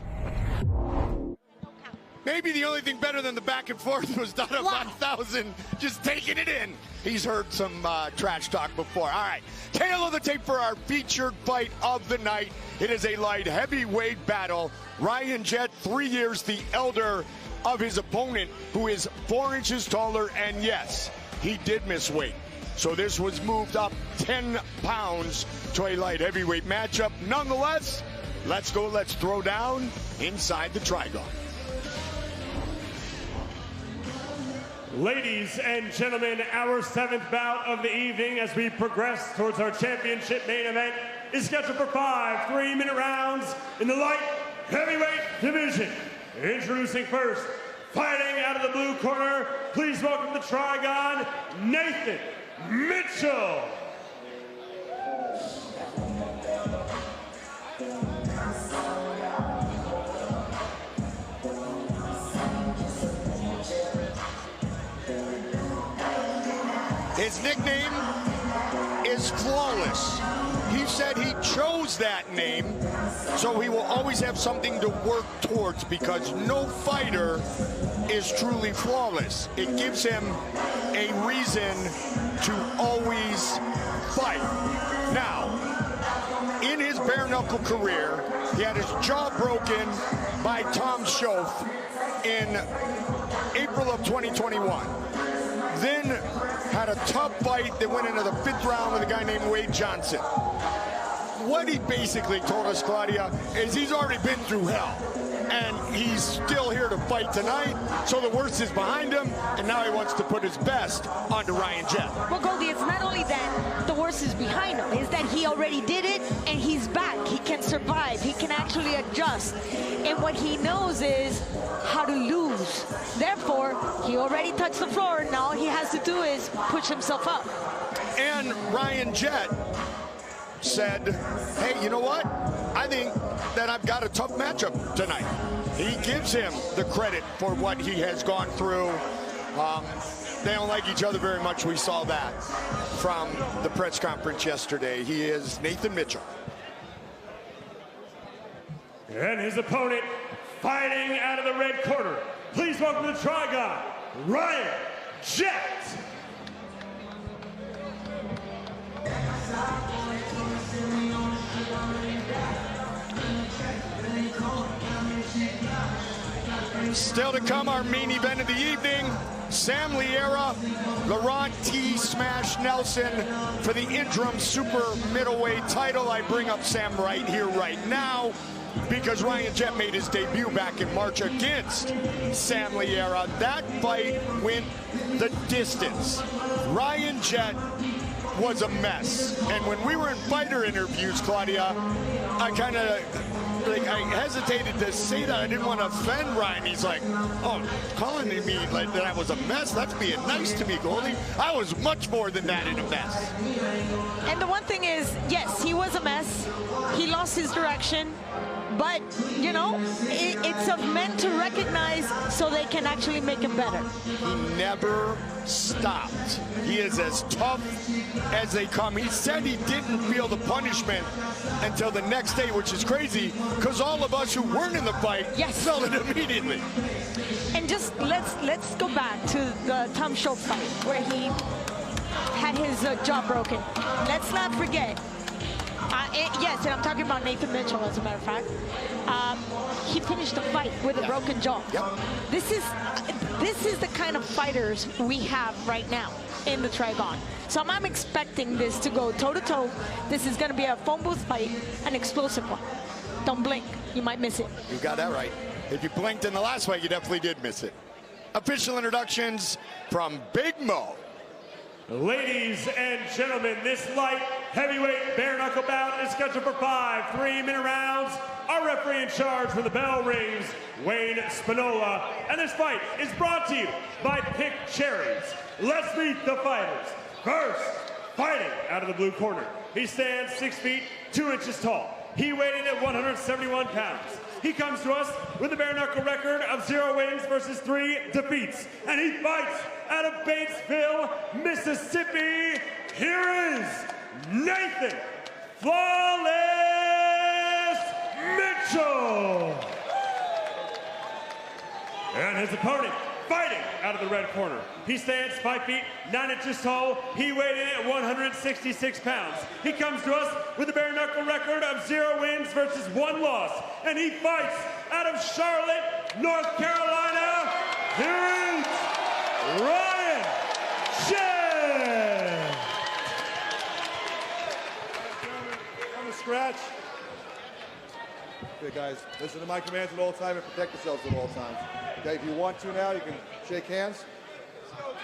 Maybe the only thing better than the back and forth was Dada 1000 just taking it in. He's heard some trash talk before. All right, tail of the tape for our featured fight of the night. It is a light heavyweight battle. Ryan Jett, 3 years the elder of his opponent, who is 4 inches taller, and yes, he did miss weight. So this was moved up 10 pounds to a light heavyweight matchup. Nonetheless, let's throw down inside the Trigon. Ladies and gentlemen, our 7th bout of the evening as we progress towards our championship main event is scheduled for 5 3-minute rounds in the light heavyweight division. Introducing first, fighting out of the blue corner, please welcome the Trigon, Nathan Mitchell. His nickname is Flawless. He said he chose that name so he will always have something to work towards, because no fighter is truly flawless. It gives him a reason to always fight. Now, in his bare knuckle career, he had his jaw broken by Tom Schoaf in April of 2021. Then had a tough fight that went into the 5th round with a guy named Wade Johnson. What he basically told us, Claudia, is he's already been through hell. And he's still here to fight tonight, so the worst is behind him, and now he wants to put his best onto Ryan Jett. Well, Goldie, it's not only that the worst is behind him, it's that he already did it, and he's back. He can survive. He can actually adjust. And what he knows is how to lose. Therefore, he already touched the floor. Now all he has to do is push himself up. And Ryan Jett said, hey, you know what? I think that I've got a tough matchup tonight. He gives him the credit for what he has gone through. They don't like each other very much. We saw that from the press conference yesterday. He is Nathan Mitchell. And his opponent, fighting out of the red corner, please welcome the Trigon, Ryan Jett. Still to come, our main event of the evening, Sam Liera, Laurent T. Smash Nelson for the interim super middleweight title. I bring up Sam right here, right now, because Ryan Jett made his debut back in March against Sam Liera. That fight went the distance. Ryan Jett was a mess. And when we were in fighter interviews, Claudia, I kind of, I hesitated to say that. I didn't want to offend Ryan. He's like, oh, calling me like that I was a mess? That's being nice to me, Goldie. I was much more than that in a mess. And the one thing is, yes, he was a mess. He lost his direction. But, you know, it's of men to recognize so they can actually make him better. He never stopped. He is as tough as they come. He said he didn't feel the punishment until the next day, which is crazy, because all of us who weren't in the fight felt it immediately. And just let's go back to the Tom Schoaf fight where he had his jaw broken. Let's not forget, Yes, and I'm talking about Nathan Mitchell, as a matter of fact. He finished the fight with a broken jaw. Yep. This is the kind of fighters we have right now in the Trigon. So I'm expecting this to go toe-to-toe. This is going to be a phone booth fight, an explosive one. Don't blink. You might miss it. You got that right. If you blinked in the last fight, you definitely did miss it. Official introductions from Big Mo. Ladies and gentlemen, this light heavyweight bare knuckle bout is scheduled for 5 3-minute rounds. Our referee in charge for the bell rings, Wayne Spinola. And this fight is brought to you by Pick Cherries. Let's meet the fighters. First, fighting out of the blue corner. He stands 6 feet 2 inches tall. He weighed in at 171 pounds. He comes to us with a bare knuckle record of 0 wins versus 3 defeats. And he fights out of Batesville, Mississippi. Here is Nathan Flawless Mitchell. And his opponent, fighting out of the red corner. He stands 5 feet 9 inches tall. He weighed in at 166 pounds. He comes to us with a bare knuckle record of 0 wins versus 1 loss. And he fights out of Charlotte, North Carolina. Here is Ryan Jett. On the scratch. Okay, guys, listen to my commands at all times and protect yourselves at all times. Okay, if you want to now, you can shake hands.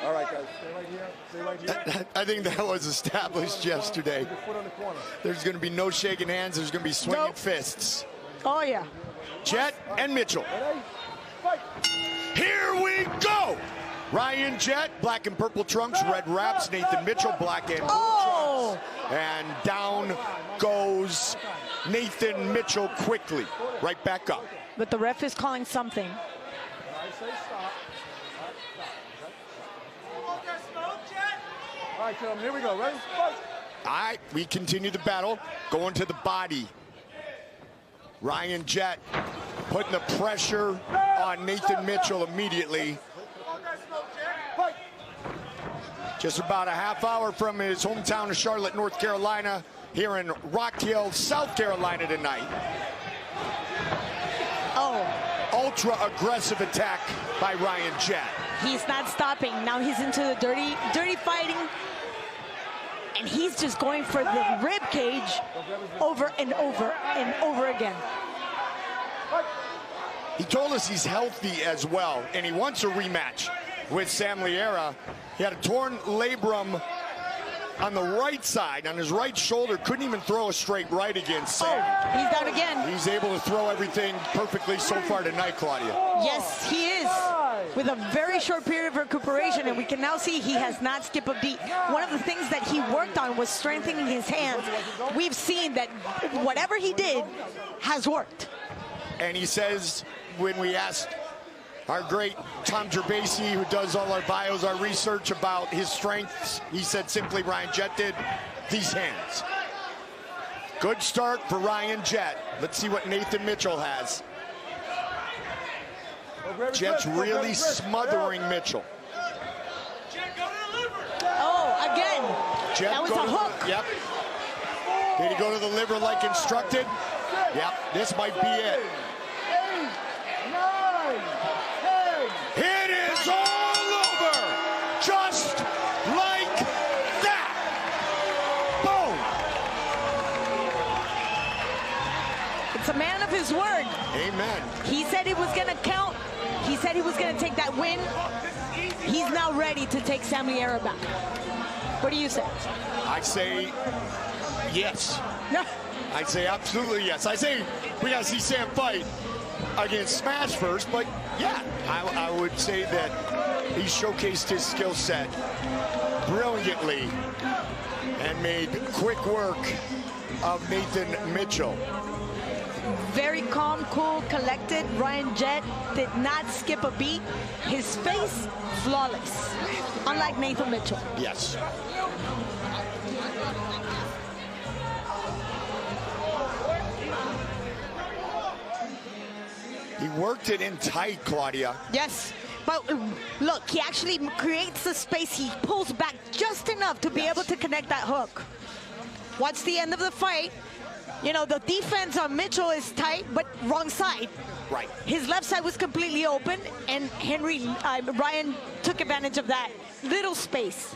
All right, guys, stay right here. Stay right here. I think that was established yesterday. Put your foot on the corner. There's going to be no shaking hands. There's going to be swinging fists. Oh, yeah. Jett and Mitchell. Here we go. Ryan Jett, black and purple trunks, red wraps. Nathan Mitchell, black and blue trunks. And down goes Nathan Mitchell quickly. Right back up. But the ref is calling something. All right, gentlemen, here we go. Ready? Fight. All right, we continue the battle. Going to the body. Ryan Jett putting the pressure on Nathan Mitchell immediately. Just about a half hour from his hometown of Charlotte, North Carolina, here in Rock Hill, South Carolina tonight. Oh. Ultra aggressive attack by Ryan Jett. He's not stopping. Now he's into the dirty fighting. And he's just going for the rib cage over and over and over again. He told us he's healthy as well, and he wants a rematch with Sam Liera. He had a torn labrum on the right side, on his right shoulder. Couldn't even throw a straight right against Sam. Oh, he's down again. He's able to throw everything perfectly so far tonight, Claudia. Yes, he is. With a very short period of recuperation, and we can now see he has not skipped a beat. One of the things that he worked on was strengthening his hands. We've seen that whatever he did has worked. And he says, when we asked our great Tom Gerbasi, who does all our bios, our research about his strengths, he said simply Ryan Jett did these hands. Good start for Ryan Jett. Let's see what Nathan Mitchell has. Jett's really smothering Mitchell. Oh, again. Jett, that was a hook. Yep. Did he go to the liver like instructed? Yep, this might be it. 8, 9, 10. It is all over, just like that. Boom. It's a man of his word. Amen. He said he was going to count. He said he was going to take that win. He's now ready to take Sam Liera back. What do you say? I say yes. I say absolutely yes. I say we got to see Sam fight against Smash first, but yeah, I would say that he showcased his skill set brilliantly and made quick work of Nathan Mitchell. Very calm, cool, collected. Ryan Jett did not skip a beat. His face, flawless, unlike Nathan Mitchell. Yes. He worked it in tight, Claudia. Yes, but look, he actually creates the space. He pulls back just enough to be able to connect that hook. Watch the end of the fight. You know, the defense on Mitchell is tight, but wrong side. Right. His left side was completely open, and Ryan took advantage of that little space.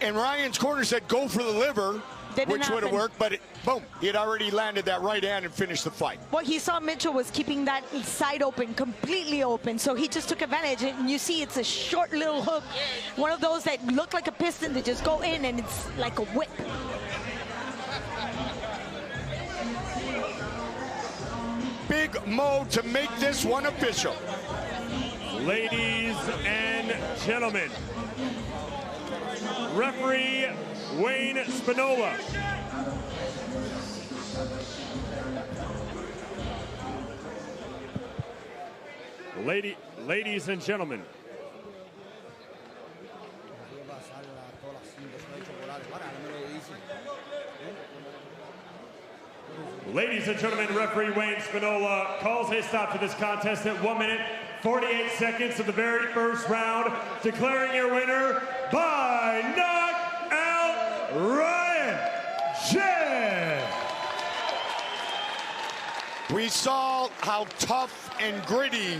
And Ryan's corner said, go for the liver, which would have worked, but boom, he had already landed that right hand and finished the fight. What he saw Mitchell was keeping that side open, completely open, so he just took advantage. And you see it's a short little hook, one of those that look like a piston that just go in, and it's like a whip. Big Mo to make this one official. Ladies and gentlemen, referee Wayne Spinola. Ladies and gentlemen, referee Wayne Spinola calls a stop to this contest at 1 minute, 48 seconds of the very first round, declaring your winner by knockout, Ryan Jett. We saw how tough and gritty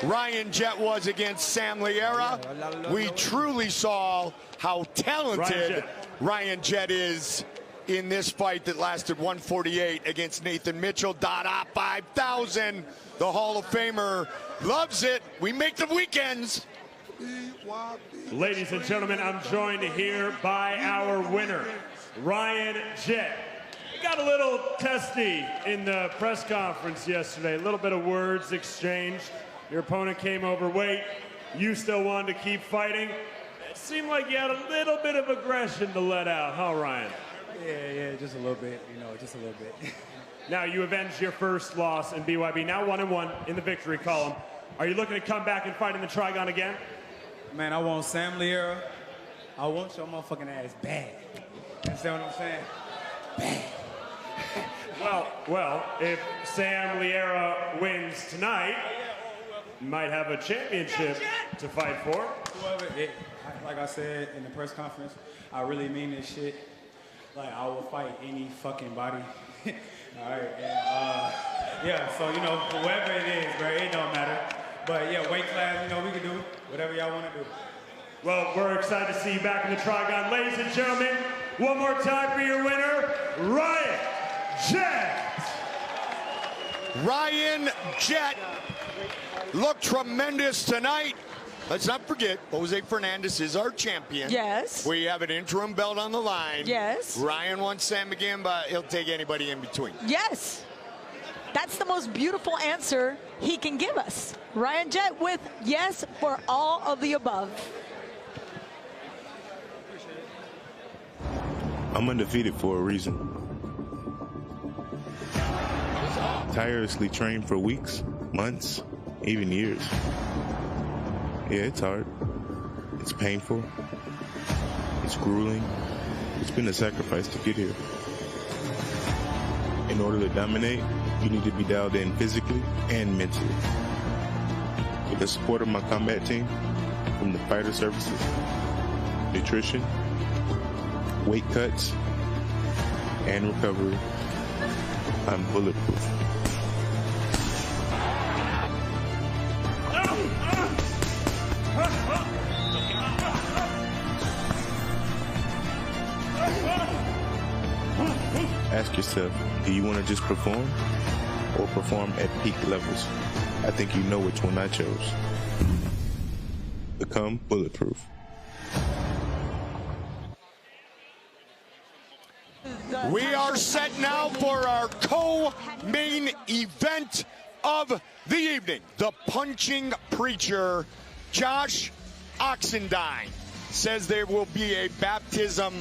Ryan Jett was against Sam Liera. We truly saw how talented Ryan Jett is in this fight that lasted 148 against Nathan Mitchell. Dada 5000. The Hall of Famer loves it. We make the weekends. Ladies and gentlemen, I'm joined here by our winner, Ryan Jett. We got a little testy in the press conference yesterday. A little bit of words exchanged. Your opponent came overweight. You still wanted to keep fighting. It seemed like you had a little bit of aggression to let out, huh, Ryan? Yeah, just a little bit, just a little bit. Now, you avenged your first loss in BYB, now 1-1 in the victory column. Are you looking to come back and fight in the Trigon again? Man, I want Sam Liera. I want your motherfucking ass bad. You understand what I'm saying? Bad. Well, if Sam Liera wins tonight, you might have a championship to fight for. Like I said in the press conference, I really mean this shit. Like, I will fight any fucking body. All right, and yeah, so, whoever it is, bro, it don't matter. But yeah, weight class, we can do whatever y'all want to do. Well, we're excited to see you back in the Trigon. Ladies and gentlemen, one more time for your winner, Ryan Jett. Ryan Jett looked tremendous tonight. Let's not forget, Jose Fernandez is our champion. Yes. We have an interim belt on the line. Yes. Ryan wants Sam again, but he'll take anybody in between. Yes. That's the most beautiful answer he can give us. Ryan Jett with yes for all of the above. I'm undefeated for a reason. Tirelessly trained for weeks, months, even years. Yeah, it's hard. It's painful. It's grueling. It's been a sacrifice to get here. In order to dominate, you need to be dialed in physically and mentally. With the support of my combat team, from the fighter services, nutrition, weight cuts, and recovery, I'm bulletproof. Ask yourself, do you want to just perform or perform at peak levels? I think you know which one I chose. Become bulletproof. We are set now for our co-main event of the evening. The punching preacher, Josh Oxendine, says there will be a baptism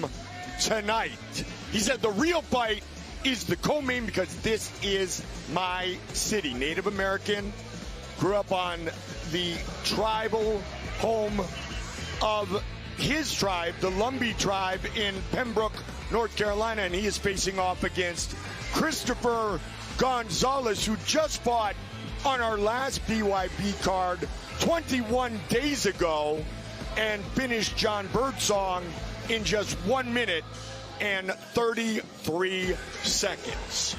tonight. He said the real fight is the co-main because this is my city. Native American, grew up on the tribal home of his tribe, the Lumbee tribe in Pembroke, North Carolina, and he is facing off against Christopher Gonzalez, who just fought on our last BYB card 21 days ago and finished John Birdsong in just 1 minute and 33 seconds.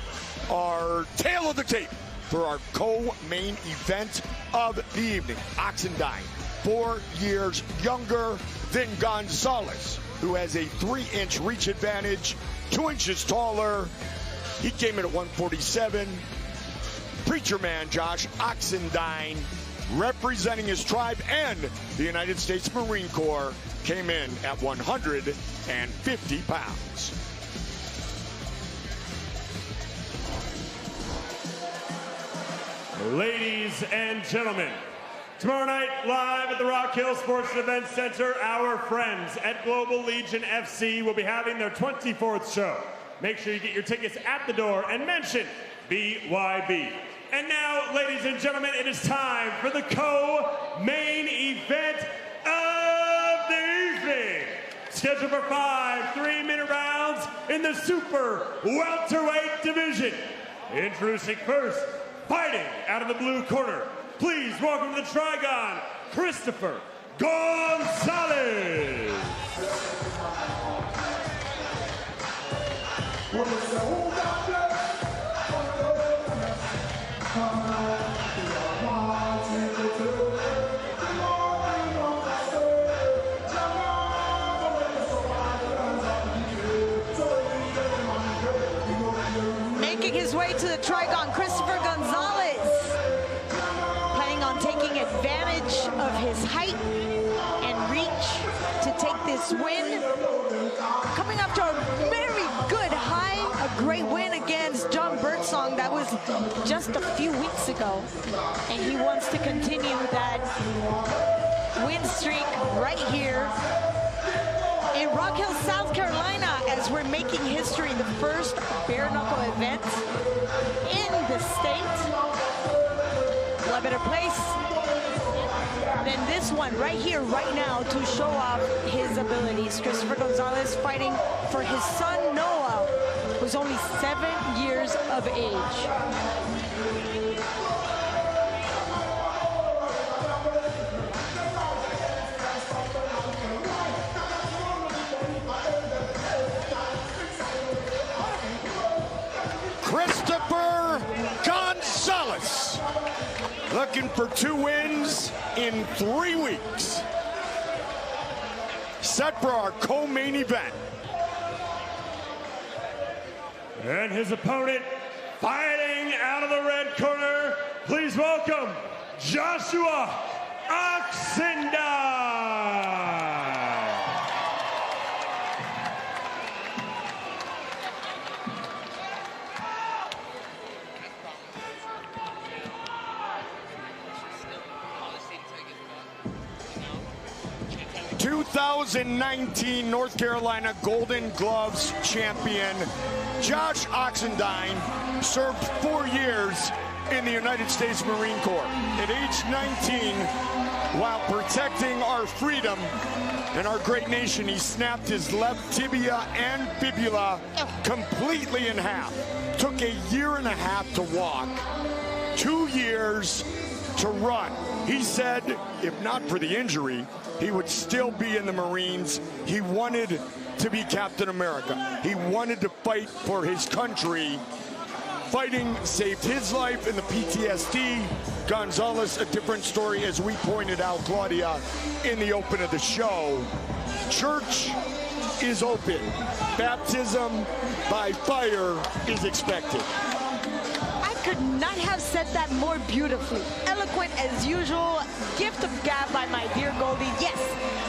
Our tail of the tape for our co-main event of the evening. Oxendine, 4 years younger than Gonzalez, who has a 3-inch reach advantage, 2 inches taller. He came in at 147. Preacher man Josh Oxendine, representing his tribe and the United States Marine Corps, came in at 150 pounds. Ladies and gentlemen, tomorrow night, live at the Rock Hill Sports and Events Center, our friends at Global Legion FC will be having their 24th show. Make sure you get your tickets at the door and mention BYB. And now, ladies and gentlemen, it is time for the co-main event of the evening. Scheduled for 5 3-minute rounds in the Super Welterweight division. Introducing first, fighting out of the blue corner, please welcome to the Trigon, Christopher Gonzalez. Making his way to the Trigon, Christopher Gonzalez, planning on taking advantage of his height and reach to take this win. Coming after a very good high, a great win against John Birdsong that was just a few weeks ago. And he wants to continue that win streak right here in Rock Hill, South Carolina, as we're making history, the first bare knuckle event in the state. What better place than this one right here, right now, to show off his abilities. Christopher Gonzalez fighting for his son, Noah, who's only 7 years of age. Christopher Gonzalez, looking for 2 wins in 3 weeks. Set for our co-main event. And his opponent, fighting out of the red corner, please welcome Joshua Oxendine. 2019 North Carolina Golden Gloves champion Josh Oxendine served 4 years in the United States Marine Corps. At age 19, while protecting our freedom and our great nation, he snapped his left tibia and fibula completely in half. Took 1.5 years to walk, 2 years to run. He said, if not for the injury, he would still be in the Marines. He wanted to be Captain America. He wanted to fight for his country. Fighting saved his life in the PTSD. Gonzalez, a different story, as we pointed out, Claudia, in the open of the show. Church is open. Baptism by fire is expected. I could not have said that more beautifully. Eloquent as usual. Gift of gab by my dear Goldie. Yes,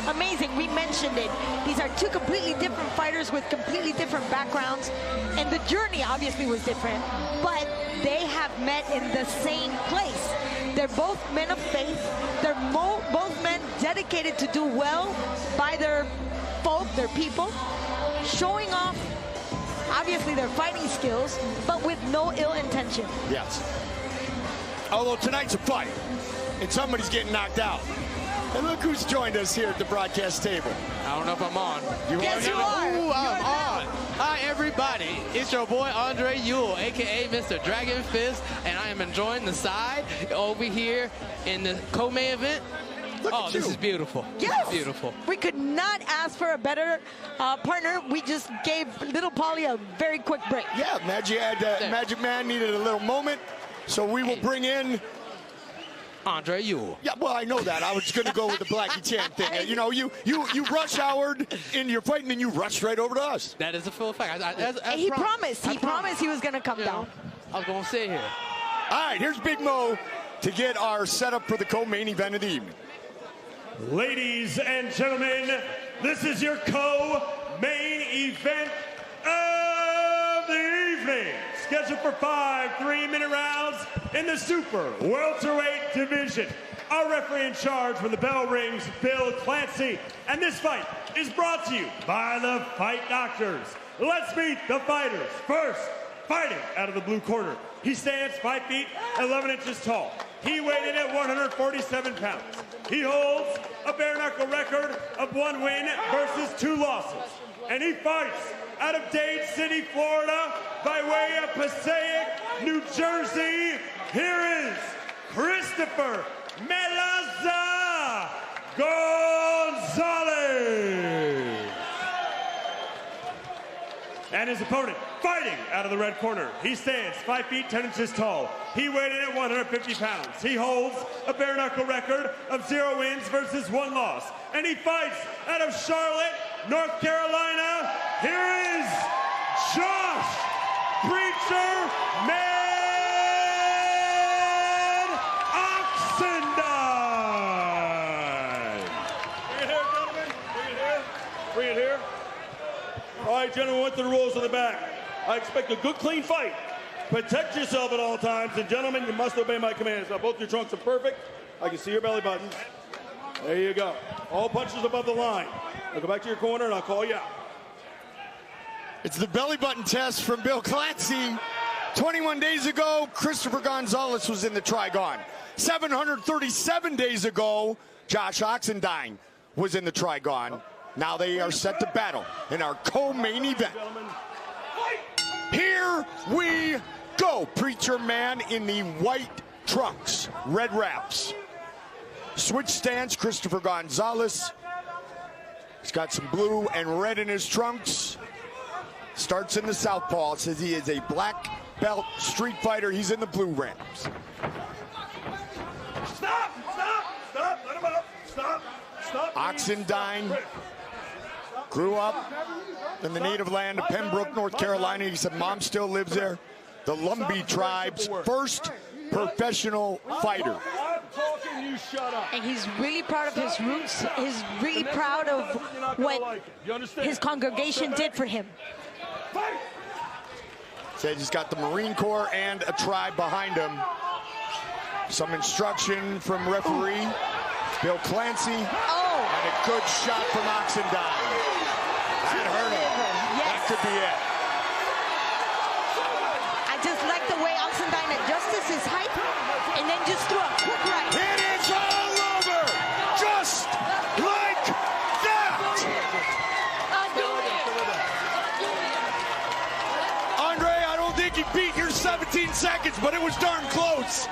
amazing. We mentioned it. These are 2 completely different fighters with completely different backgrounds. And the journey obviously was different, but they have met in the same place. They're both men of faith. They're both men dedicated to do well by their folk, their people, showing off obviously their fighting skills, but with no ill intention. Yes. Although tonight's a fight, and somebody's getting knocked out. And look who's joined us here at the broadcast table. I don't know if I'm on. Yes, you are. Ooh, I'm on. Hi, everybody. It's your boy, Andre Ewell, a.k.a. Mr. Dragon Fist, and I am enjoying the side over here in the co-main event. Look at you. This is beautiful. Yes. This is beautiful. We could not ask for a better partner. We just gave Little Polly a very quick break. Yeah, Magic Man needed a little moment, so we will bring in Andre Ewell. Yeah, well, I know that. I was going to go with the Blackie Chan thing. You know, you rush houred into your fight, and then you rush right over to us. That is a full fact. He promised. He promised he was going to come down. I was going to sit here. All right, here's Big Mo to get our setup for the co-main event of the evening. Ladies and gentlemen, this is your co-main event of the evening. Scheduled for 5 3-minute rounds in the super welterweight division. Our referee in charge when the bell rings, Bill Clancy. And this fight is brought to you by the Fight Doctors. Let's meet the fighters. First, fighting out of the blue corner. He stands 5 feet 11 inches tall. He weighed in at 147 pounds. He holds a bare knuckle record of 1 win versus 2 losses. And he fights out of Dade City, Florida, by way of Passaic, New Jersey. Here is Christopher Melaza Gonzalez. And his opponent, fighting out of the red corner. He stands 5 feet 10 inches tall. He weighed in at 150 pounds. He holds a bare knuckle record of 0 wins versus 1 loss. And he fights out of Charlotte, North Carolina. Here is Josh Preacher Man Oxendine. Bring it here, gentlemen. Bring it here. Bring it here. All right, gentlemen, went through the rules in the back. I expect a good, clean fight. Protect yourself at all times. And gentlemen, you must obey my commands. Now, both your trunks are perfect. I can see your belly buttons. There you go. All punches above the line. I'll go back to your corner and I'll call you out. It's the belly button test from Bill Clancy. 21 days ago, Christopher Gonzalez was in the Trigon. 737 days ago, Josh Oxendine was in the Trigon. Now they are set to battle in our co-main event. Here we go. Preacher Man in the white trunks, red wraps. Switch stance, Christopher Gonzalez. He's got some blue and red in his trunks. Starts in the southpaw. It says he is a black belt street fighter. He's in the blue wraps. Stop! Stop! Stop! Let him up! Stop! Stop! Oxendine grew up in the native land of Pembroke, North Carolina. He said mom still lives there. The Lumbee tribe's first professional fighter. I'm talking, you shut up. And he's really proud of his roots. He's really proud of what his congregation did for him. Said he's got the Marine Corps and a tribe behind him. Some instruction from referee Bill Clancy. Oh! And a good shot from Oxendine. That hurt him. Yes. That could be it. I just like the way Oxendine adjusts his height and then just threw a quick right. It is all over! Just like that! Andre, I don't think he beat your 17 seconds, but it was darn close.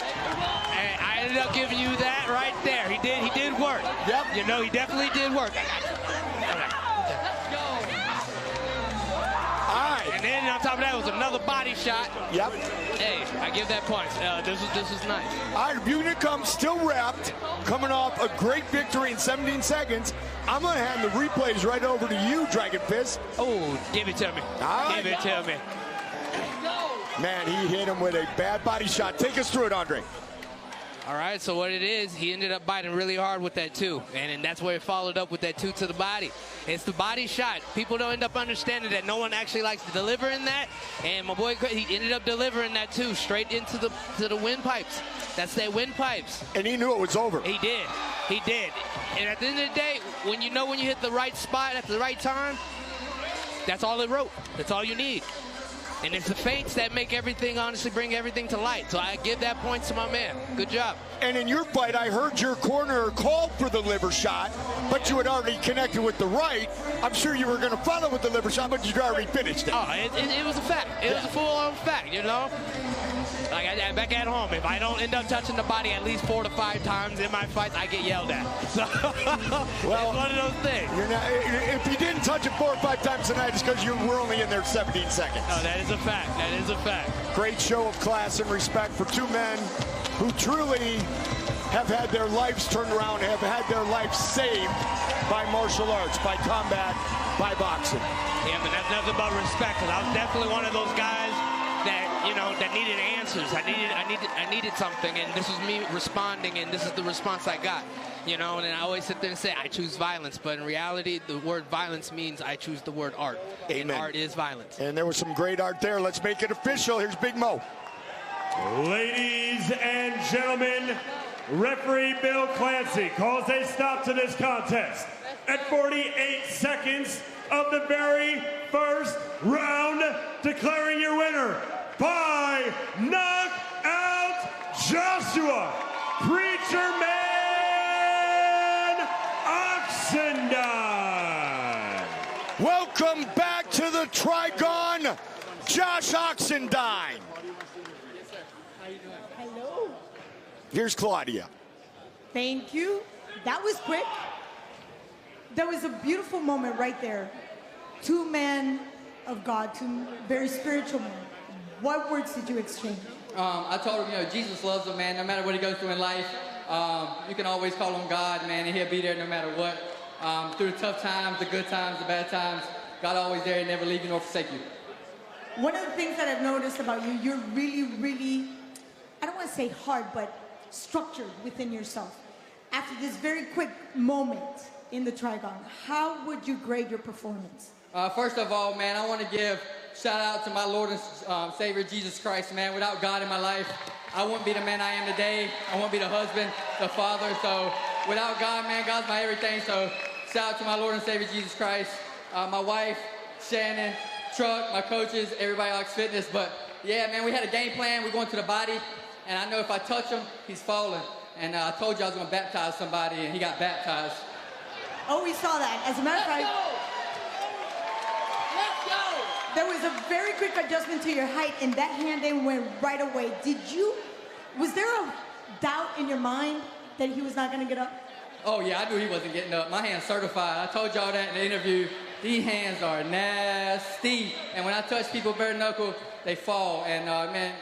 And I ended up giving you that right there. He did work. Yep. You know, he definitely did work. And then on top of that was another body shot. Yep. Hey, I give that punch. This is nice. All right, unit comes still wrapped, coming off a great victory in 17 seconds. I'm going to hand the replays right over to you, Dragon Fist. Oh, give it to me. All right. Give it to me. Man, he hit him with a bad body shot. Take us through it, Andre. All right, so what it is, he ended up biting really hard with that 2, and that's where he followed up with that 2 to the body. It's the body shot. People don't end up understanding that no one actually likes to deliver in that, and my boy, he ended up delivering that 2 straight into the windpipes. That's that windpipes. And he knew it was over. He did. He did. And at the end of the day, when you hit the right spot at the right time, that's all it wrote. That's all you need. And it's the feints that make everything, honestly, bring everything to light. So I give that point to my man. Good job. And in your fight, I heard your corner called for the liver shot, but you had already connected with the right. I'm sure you were going to follow with the liver shot, but you'd already finished it. Oh, it was a fact. It was a full-on fact, you know? Like, back at home, if I don't end up touching the body at least 4 to 5 times in my fights, I get yelled at. So, well, it's one of those things. If you didn't touch it 4 or 5 times tonight, it's because you were only in there 17 seconds. Oh, that is a fact. That is a fact. Great show of class and respect for two men who truly have had their lives turned around, have had their lives saved by martial arts, by combat, by boxing. Yeah, but that's nothing but respect, because I was definitely one of those guys that, you know, that needed answers. I needed something, and this was me responding, and this is the response I got. You know, and I always sit there and say, I choose violence, but in reality, the word violence means I choose the word art. Amen. And art is violence. And there was some great art there. Let's make it official. Here's Big Mo. Ladies and gentlemen, referee Bill Clancy calls a stop to this contest at 48 seconds of the very first round, declaring your winner by knockout, Joshua Preacher Man Oxendine. Welcome back to the Trigon, Josh Oxendine. Hello. Here's Claudia. Thank you. That was quick. That was a beautiful moment right there. Two men of God, two very spiritual men. What words did you exchange? I told him, you know, Jesus loves him, man. No matter what he goes through in life, you can always call on God, man, and he'll be there no matter what. Through the tough times, the good times, the bad times, God always there and never leave you nor forsake you. One of the things that I've noticed about you, you're really, really, I don't want to say hard, but structured within yourself. After this very quick moment in the Trigon, how would you grade your performance? First of all, man, I want to give shout out to my Lord and Savior Jesus Christ, man. Without God in my life, I wouldn't be the man I am today. I wouldn't be the husband, the father. So without God, man, God's my everything. So shout out to my Lord and Savior Jesus Christ, my wife, Shannon, Truck, my coaches, everybody at Ox Fitness. But yeah, man, we had a game plan. We're going to the body, and I know if I touch him, he's falling. And I told you I was going to baptize somebody, and he got baptized. Oh, we saw that. As a matter of fact, there was a very quick adjustment to your height, and that hand in went right away. Was there a doubt in your mind that he was not going to get up? Oh, yeah, I knew he wasn't getting up. My hand's certified. I told y'all that in the interview. These hands are nasty. And when I touch people bare knuckle, they fall. And, man,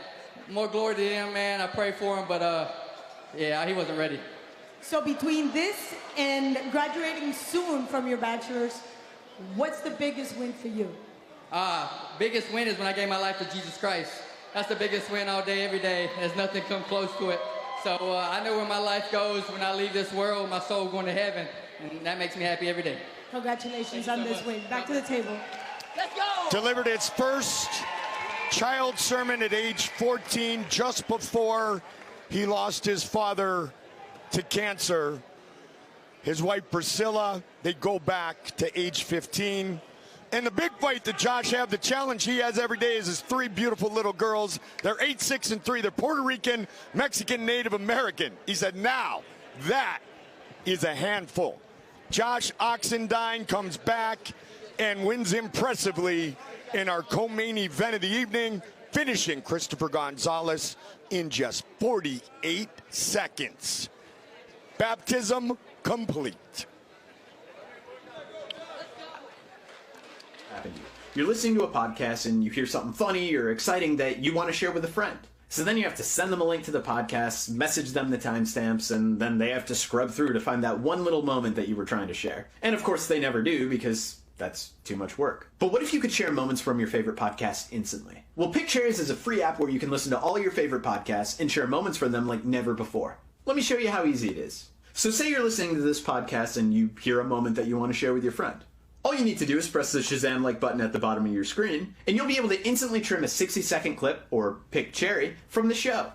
more glory to him, man. I pray for him, but, yeah, he wasn't ready. So between this and graduating soon from your bachelor's, what's the biggest win for you? Biggest win is when I gave my life to Jesus Christ. That's the biggest win all day, every day. There's nothing come close to it. So I know where my life goes when I leave this world, my soul going to heaven, and that makes me happy every day. Congratulations on this win. Back to the table. Let's go! Delivered its first child sermon at age 14, just before he lost his father to cancer. His wife Priscilla, they go back to age 15. And the big fight that Josh had, the challenge he has every day is his 3 beautiful little girls. They're 8, 6, and 3. They're Puerto Rican, Mexican, Native American. He said, now, that is a handful. Josh Oxendine comes back and wins impressively in our co-main event of the evening, finishing Christopher Gonzalez in just 48 seconds. Baptism complete. You're listening to a podcast and you hear something funny or exciting that you want to share with a friend. So then you have to send them a link to the podcast, message them the timestamps, and then they have to scrub through to find that one little moment that you were trying to share. And of course they never do because that's too much work. But what if you could share moments from your favorite podcast instantly? Well, PickShares is a free app where you can listen to all your favorite podcasts and share moments from them like never before. Let me show you how easy it is. So say you're listening to this podcast and you hear a moment that you want to share with your friend. All you need to do is press the Shazam like button at the bottom of your screen, and you'll be able to instantly trim a 60-second clip, or pick cherry, from the show.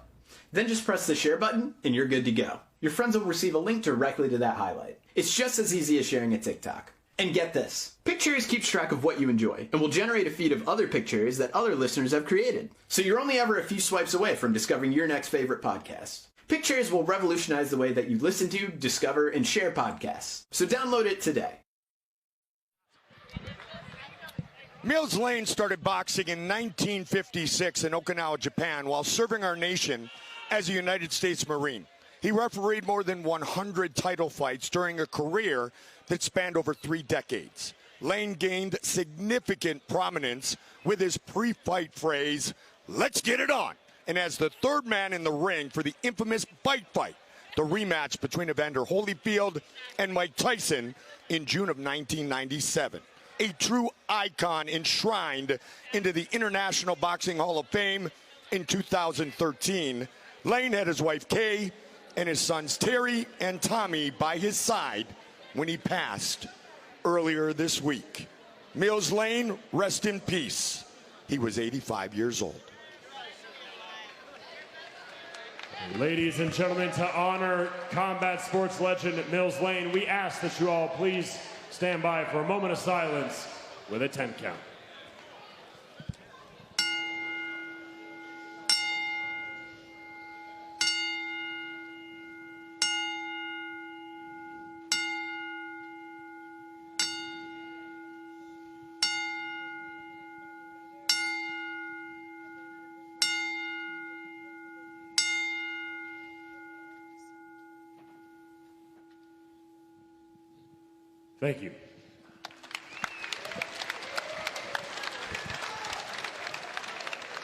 Then just press the share button, and you're good to go. Your friends will receive a link directly to that highlight. It's just as easy as sharing a TikTok. And get this, Pictures keeps track of what you enjoy and will generate a feed of other pictures that other listeners have created. So you're only ever a few swipes away from discovering your next favorite podcast. Pictures will revolutionize the way that you listen to, discover, and share podcasts. So download it today. Mills Lane started boxing in 1956 in Okinawa, Japan, while serving our nation as a United States Marine. He refereed more than 100 title fights during a career that spanned over 3 decades. Lane gained significant prominence with his pre-fight phrase, "Let's get it on," and as the third man in the ring for the infamous Bite Fight, the rematch between Evander Holyfield and Mike Tyson in June of 1997. A true icon enshrined into the International Boxing Hall of Fame in 2013. Lane had his wife Kay and his sons Terry and Tommy by his side when he passed earlier this week. Mills Lane, rest in peace. He was 85 years old. Ladies and gentlemen, to honor combat sports legend Mills Lane, we ask that you all please stand by for a moment of silence with a 10 count. Thank you.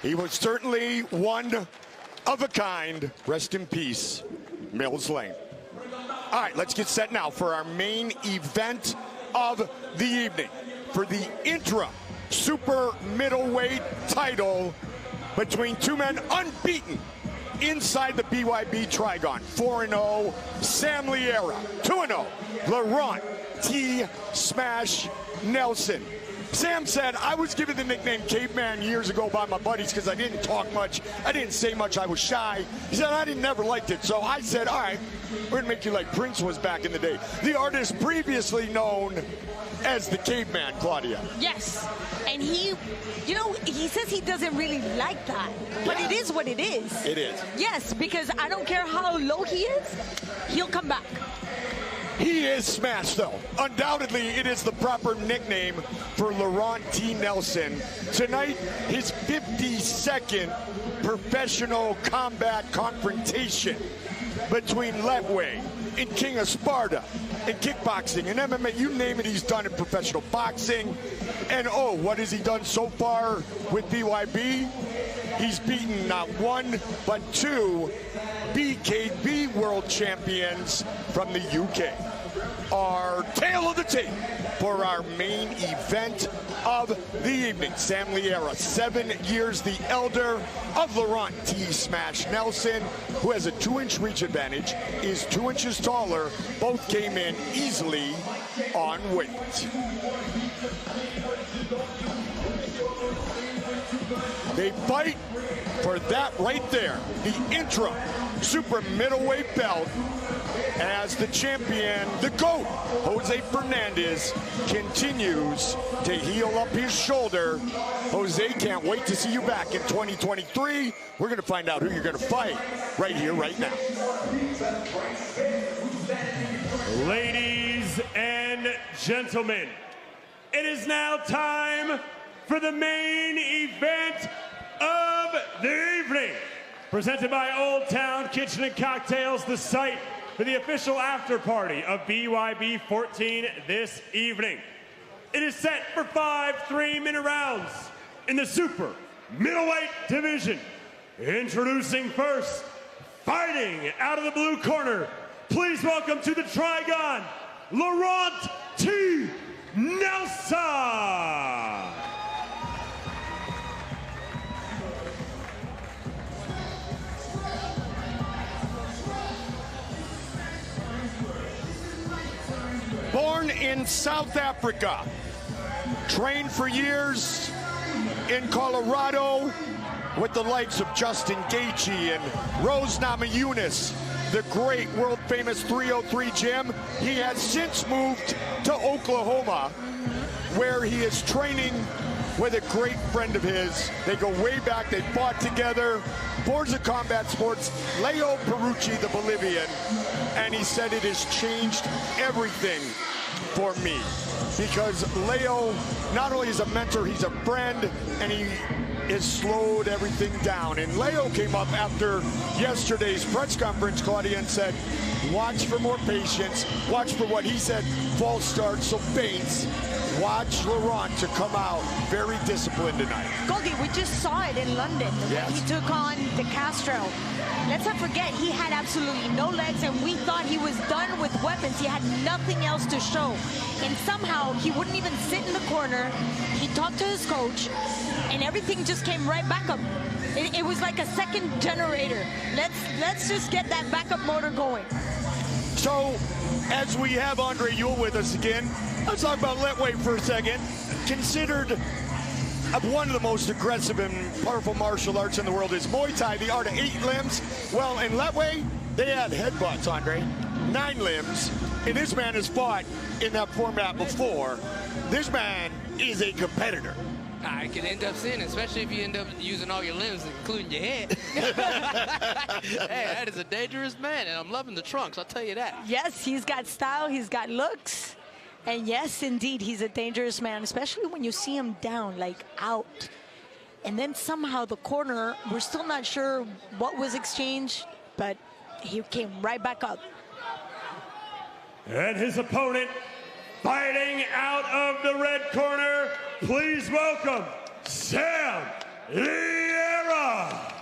He was certainly one of a kind. Rest in peace, Mills Lane. All right, let's get set now for our main event of the evening. For the interim super middleweight title between two men unbeaten inside the BYB Trigon. 4-0, Sam Liera. 2-0, Laurent T. Smash Nelson. Sam said, I was given the nickname Caveman years ago by my buddies because I didn't talk much. I didn't say much. I was shy. He said, I never liked it. So I said, all right, we're going to make you like Prince was back in the day. The artist previously known as the Caveman, Claudia. Yes. And he, you know, he says he doesn't really like that. But it is what it is. It is. Yes, because I don't care how low he is, he'll come back. He is Smash, though. Undoubtedly, it is the proper nickname for Laurent T. Nelson. Tonight, his 52nd professional combat confrontation between Letway and King of Sparta and kickboxing and MMA. You name it, he's done in professional boxing. And, oh, what has he done so far with BYB? He's beaten not one, but two BKB world champions from the UK. Our tale of the tape for our main event of the evening. Sam Liera, 7 years the elder of Laurent T. Smash Nelson, who has a 2-inch reach advantage, is 2 inches taller. Both came in easily on weight. They fight for that right there, the interim super middleweight belt, as the champion, the GOAT, Jose Fernandez, continues to heal up his shoulder. Jose, can't wait to see you back in 2023. We're going to find out who you're going to fight right here, right now. Ladies and gentlemen, it is now time for the main event of the evening. Presented by Old Town Kitchen and Cocktails, the site for the official after party of BYB 14 this evening. It is set for 5 3-minute rounds in the super middleweight division. Introducing first, fighting out of the blue corner, please welcome to the Trigon, Laurent T. Nelson. Born in South Africa, trained for years in Colorado with the likes of Justin Gaethje and Rose Namajunas, the great world-famous 303 gym. He has since moved to Oklahoma, where he is training with a great friend of his. They go way back. They fought together. Forza Combat Sports, Leo Perucci, the Bolivian, and he said it has changed everything for me, because Leo not only is a mentor, he's a friend, and he has slowed everything down. And Leo came up after yesterday's press conference, Claudia, and said, watch for more patience, watch for what he said, false starts, so feints. Watch Laurent to come out very disciplined tonight. Goldie, we just saw it in London when he took on De Castro. Let's not forget, he had absolutely no legs, and we thought he was done with weapons. He had nothing else to show. And somehow, he wouldn't even sit in the corner. He talked to his coach, and everything just came right back up. It was like a second generator. Let's just get that backup motor going. So, as we have Andre Ewell with us again, let's talk about Letweight for a second. Considered one of the most aggressive and powerful martial arts in the world is Muay Thai, the art of 8 limbs. Well, in Letweight, they had headbutts, Andre. 9 limbs. And this man has fought in that format before. This man is a competitor. I can end up sinning, especially if you end up using all your limbs, including your head. Hey, that is a dangerous man, and I'm loving the trunks, I'll tell you that. Yes, he's got style, he's got looks. And yes, indeed, he's a dangerous man, especially when you see him down, like out. And then somehow the corner, we're still not sure what was exchanged, but he came right back up. And his opponent, fighting out of the red corner, please welcome Sam Liera.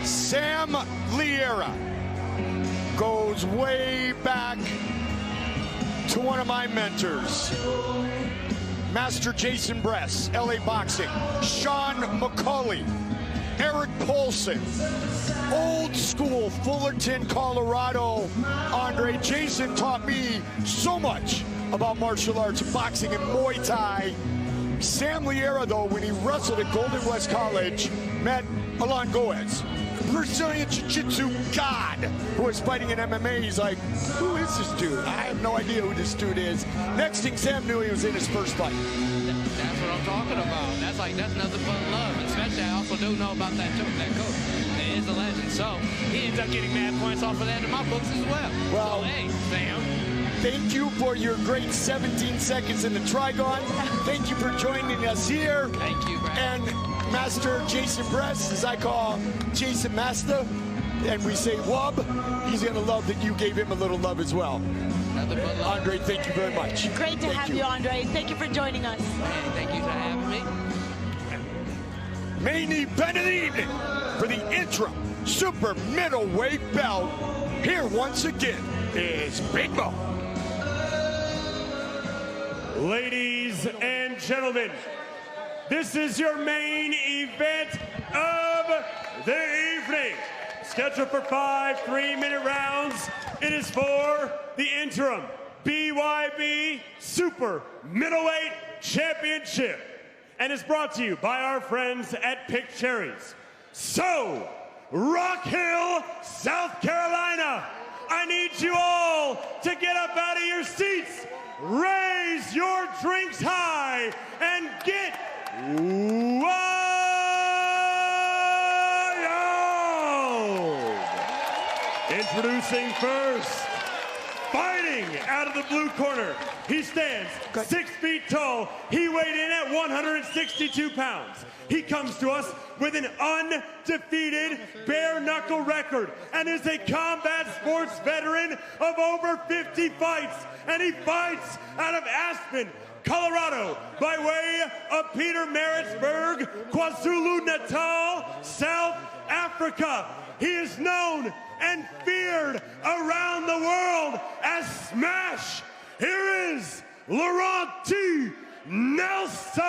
Sam Liera goes way back to one of my mentors, Master Jason Bress, LA Boxing, Sean McCauley, Eric Paulson, old school Fullerton, Colorado. Andre, Jason taught me so much about martial arts, boxing, and Muay Thai. Sam Liera, though, when he wrestled at Golden West College, met Alan Goez, Brazilian Jiu-Jitsu god, who was fighting in MMA. He's like, who is this dude? I have no idea who this dude is. Next thing Sam knew, he was in his first fight. That's what I'm talking about. That's nothing but love. Especially, I also do know about that coach. He is a legend. So he ends up getting mad points off of that in my books as well. Well, so, hey, Sam. Thank you for your great 17 seconds in the Trigon. Thank you for joining us here. Thank you, Brad. And Master Jason Bress, as I call Jason Master, and we say Wub, he's going to love that you gave him a little love as well. Andre, thank you very much. Great to have you, Andre. Thank you for joining us. Hey, thank you for having me. Main event of the evening for the interim super middleweight belt. Here once again is Big Mo. Ladies and gentlemen, this is your main event of the evening. Scheduled for 5 3-minute rounds. It is for the interim BYB Super Middleweight Championship, and is brought to you by our friends at Pick Cherries. So, Rock Hill, South Carolina, I need you all to get up out of your seats, raise your drinks high, and get wild. Introducing first, fighting out of the blue corner. He stands 6 feet tall. He weighed in at 162 pounds. He comes to us with an undefeated bare knuckle record and is a combat sports veteran of over 50 fights. And he fights out of Aspen, Colorado, by way of Peter Maritzburg, KwaZulu-Natal, South Africa. He is known and feared around the world as Smash. Here is Laurent T. Nelson.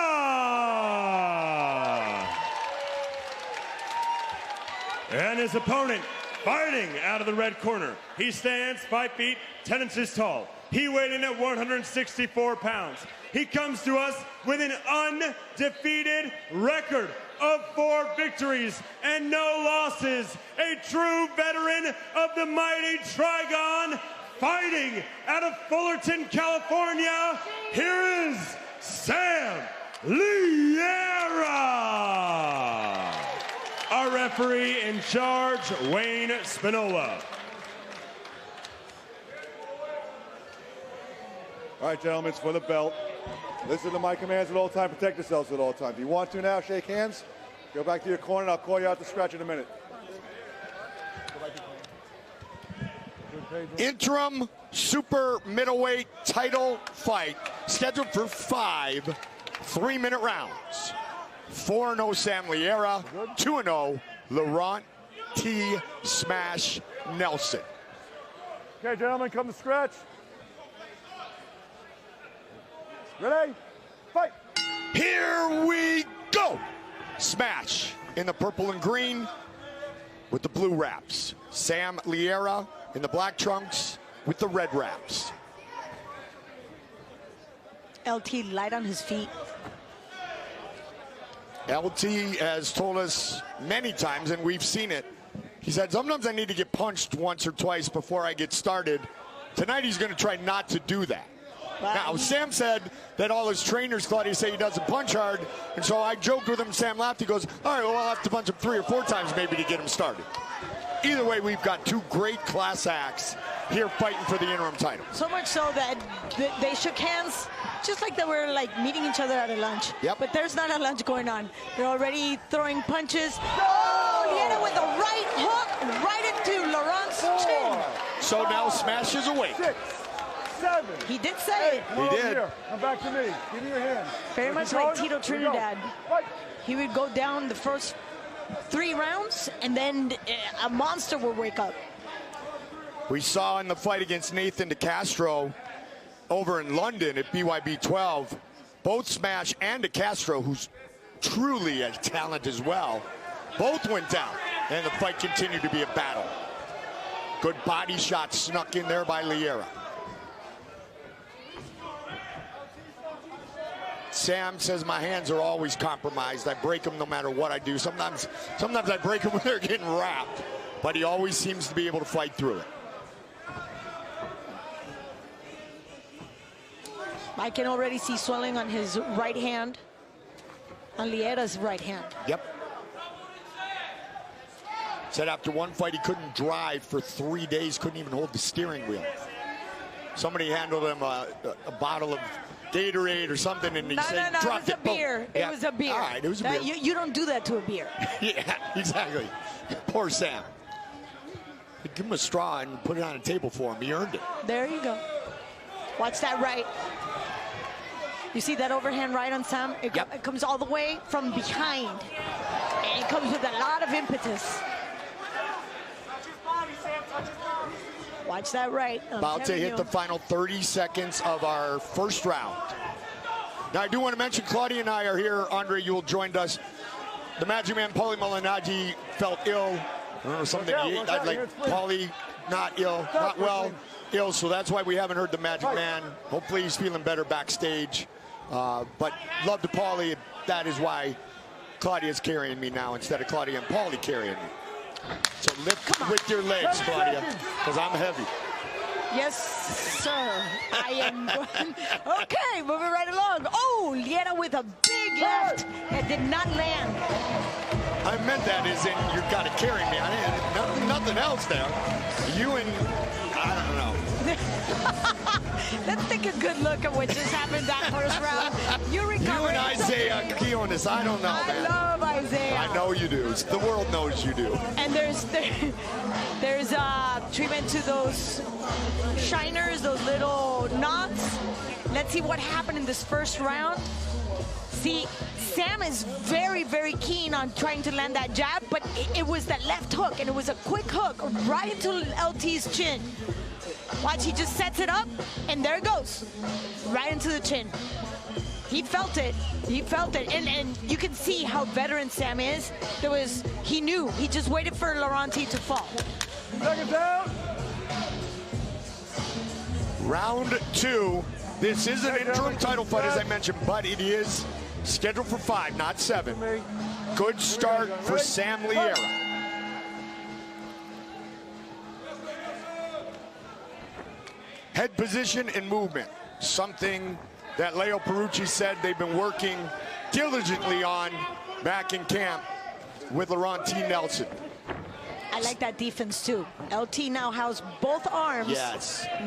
And his opponent, Fighting out of the red corner, he stands 5 feet 10 inches tall. He weighed in at 164 pounds. He comes to us with an undefeated record of 4 victories and no losses. A true veteran of the mighty Trigon, fighting out of Fullerton, California. Here is Sam Liera. Our referee in charge, Wayne Spinola. All right, gentlemen, it's for the belt. Listen to my commands at all times. Protect yourselves at all times. If you want to now, shake hands. Go back to your corner, and I'll call you out to scratch in a minute. Interim Super Middleweight title fight scheduled for 5 3-minute rounds. 4-0 Sam Liera, 2-0 Laurent T. Smash Nelson. Okay, gentlemen, come to scratch. Ready? Fight! Here we go! Smash in the purple and green with the blue wraps. Sam Liera in the black trunks with the red wraps. LT light on his feet. LT has told us many times, and we've seen it. He said, sometimes I need to get punched once or twice before I get started. Tonight he's going to try not to do that. Now, Sam said that all his trainers thought he'd say he doesn't punch hard, and so I joked with him. Sam laughed. He goes, all right, well, I'll have to punch him 3 or 4 times maybe to get him started. Either way, we've got 2 great class acts here fighting for the interim title. So much so that they shook hands just like they were like meeting each other at a lunch. Yep. But there's not a lunch going on. They're already throwing punches. Oh, Liera with a right hook right into Laurent's chin. So now Smash is awake. 6, 7. He did say it. He did. Here. Come back to me. Give me your hand. Very much like Tito Trinidad. He would go down the first 3 rounds, and then a monster would wake up. We saw in the fight against Nathan DeCastro over in London at BYB 12, both Smash and DeCastro, who's truly a talent as well, both went down, and the fight continued to be a battle. Good body shot snuck in there by Liera. Sam says my hands are always compromised. I break them no matter what I do. Sometimes I break them when they're getting wrapped, but he always seems to be able to fight through it. I can already see swelling on his right hand, on Liera's right hand. Yep. Said after one fight he couldn't drive for 3 days, couldn't even hold the steering wheel. Somebody handled him a bottle of Gatorade or something, and he said, dropped it. It was a beer. Yeah. It was a beer. All right, it was a beer. You don't do that to a beer. Yeah, exactly. Poor Sam. Give him a straw and put it on a table for him. He earned it. There you go. Watch that right. You see that overhand right on Sam? It comes all the way from behind. And it comes with a lot of impetus. Watch that right. About to hit the final 30 seconds of our first round. Now, I do want to mention Claudia and I are here. Andre, you joined us. The Magic Man, Paulie Malignaggi, felt ill. I don't know, something he ate. Like Paulie, not ill, not well, ill. So that's why we haven't heard the Magic Man. Hopefully he's feeling better backstage. But love to Paulie. That is why Claudia's carrying me now instead of Claudia and Paulie carrying me. So lift with your legs, Claudia, because I'm heavy. Yes, sir. I am going. Okay, moving right along. Oh, Liera with a big left. It did not land. I meant that as in you've got to carry me. I didn't, nothing else there. You and, I don't know. Let's take a good look at what just happened that first round. You recovered. You and Isaiah Quiones, I don't know, man. I love Isaiah. I know you do. The world knows you do. And there's treatment to those shiners, those little knots. Let's see what happened in this first round. See, Sam is very, very keen on trying to land that jab, but it was that left hook, and it was a quick hook right into LT's chin. Watch, he just sets it up, and there it goes. Right into the chin. He felt it. He felt it. And you can see how veteran Sam is. He knew. He just waited for Laurent to fall. Second down. Round 2. This is an interim title fight, as I mentioned, but it is scheduled for 5, not 7. Good start for Sam Liera. Head position and movement, something that Leo Perucci said they've been working diligently on back in camp with Laurent T. Nelson. I like that defense too. LT now has both arms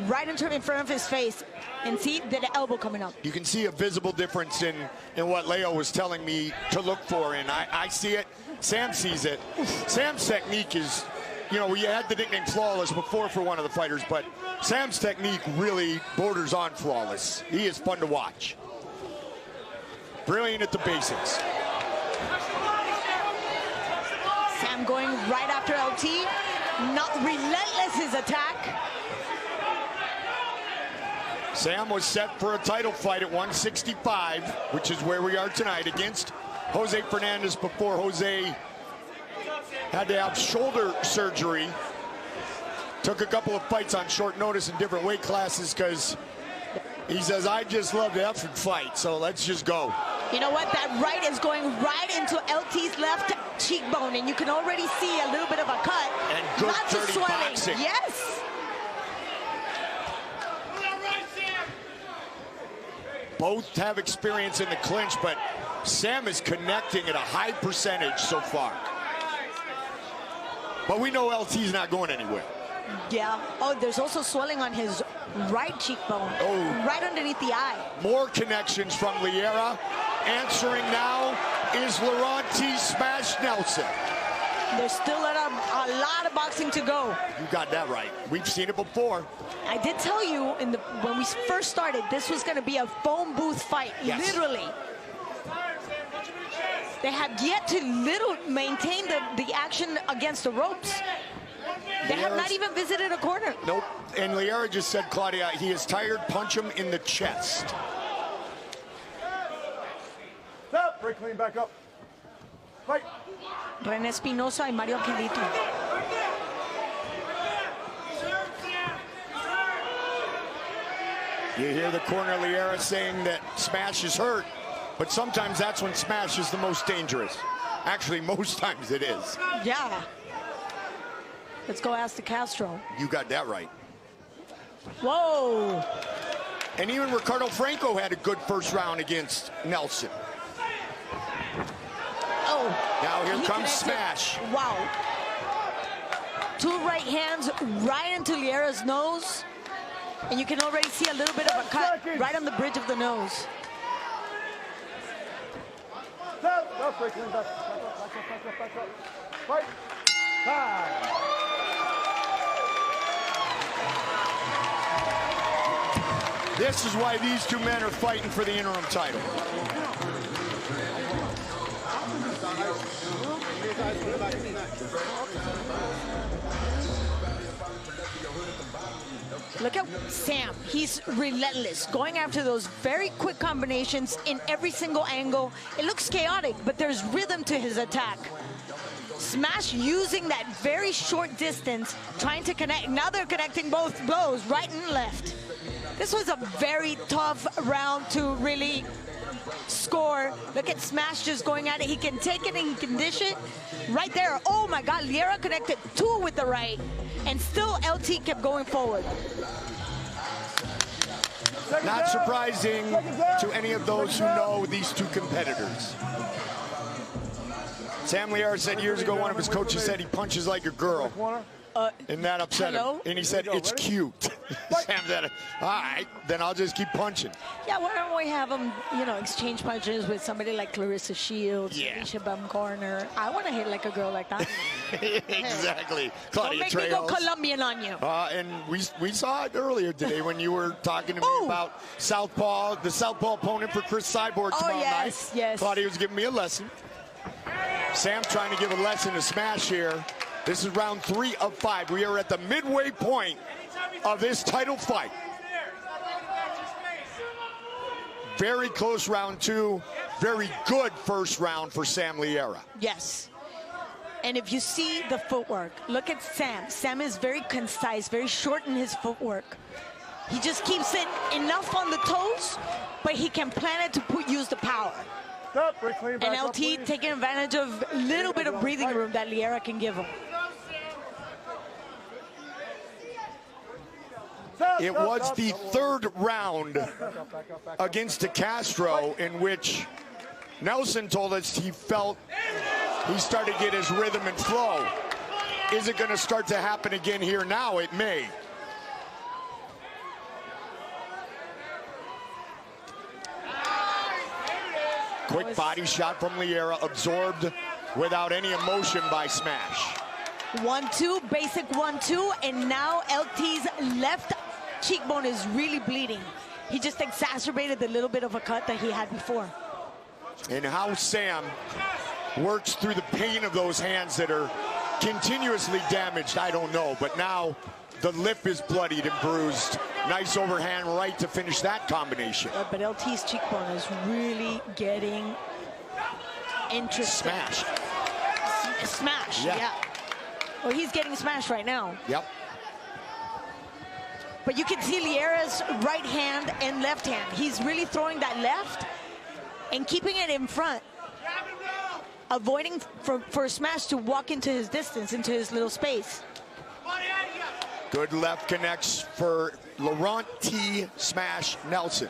right in front of his face, and see the elbow coming up. You can see a visible difference in what Leo was telling me to look for, and I see it. Sam sees it. Sam's technique is, you know, we had the nickname flawless before for one of the fighters, but Sam's technique really borders on flawless. He is fun to watch. Brilliant at the basics. Sam going right after LT, not relentless his attack. Sam was set for a title fight at 165, which is where we are tonight, against Jose Fernandez before Jose had to have shoulder surgery. Took a couple of fights on short notice in different weight classes because he says, I just love to effort fight, so let's just go. You know what? That right is going right into LT's left cheekbone, and you can already see a little bit of a cut. And good, lots of dirty swelling. boxing. Yes. Both have experience in the clinch, but Sam is connecting at a high percentage so far. But we know LT's not going anywhere. Yeah. Oh, there's also swelling on his right cheekbone. Oh. Right underneath the eye. More connections from Liera. Answering now is Laurent T. Smash Nelson. There's still a lot of boxing to go. You got that right. We've seen it before. I did tell you when we first started, this was going to be a phone booth fight, literally. They have yet to maintain the action against the ropes. They have not even visited a corner. Nope. And Liera just said, Claudia, he is tired. Punch him in the chest. Stop. Break clean. Back up. Fight. René Espinosa y Mario Angelito. You hear the corner Liera saying that Smash is hurt, but sometimes that's when Smash is the most dangerous. Actually, most times it is. Yeah. Let's go ask the Castro. You got that right. Whoa. And even Ricardo Franco had a good first round against Nelson. Oh. Now here comes connected. Smash. Wow. Two right hands right into Liera's nose. And you can already see a little bit of a cut right on the bridge of the nose. Stop. Break clean. Back up. Fight. Time. This is why these two men are fighting for the interim title. Look at Sam. He's relentless, going after those very quick combinations in every single angle. It looks chaotic, but there's rhythm to his attack. Smash using that very short distance, trying to connect. Now they're connecting both blows, right and left. This was a very tough round to really score. Look at Smash just going at it. He can take it and he can dish it. Right there. Oh my God, Liera connected two with the right, and still LT kept going forward. Not surprising to any of those who know these two competitors. Sam Liera said years ago, one of his coaches said he punches like a girl. And that upset him. And he said, it's cute. Sam said, all right, then I'll just keep punching. Yeah, why don't we have him, exchange punches with somebody like Clarissa Shields, Alicia Bumgarner. I want to hit like a girl like that. Exactly. Claudia Don't make Trejo. me go Colombian on you. And we saw it earlier today when you were talking to me about Southpaw, the Southpaw opponent for Chris Cyborg tomorrow night. Yes. Claudia was giving me a lesson. Sam trying to give a lesson to Smash here. This is round 3 of 5. We are at the midway point of this title fight. Very close round 2. Very good first round for Sam Liera. Yes. And if you see the footwork, look at Sam. Sam is very concise, very short in his footwork. He just keeps it enough on the toes, but he can plan it to use the power. And LT taking advantage of a little bit of breathing room that Liera can give him. It was the third round against DeCastro in which Nelson told us he felt he started to get his rhythm and flow. Is it going to start to happen again here now? It may. Quick body shot from Liera, absorbed without any emotion by Smash. 1-2, basic 1-2, and now LT's left cheekbone is really bleeding. He just exacerbated the little bit of a cut that he had before. And how Sam works through the pain of those hands that are continuously damaged, I don't know. But now the lip is bloodied and bruised. Nice overhand right to finish that combination. But LT's cheekbone is really getting interesting. Smash. Smash, yeah. Well, he's getting smashed right now. Yep. But you can see Liera's right hand and left hand. He's really throwing that left and keeping it in front, avoiding for Smash to walk into his distance, into his little space. Good left connects for Laurent T. Smash Nelson.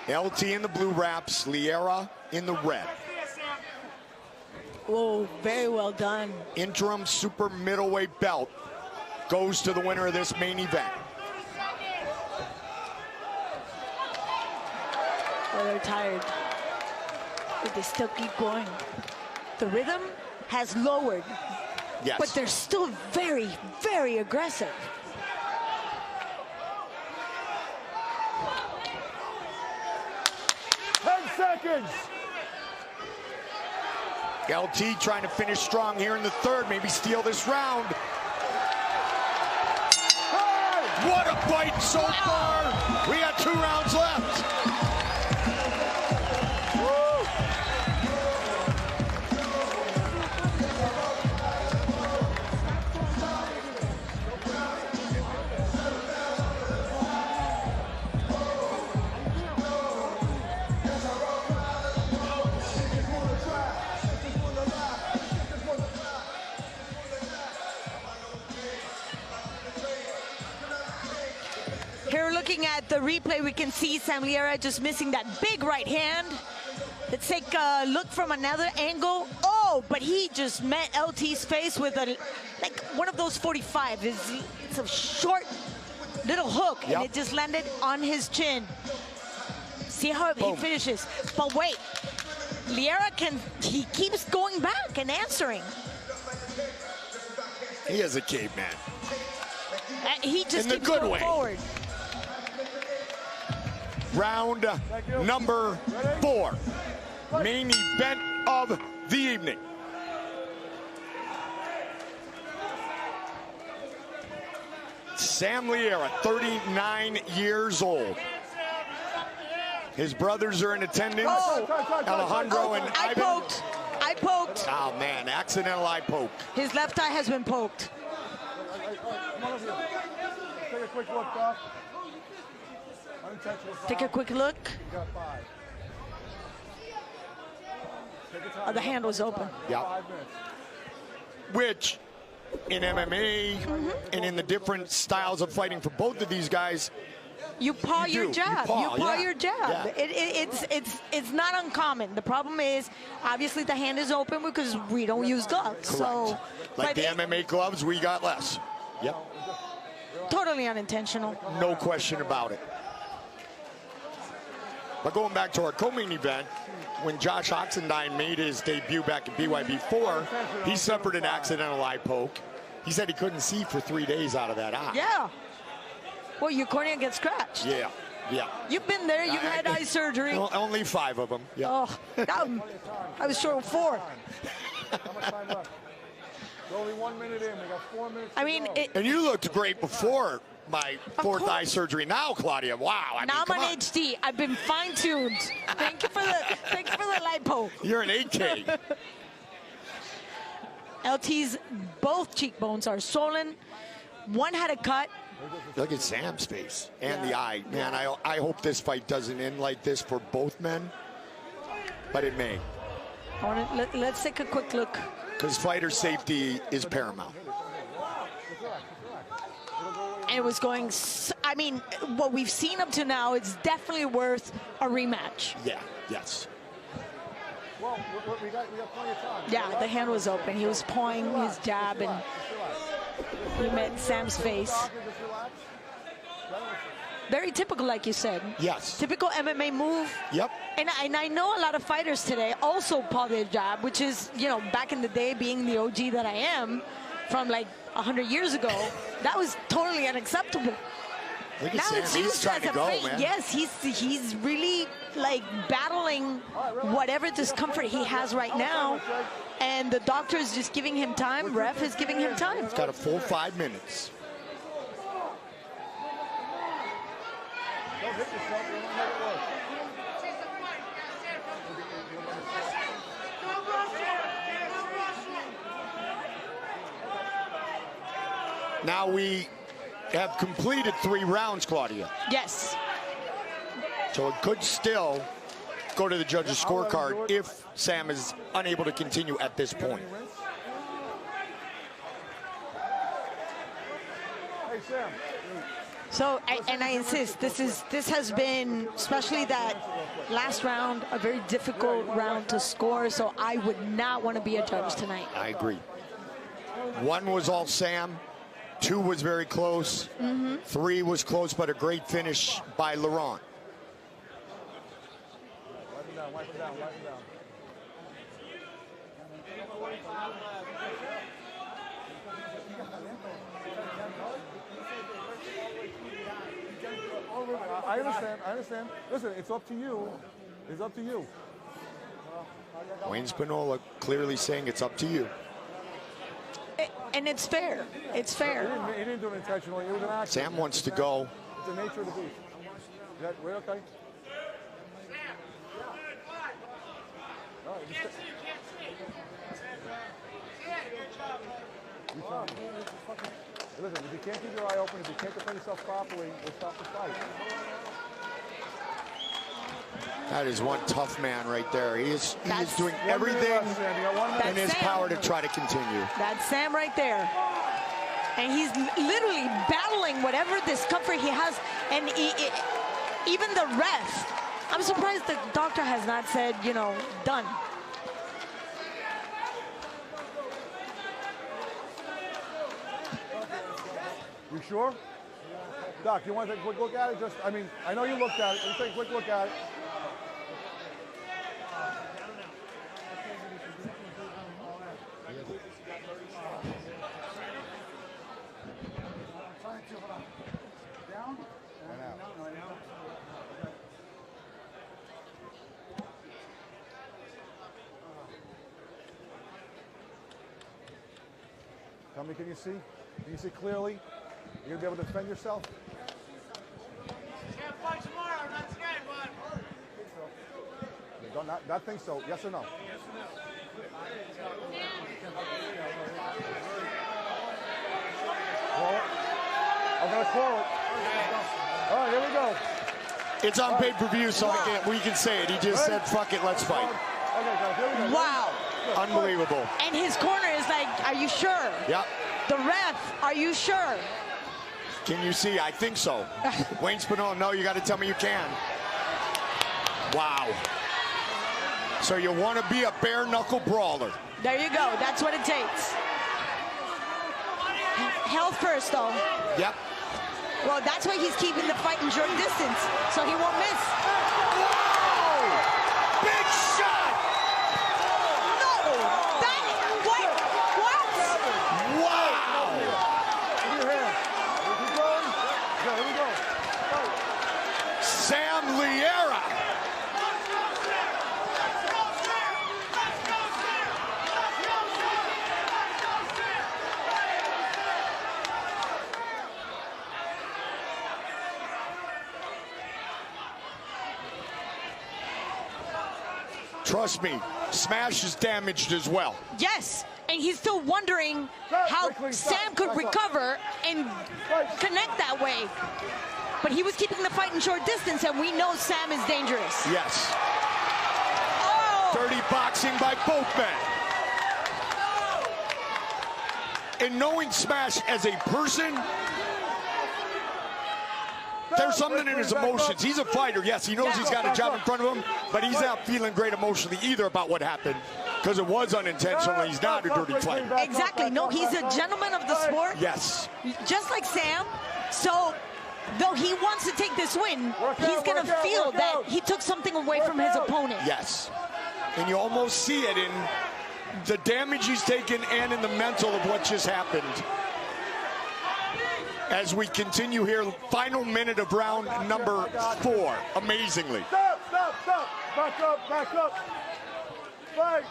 LT in the blue wraps, Liera in the red. Whoa, very well done. Interim super middleweight belt goes to the winner of this main event. Oh, they're tired, but they still keep going. The rhythm has lowered, yes, but they're still very, very aggressive. Seconds. LT trying to finish strong here in the third, maybe steal this round. What a fight so far. We got 2 rounds left. Here looking at the replay, we can see Sam Liera just missing that big right hand. Let's take a look from another angle. Oh, but he just met LT's face with a, like one of those 45. It's a short little hook, and it just landed on his chin. See how he finishes. But wait, Liera he keeps going back and answering. He is a caveman. He just in the keeps good going way. Forward. Round number 4. Main event of the evening. Sam Liera, 39 years old. His brothers are in attendance. Alejandro and Ivan. I poked. Oh man, accidental eye poke. His left eye has been poked. Take a quick look, Doc. Take a quick look. Oh, the hand was open. Yeah. Which, in MMA and in the different styles of fighting for both of these guys, you paw your jab. You paw your jab. Yeah. It's not uncommon. The problem is, obviously, the hand is open because we don't use gloves. Correct. So, like the MMA gloves, we got less. Yep. Totally unintentional. No question about it. But going back to our co-main event, when Josh Oxendine made his debut back at BYB 4, he suffered an accidental eye poke. He said he couldn't see for 3 days out of that eye. Yeah. Well, your cornea gets scratched. Yeah, yeah. You've been there. You've had eye surgery. Only 5 of them. Yeah. Oh, I was sure 4. Only 1 minute in. We got 4 minutes. I mean, and you looked great before my 4th eye surgery. Now, Claudia, wow. Now I'm on HD. I've been fine-tuned. Thank you for the lipo. You're an 8K. LT's both cheekbones are swollen. One had a cut. Look at Sam's face and the eye. Man, I hope this fight doesn't end like this for both men, but it may. Let's take a quick look. Because fighter safety is paramount. And it was going, I mean, what we've seen up to now, it's definitely worth a rematch. Yeah, yes. Well, we got plenty of time. Yeah, the hand was open. He was pawing his jab, and he met Sam's face. Very typical, like you said. Yes. Typical MMA move. Yep. And I know a lot of fighters today also paw their jab, which is, you know, back in the day, being the OG that I am, from like 100 years ago, that was totally unacceptable. Look at Now Sam. it's He's used trying as to a go, fight. man. Yes, he's really like battling whatever discomfort he has right now, and the doctor is just giving him time. Ref is giving him time. He's got a full 5 minutes. Don't hit yourself. You want to make it work. Now we have completed 3 rounds, Claudia. Yes. So it could still go to the judge's scorecard if Sam is unable to continue at this point. Hey, Sam. So, and I insist, this has been, especially that last round, a very difficult round to score, so I would not want to be a judge tonight. I agree. 1 was all Sam. 2 was very close. 3 was close, but a great finish by Laurent. Wipe him down, wipe him down, wipe him down. I understand. Listen, it's up to you. It's up to you. Wayne Spinola clearly saying it's up to you. And it's fair. It's fair. He didn't do it intentionally. It was an accident. Sam wants to go. It's the nature of the beast. Jett, we're okay? No, just listen, if you can't keep your eye open, if you can't defend yourself properly, we'll stop the fight. That is one tough man right there. He is doing everything in his power to try to continue. That's Sam right there. And he's literally battling whatever discomfort he has. And even the ref, I'm surprised the doctor has not said, you know, done. You sure? Doc, you want to take a quick look at it? Just, I mean, I know you looked at it. Let's take a quick look at it. Tell me, can you see? Can you see clearly? You're going to be able to defend yourself? Can't fight tomorrow, not today, bud. You don't not think so. Yes or no? Call it. I'm going to call it. All right, here we go. It's on pay-per-view, so we can say it. He just said, fuck it, let's fight. Okay, guys, here we go. Wow. Unbelievable. And his corner is like, are you sure? Yep. The ref, are you sure? Can you see? I think so. Wayne Spinola, no, you got to tell me you can. Wow. So you want to be a bare-knuckle brawler. There you go. That's what it takes. Health first, though. Yep. Well, that's why he's keeping the fight in short distance, so he won't miss. Whoa! Big shot! No! That, what? Wow! Give me your hand. Keep going. Yeah, here we go. Sam Liera. Trust me, Smash is damaged as well. Yes, And he's still wondering how Sam could recover and connect that way. But he was keeping the fight in short distance, and we know Sam is dangerous. Yes. Oh! Dirty boxing by both men. And knowing Smash as a person, there's something in his emotions. He's a fighter. Yes, he knows he's got a job in front of him, but he's not feeling great emotionally either about what happened, because it was unintentional. He's not a dirty fighter. Exactly. No, he's a gentleman of the sport. Yes. Just like Sam. So, though he wants to take this win, he's going to feel that he took something away from his opponent. Yes. And you almost see it in the damage he's taken and in the mental of what just happened. As we continue here, final minute of round number 4, amazingly. Stop, stop, stop. Back up, back up. Fight.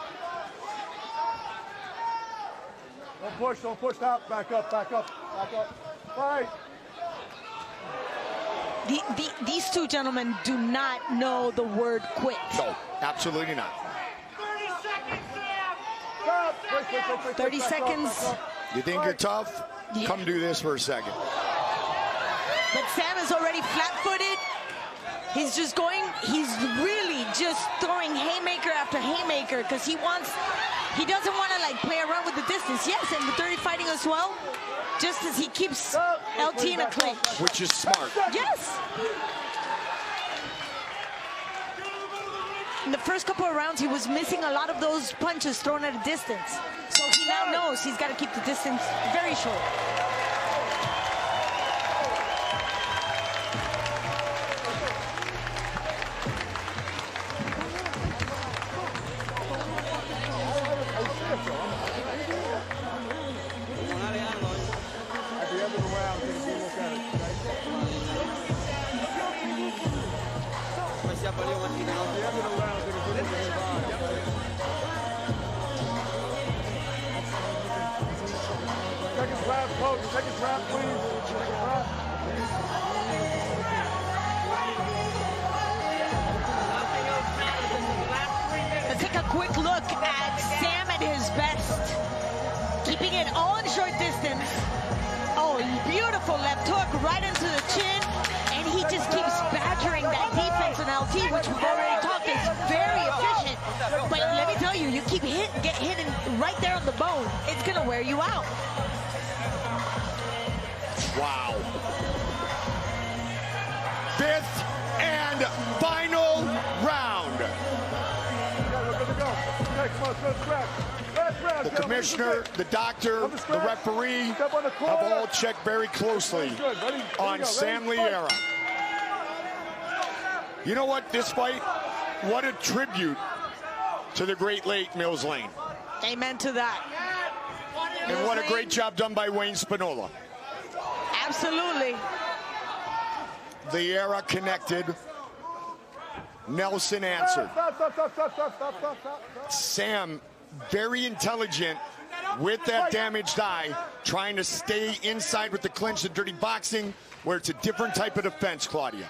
Don't push, stop. Back up, back up, back up. Fight. These two gentlemen do not know the word quit. No, absolutely not. 30 seconds. You think you're tough? Yeah. Come do this for a second. But Sam is already flat-footed. He's just going, he's really just throwing haymaker after haymaker because he doesn't want to like play around with the distance. Yes, and the dirty fighting as well, just as he keeps LT in a clinch. Which is smart. Yes. In the first couple of rounds, he was missing a lot of those punches thrown at a distance. So he now knows he's got to keep the distance very short. Take his wrap, please. Let's take a quick look at Sam at his best. Keeping it all in short distance. Oh, beautiful left hook right into the chin. And he just keeps badgering that defense on LT, which we've already talked is very efficient. But let me tell you, you keep get hit right there on the bone. It's going to wear you out. Wow. 5th and final round. The commissioner, the doctor, the referee have all checked very closely on Sam Liera. You know what, this fight, what a tribute to the great late Mills Lane. Amen to that. And what a great job done by Wayne Spinola. Absolutely. Liera connected. Nelson answered. Sam, very intelligent with that damaged eye, trying to stay inside with the clinch, the dirty boxing, where it's a different type of defense, Claudia.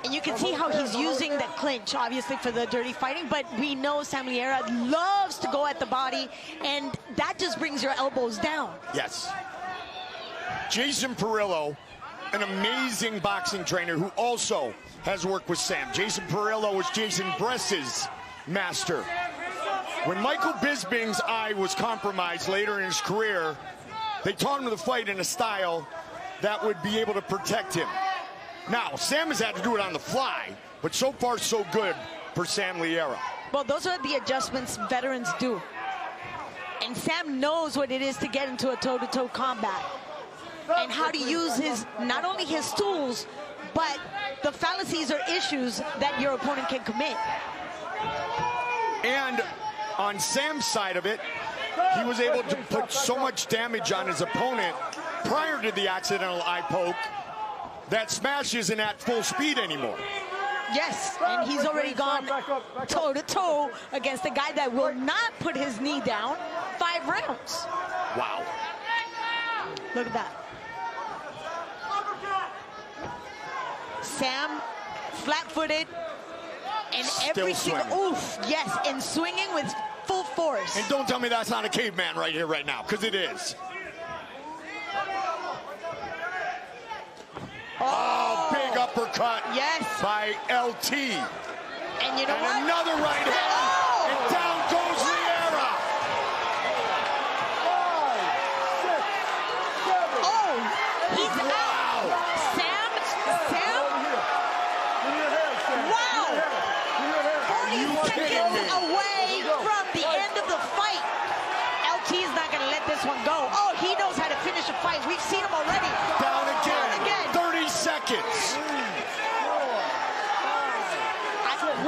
And you can see how he's using the clinch, obviously, for the dirty fighting, but we know Sam Liera loves to go at the body, and that just brings your elbows down. Yes. Jason Perillo, an amazing boxing trainer who also has worked with Sam. Jason Perillo was Jason Bress's master. When Michael Bisping's eye was compromised later in his career, they taught him to fight in a style that would be able to protect him. Now, Sam has had to do it on the fly, but so far so good for Sam Liera. Well, those are the adjustments veterans do. And Sam knows what it is to get into a toe-to-toe combat. And how to use not only his tools, but the fallacies or issues that your opponent can commit. And on Sam's side of it, he was able to put so much damage on his opponent prior to the accidental eye poke that Smash isn't at full speed anymore. Yes, and he's already gone toe-to-toe against a guy that will not put his knee down 5 rounds. Wow. Look at that. Sam, flat-footed, and every single, oof, yes, and swinging with full force. And don't tell me that's not a caveman right here, right now, because it is. Oh, big uppercut. Yes. By LT. And you know what? Another right hand. And down goes Liera. Oh, he's out. Sam? Wow. 40 seconds away from the end of the fight. LT is not going to let this one go. Oh, he knows how to finish a fight. We've seen him already. Down again. 30 seconds.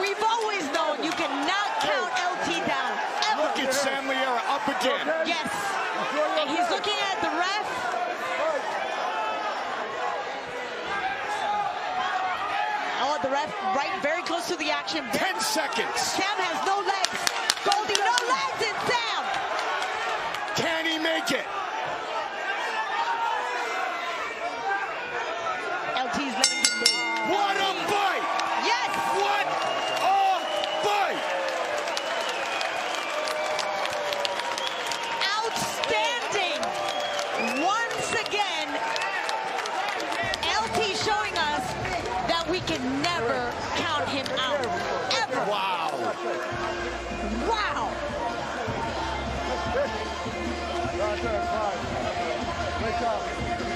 We've always known you cannot count LT down. Ever. Look at Sam Liera up again. Yes. And he's looking at the ref. Oh, the ref right very close to the action. 10 seconds. Sam has no legs. Goldie, no legs in Sam. Can he make it? LT's letting him be. What a fight! Yes! What a fight! Outstanding! Once again, LT showing us that we can never count him out. Ever. Wow. Wow.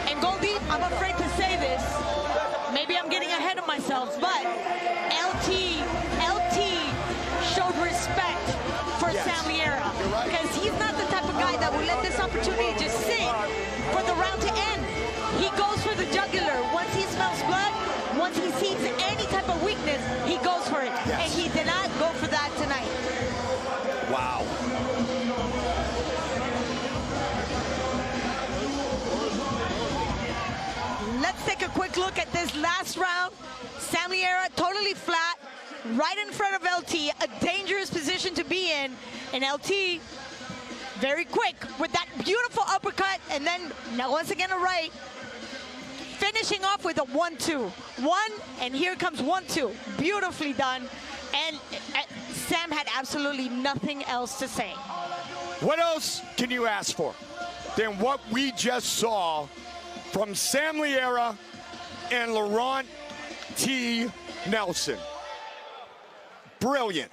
And Goldie, I'm afraid to say this. Maybe I'm getting ahead of myself, but LT showed respect for Sam Liera. Because he's not the type of guy that will let this opportunity just sit for the round to end. He goes for the jugular. Once he smells blood, once he sees any type of weakness, he goes for it. Yes. And he did not go for that tonight. Wow. Let's take a quick look at this last round. Sam Liera totally flat, right in front of LT, a dangerous position to be in. And LT, very quick with that beautiful uppercut, and then now once again a right, finishing off with a 1-2. One, and here comes 1-2. Beautifully done. And Sam had absolutely nothing else to say. What else can you ask for than what we just saw from Sam Liera and Laurent T. Nelson? Brilliant.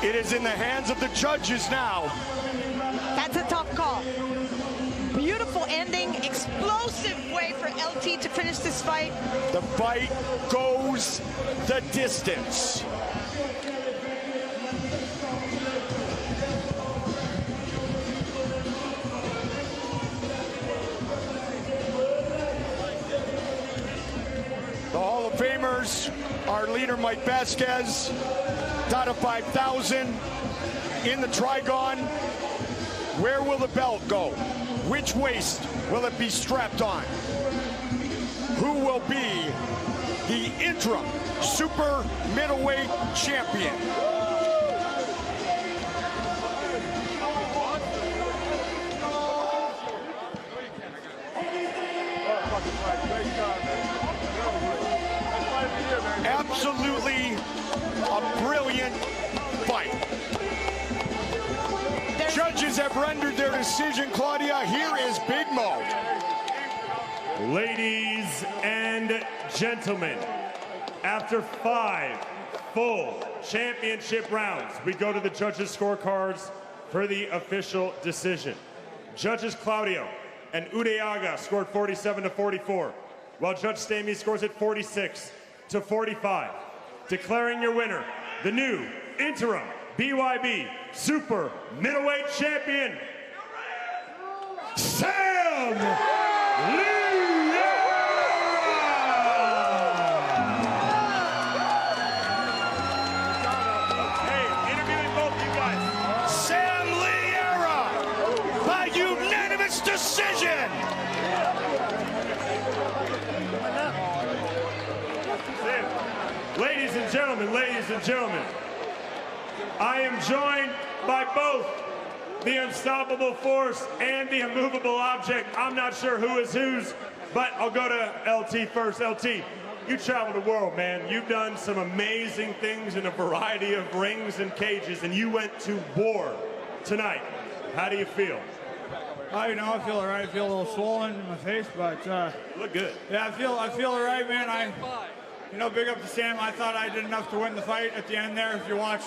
It is in the hands of the judges now. That's a tough call. Beautiful ending, explosive way for LT to finish this fight. The fight goes the distance. The Hall of Famers, our leader Mike Vasquez, Dada 5000 in the Trigon. Where will the belt go? Which waist will it be strapped on? Who will be the interim super middleweight champion? Absolutely a brilliant fight. Judges have rendered their decision, Claudia. Here is Big Mo. Ladies and gentlemen, after 5 full championship rounds, we go to the judges' scorecards for the official decision. Judges Claudio and Udeaga scored 47-44, while Judge Stamey scores it 46-45. Declaring your winner, the new interim BYB Super Middleweight Champion, Sam Liera! Hey, interviewing both you guys. Sam Liera by unanimous decision. Ladies and gentlemen, I am joined by both the unstoppable force, and the immovable object. I'm not sure who is whose, but I'll go to LT first. LT, you travel the world, man. You've done some amazing things in a variety of rings and cages, and you went to war tonight. How do you feel? You know, I feel all right. I feel a little swollen in my face, but you look good. Yeah, I feel all right, man. You know, big up to Sam. I thought I did enough to win the fight at the end there. If you watch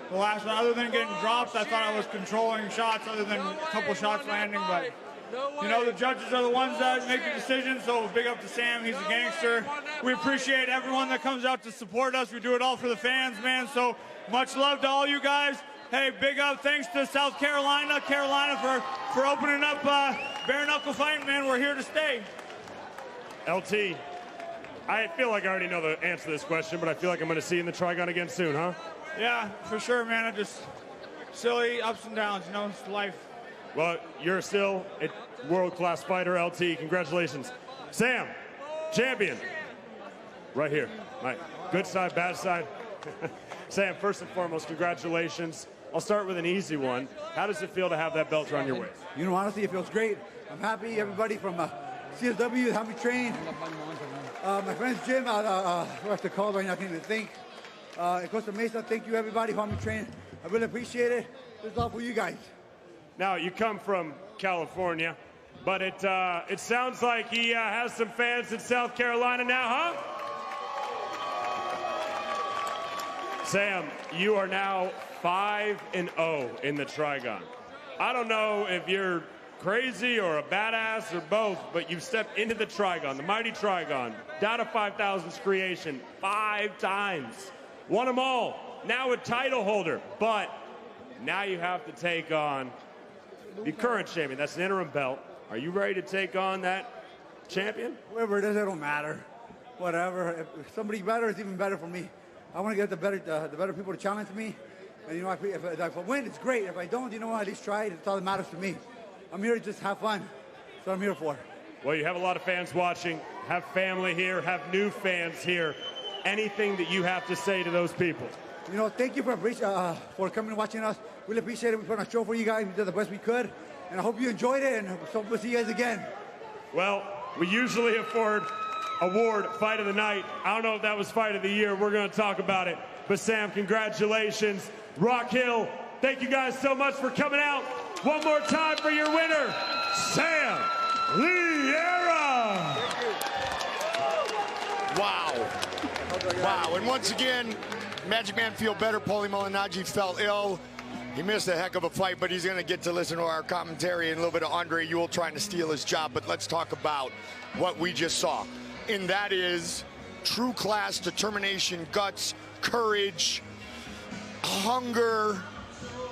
the last one, other than getting dropped, I thought I was controlling shots, other than a couple shots landing. But you know, the judges are the ones that make the decision. So big up to Sam. He's a gangster. We appreciate everyone that comes out to support us. We do it all for the fans, man. So much love to all you guys. Hey, big up thanks to South Carolina for opening up bare knuckle fighting, man. We're here to stay. LT, I feel like I already know the answer to this question, but I feel like I'm going to see you in the Trigon again soon, huh? Yeah, for sure, man. I just silly ups and downs, you know, it's life. Well, you're still a world-class fighter, LT. Congratulations. Sam, champion. Right here. Right. Good side, bad side. Sam, first and foremost, congratulations. I'll start with an easy one. How does it feel to have that belt around your waist? You know, honestly, it feels great. I'm happy. Everybody from CSW helped me train. My friend's gym, what's the call right now? I can't even think. Costa Mesa, thank you, everybody, who helped me train. I really appreciate it. This is all for you guys. Now, you come from California, but it sounds like he has some fans in South Carolina now, huh? Sam, you are now 5-0 in the Trigon. I don't know if you're crazy or a badass or both, but you've stepped into the Trigon, the mighty Trigon, down to 5,000's creation 5 times. Won them all. Now a title holder, but now you have to take on the current champion. That's an interim belt. Are you ready to take on that champion? Whoever it is, it don't matter. Whatever. If somebody better, it's even better for me. I want to get the better people to challenge me. And, you know, if I win, it's great. If I don't, you know what, at least try it. It's all that matters to me. I'm here to just have fun. That's what I'm here for. Well, you have a lot of fans watching, have family here, have new fans here. Anything that you have to say to those people? You know, thank you for coming and watching us. Really appreciate it. We put on a show for you guys. We did the best we could. And I hope you enjoyed it, and so we'll see you guys again. Well, we usually award Fight of the Night. I don't know if that was Fight of the Year. We're going to talk about it. But Sam, congratulations. Rock Hill, thank you guys so much for coming out. One more time for your winner, Sam Liera. Wow. Wow. And once again, Magic Man feel better. Paulie Malignaggi fell ill. He missed a heck of a fight, but he's going to get to listen to our commentary and a little bit of Andre Ewell trying to steal his job. But let's talk about what we just saw. And that is true class, determination, guts, courage, hunger,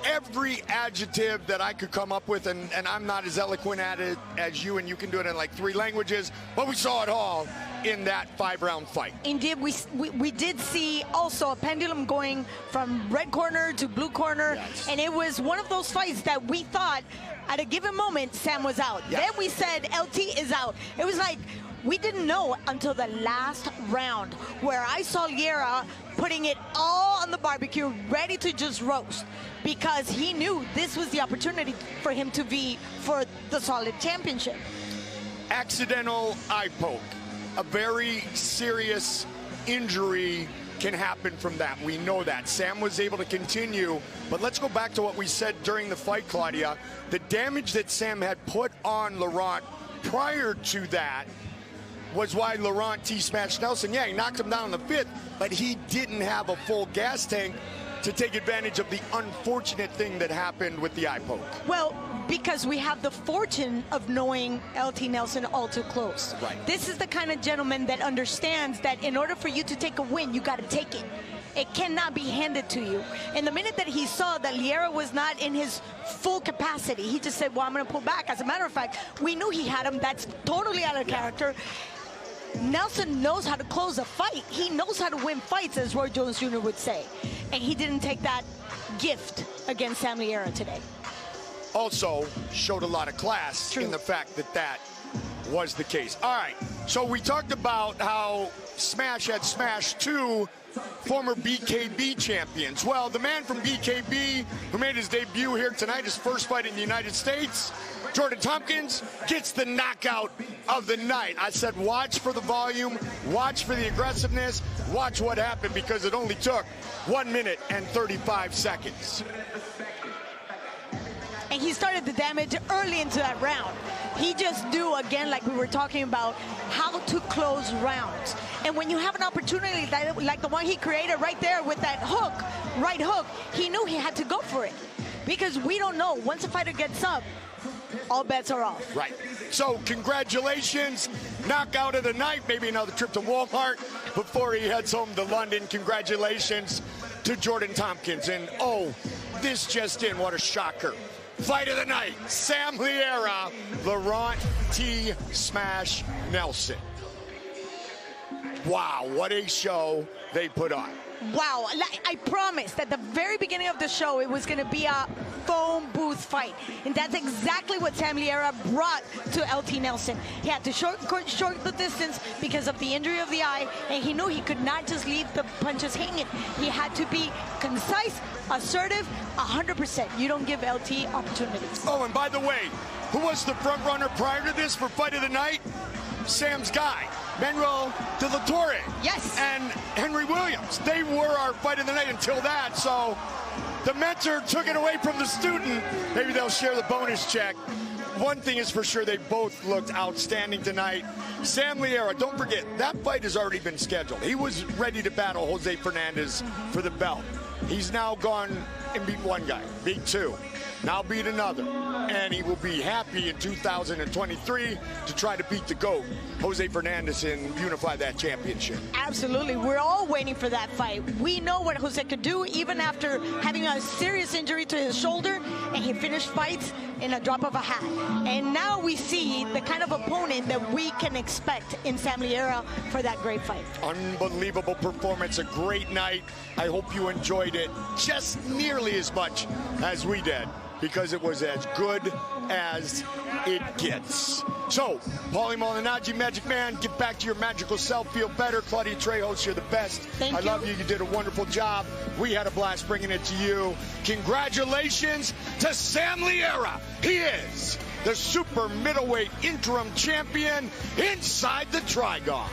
every adjective that I could come up with, and I'm not as eloquent at it as you, and you can do it in like 3 languages, but we saw it all in that 5-round fight. Indeed, we did see also a pendulum going from red corner to blue corner, yes. And it was one of those fights that we thought at a given moment Sam was out. Yeah. Then we said LT is out. It was like we didn't know until the last round where I saw Liera putting it all on the barbecue, ready to just roast, because he knew this was the opportunity for him to be for the solid championship. Accidental eye poke. A very serious injury can happen from that. We know that. Sam was able to continue, but let's go back to what we said during the fight, Claudia. The damage that Sam had put on Laurent prior to that was why Laurent T-smashed Nelson. Yeah, he knocked him down in the 5th, but he didn't have a full gas tank to take advantage of the unfortunate thing that happened with the eye poke. Well, because we have the fortune of knowing LT Nelson all too close. Right. This is the kind of gentleman that understands that in order for you to take a win, you got to take it. It cannot be handed to you. And the minute that he saw that Liera was not in his full capacity, he just said, well, I'm going to pull back. As a matter of fact, we knew he had him. That's totally out of character. Nelson knows how to close a fight. He knows how to win fights, as Roy Jones Jr. would say. And he didn't take that gift against Sam Liera today. Also showed a lot of class in the fact that was the case. All right, so we talked about how Smash had smashed 2 former BKB champions. Well, the man from BKB who made his debut here tonight, his first fight in the United States, Jordan Tompkins, gets the knockout of the night. I said watch for the volume, watch for the aggressiveness, watch what happened, because it only took 1 minute and 35 seconds. And he started the damage early into that round. He just knew, again, like we were talking about, how to close rounds. And when you have an opportunity like the one he created right there with that hook, right hook, he knew he had to go for it. Because we don't know, once a fighter gets up, all bets are off. Right. So congratulations, knockout of the night, maybe another trip to Walmart before he heads home to London. Congratulations to Jordan Tompkins. And oh, this just in, what a shocker. Fight of the night, Sam Liera, Laurent T. Smash Nelson. Wow, what a show they put on. Wow, I promised at the very beginning of the show it was going to be a phone booth fight. And that's exactly what Sam Liera brought to LT Nelson. He had to short the distance because of the injury of the eye, and he knew he could not just leave the punches hanging. He had to be concise, assertive, 100%. You don't give LT opportunities. Oh, and by the way, who was the front runner prior to this for Fight of the Night? Sam's guy, Manuel de la Torre. Yes. And Henry Williams. They were our Fight of the Night until that, so the mentor took it away from the student. Maybe they'll share the bonus check. One thing is for sure, they both looked outstanding tonight. Sam Liera, don't forget, that fight has already been scheduled. He was ready to battle Jose Fernandez for the belt. He's now gone and beat one guy, beat 2. Now beat another, and he will be happy in 2023 to try to beat the GOAT, Jose Fernandez, and unify that championship. Absolutely. We're all waiting for that fight. We know what Jose could do even after having a serious injury to his shoulder, and he finished fights in a drop of a hat. And now we see the kind of opponent that we can expect in Sam Liera for that great fight. Unbelievable performance, a great night. I hope you enjoyed it just nearly as much as we did, because it was as good as it gets. So, Paulie Malignaggi, Magic Man, get back to your magical self, feel better. Claudia Trejos, you're the best. Thank you. I love you. You did a wonderful job. We had a blast bringing it to you. Congratulations to Sam Liera. He is the Super Middleweight Interim Champion inside the Trigon.